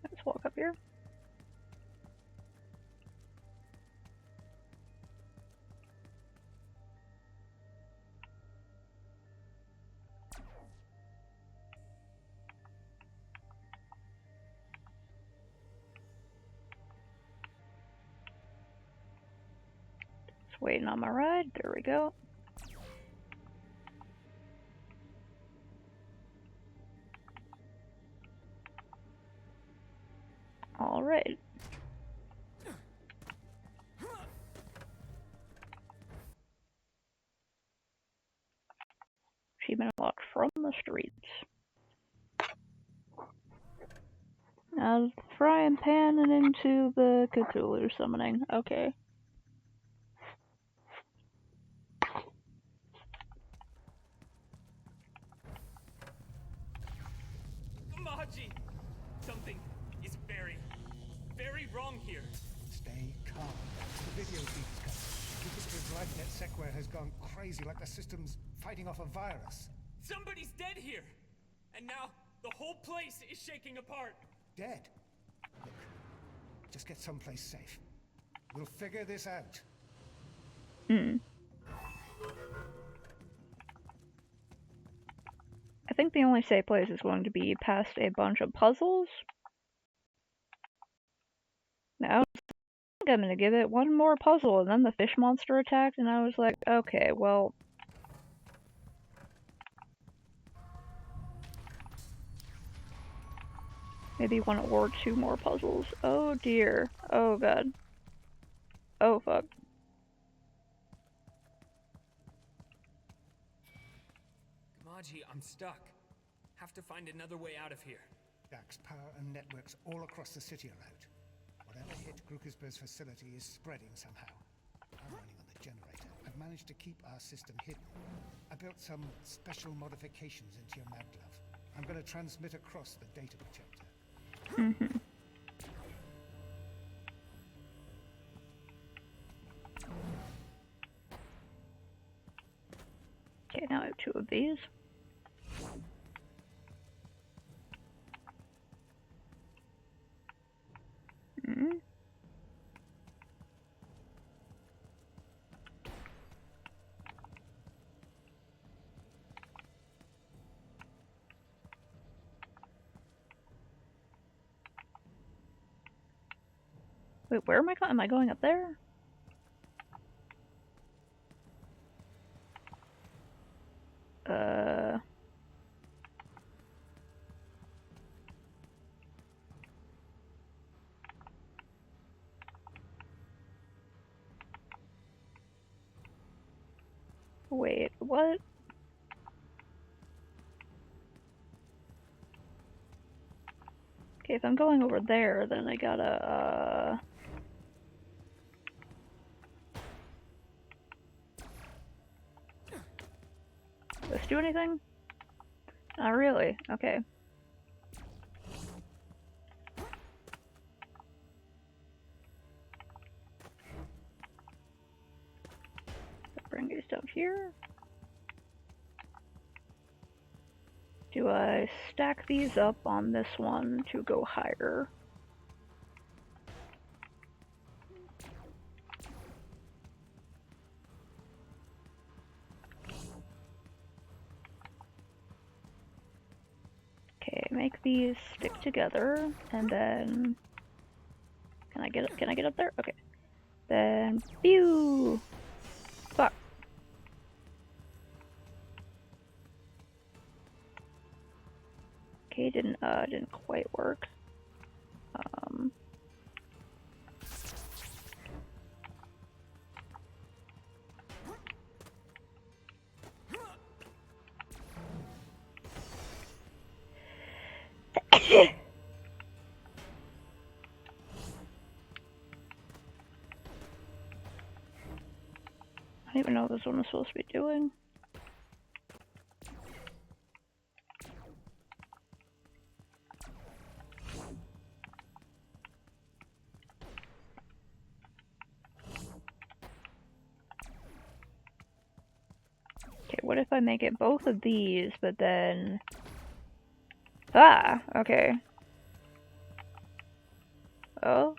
Let's walk up here. Just waiting on my ride. There we go. All right. Achievement unlocked from the streets. Now, frying pan and into the Cthulhu summoning. Okay. Maji! Something is very wrong here. Stay calm. The video feed is coming. Lucas's LiveNet Secware has gone crazy like the system's fighting off a virus. Somebody's dead here! And now, the whole place is shaking apart! Dead? Look, just get someplace safe. We'll figure this out. I think the only safe place is going to be past a bunch of puzzles. Now, I think I'm gonna give it one more puzzle, and then the fish monster attacked, and I was like, okay, well... maybe one or two more puzzles. Oh dear. Oh god. Oh fuck. Maji, I'm stuck. Have to find another way out of here. Dax, power and networks all across the city are out. Whatever hit Grukersberg's facility is spreading somehow. I'm running on the generator. I've managed to keep our system hidden. I built some special modifications into your maglev. I'm going to transmit across the data projector. Okay, now I have two of these. Wait, where am I going? Am I going up there? Wait, what? Okay, if I'm going over there, then I gotta, Does this do anything? Not really. Okay. Bring these down here. Do I stack these up on this one to go higher? Okay, make these stick together, and then can I get up there? Okay. Then pew. Fuck. Okay, didn't quite work. I don't even know what this one was supposed to be doing. Okay, what if I make it both of these, but then... Ah, okay. Oh?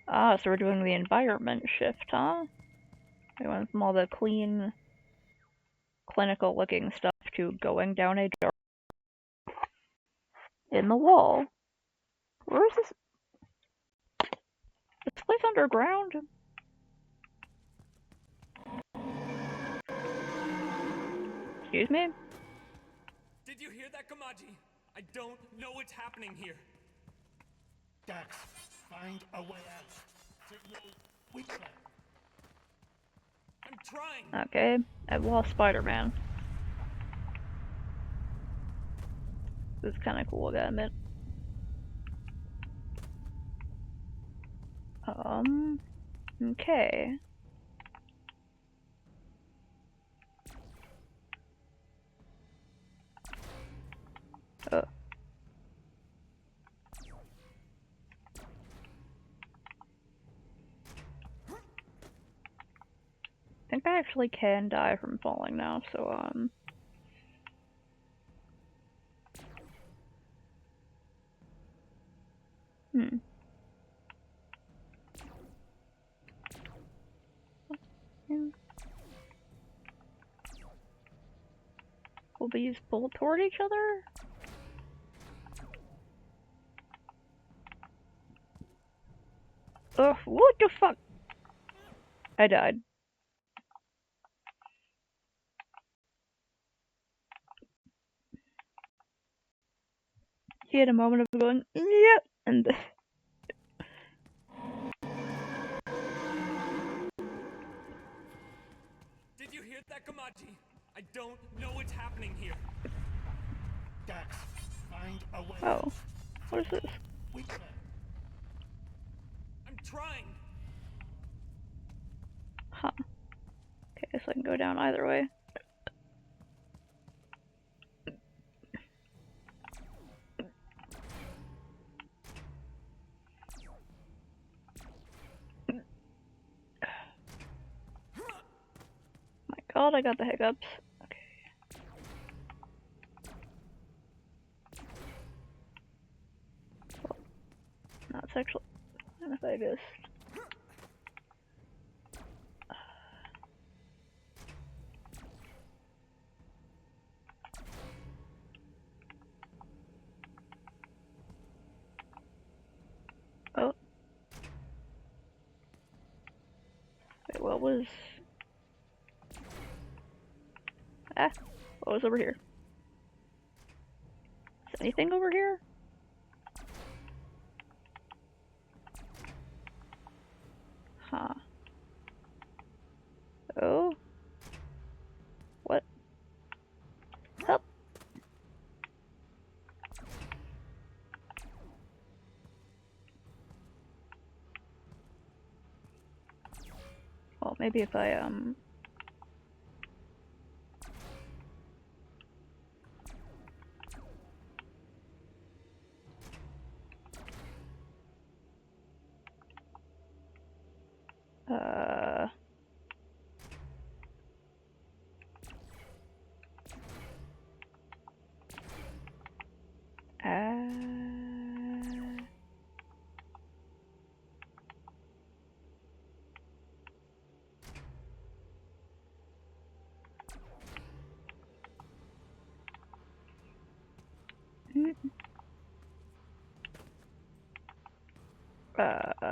Ah, so we're doing the environment shift, huh? We went from all the clean, clinical looking stuff to going down a dark in the wall. Where is this? This place underground? Excuse me? Did you hear that, Kamaji? I don't know what's happening here. Dax, find a way out. Signal weak link. I'm trying. Okay, I've lost Spider-Man. This is kind of cool, I gotta admit. Okay. Oh. I think I actually can die from falling now, so, Will these pull toward each other? Ugh, what the fuck? I died. He had a moment of going, yep, and Did you hear that, Kamaji? I don't know what's happening here. Dax, find a way oh, out. what is this? Weak link. I'm trying. Huh. Okay, so I can go down either way. My god, I got the hiccups. Okay. Well, that's actually... And if I just... Oh. Wait, what was... Ah, what was over here? Is anything over here? Huh. Oh, maybe if I,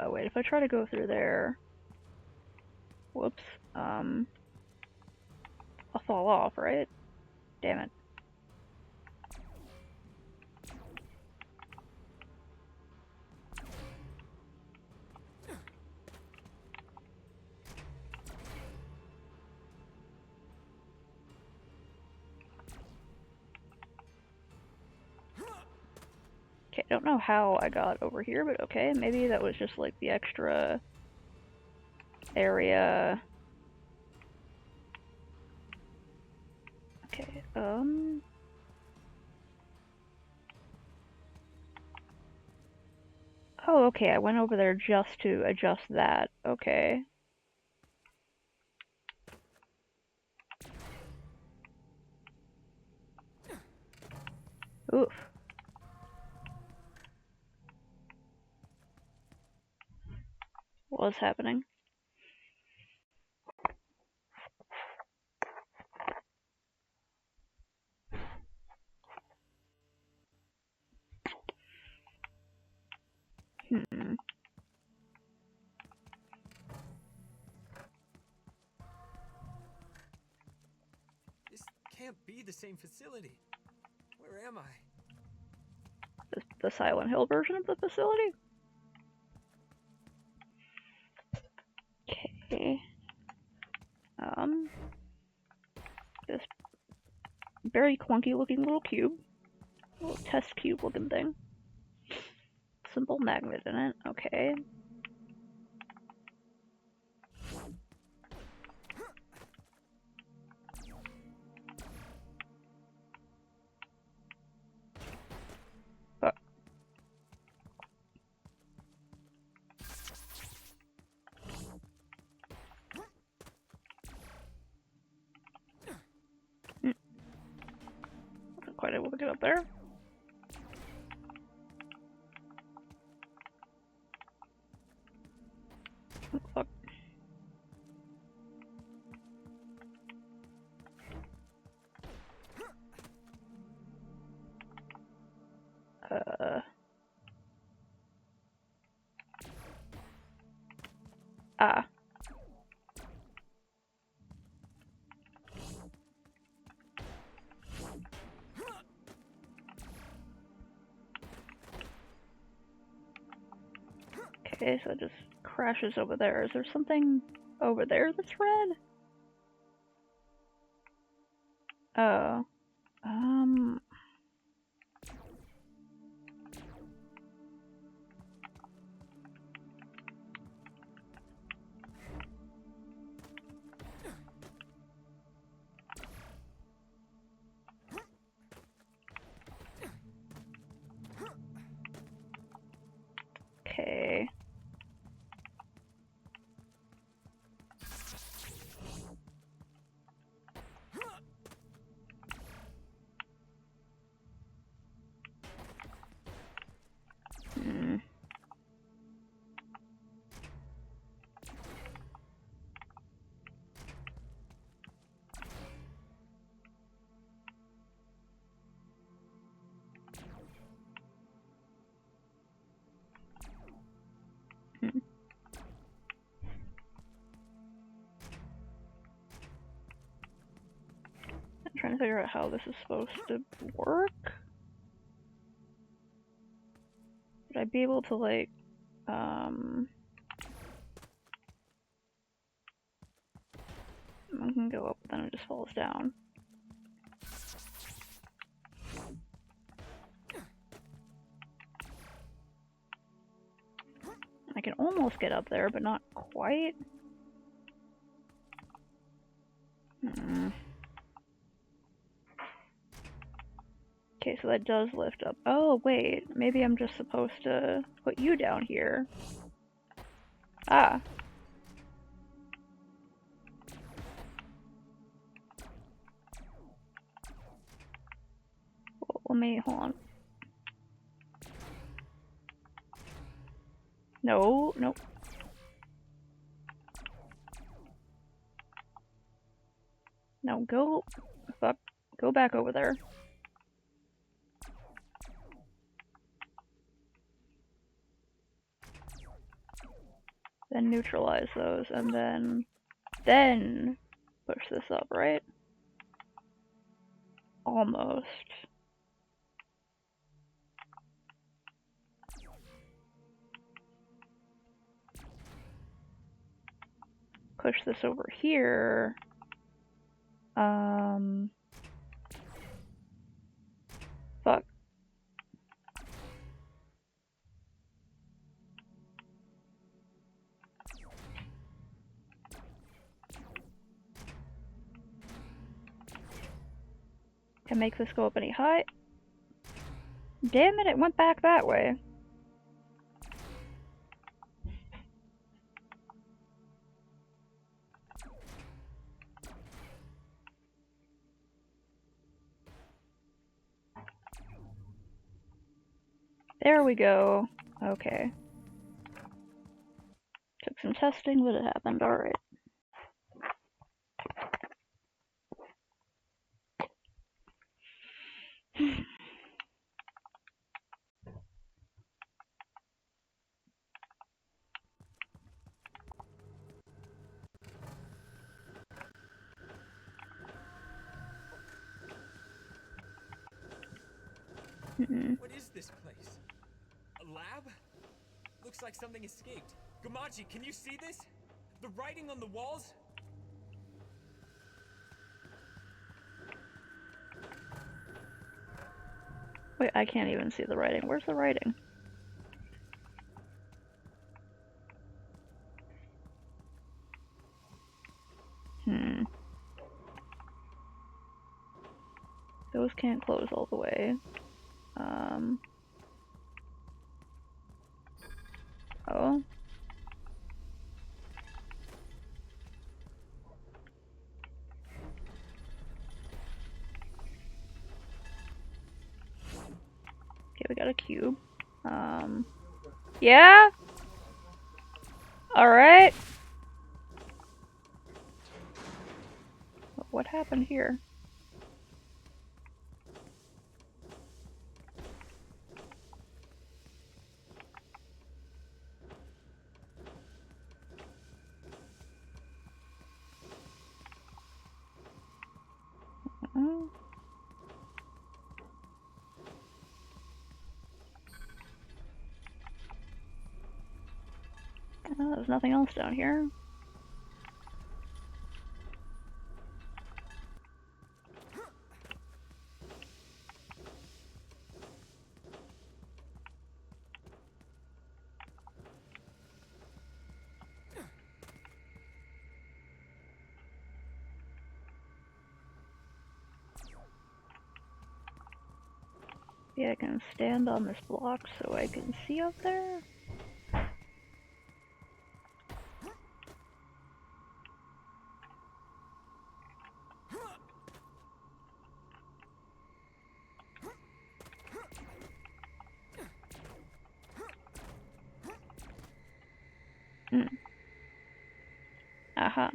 wait, if I try to go through there, whoops, I'll fall off, right? Damn it. Okay, I don't know how I got over here, but okay, maybe that was just like the extra area. Okay, oh, okay, I went over there just to adjust that. Okay. Oof. What's happening? Hmm. This can't be the same facility. Where am I? The Silent Hill version of the facility? Okay. This very clunky looking little cube. Little test cube looking thing. Simple magnet in it. Okay. Wasn't quite able to get up there. Oh, fuck. Ah. Okay, so it just crashes over there. Is there something over there that's red? Oh. Okay. Hmm. I'm trying to figure out how this is supposed to work. Would I be able to, like, I can go up, but then it just falls down. I can almost get up there, but not quite. Okay, so that does lift up. Oh, wait. Maybe I'm just supposed to put you down here. Ah. Well, let me, hold on. No, nope. No, go, fuck, go back over there. Then neutralize those, and then push this up, right? Almost. Push this over here. Fuck. Can make this go up any height. Damn it, it went back that way. There we go. Okay. Took some testing, but it happened. Alright. What is this place? A lab? Looks like something escaped. Gamachi, can you see this? The writing on the walls? Wait, I can't even see the writing. Where's the writing? Those can't close all the way. Oh. Okay, we got a cube. Yeah? Alright. What happened here? There's nothing else down here. Yeah, I can stand on this block so I can see up there. Uh-huh.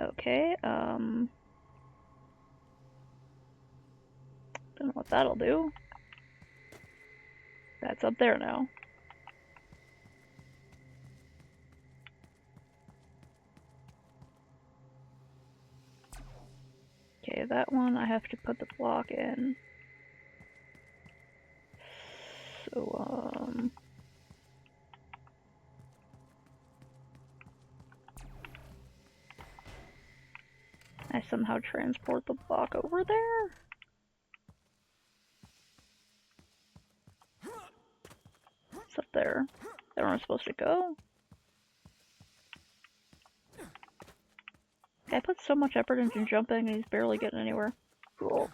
Okay, don't know what that'll do. That's up there now. Okay, that one I have to put the block in. So, I somehow transport the block over there? It's up there. Is that where I'm supposed to go? I put so much effort into jumping and he's barely getting anywhere. Cool.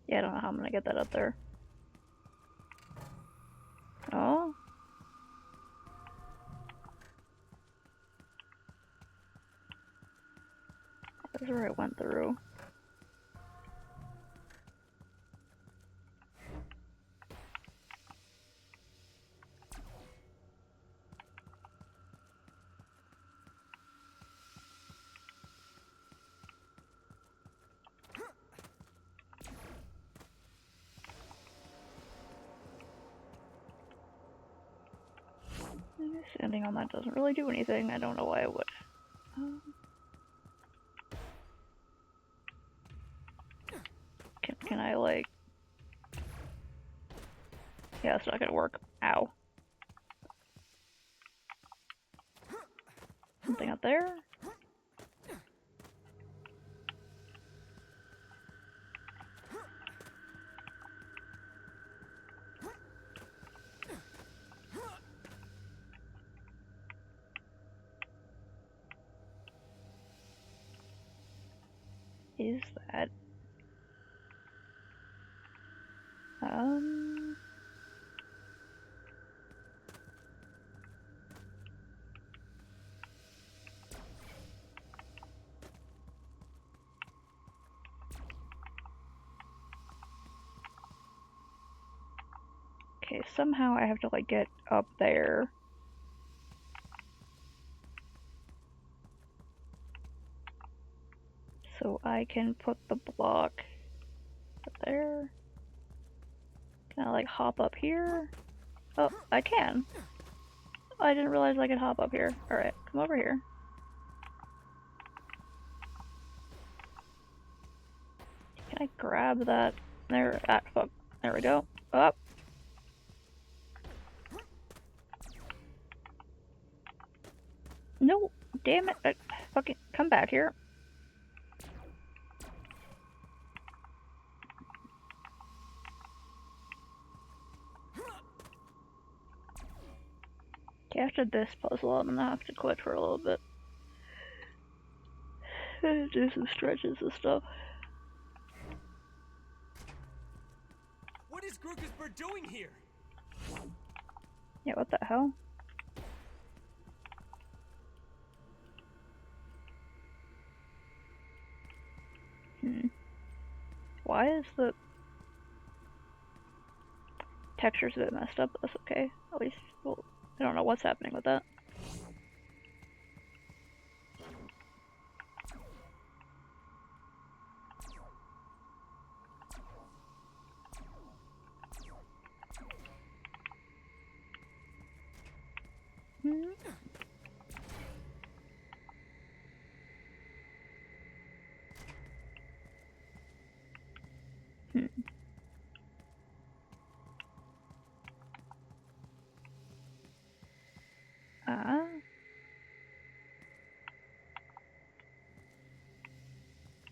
Yeah, I don't know how I'm gonna get that up there. Oh. That's where I went through. Standing on that doesn't really do anything. I don't know why I would. Can I, like... Yeah, it's not gonna work. Ow. Something up there? Is that... Okay, somehow I have to, like, get up there. So I can put the block up there. Can I, like, hop up here? Oh, I can. I didn't realize I could hop up here. Alright, come over here. Can I grab that? There, fuck. There we go. Up. No, damn it. Fucking come back here. Okay, after this puzzle, I'm gonna have to quit for a little bit. Do some stretches and stuff. What is Grukersberg doing here? Yeah, what the hell? Why is the texture's a bit messed up? That's okay. At least, well, I don't know what's happening with that.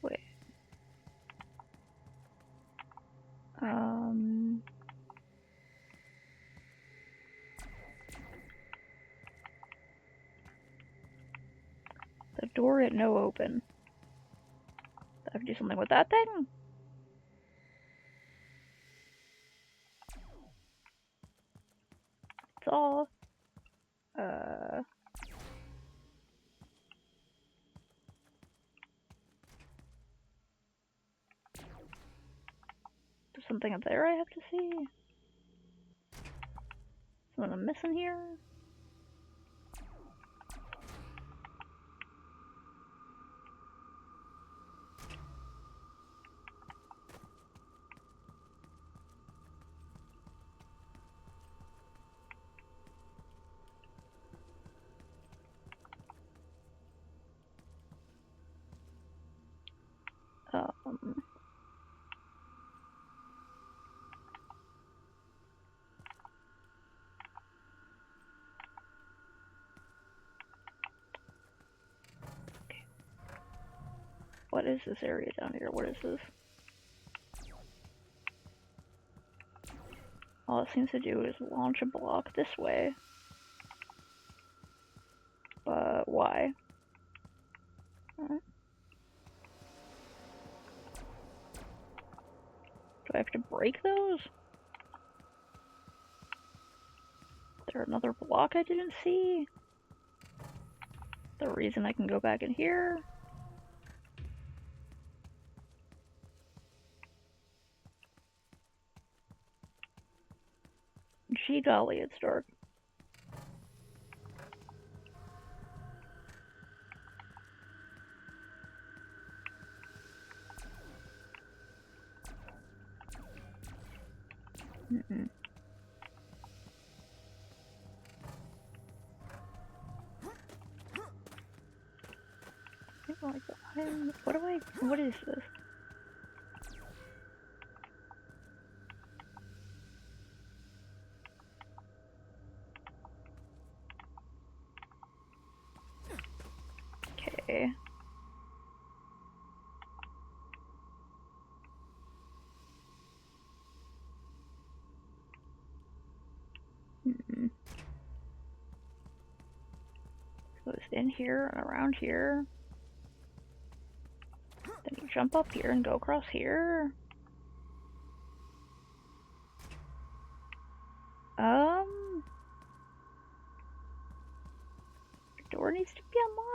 Wait. The door at no open. I have to do something with that thing? That's all. There's something up there I have to see. Something I'm missing here. What is this area down here? What is this? All it seems to do is launch a block this way. But why? Do I have to break those? Is there another block I didn't see? The reason I can go back in here? Gee golly, it's dark. Mm-mm. What is this? Okay. So it's in here and around here. Then you jump up here and go across here. The door needs to be unlocked.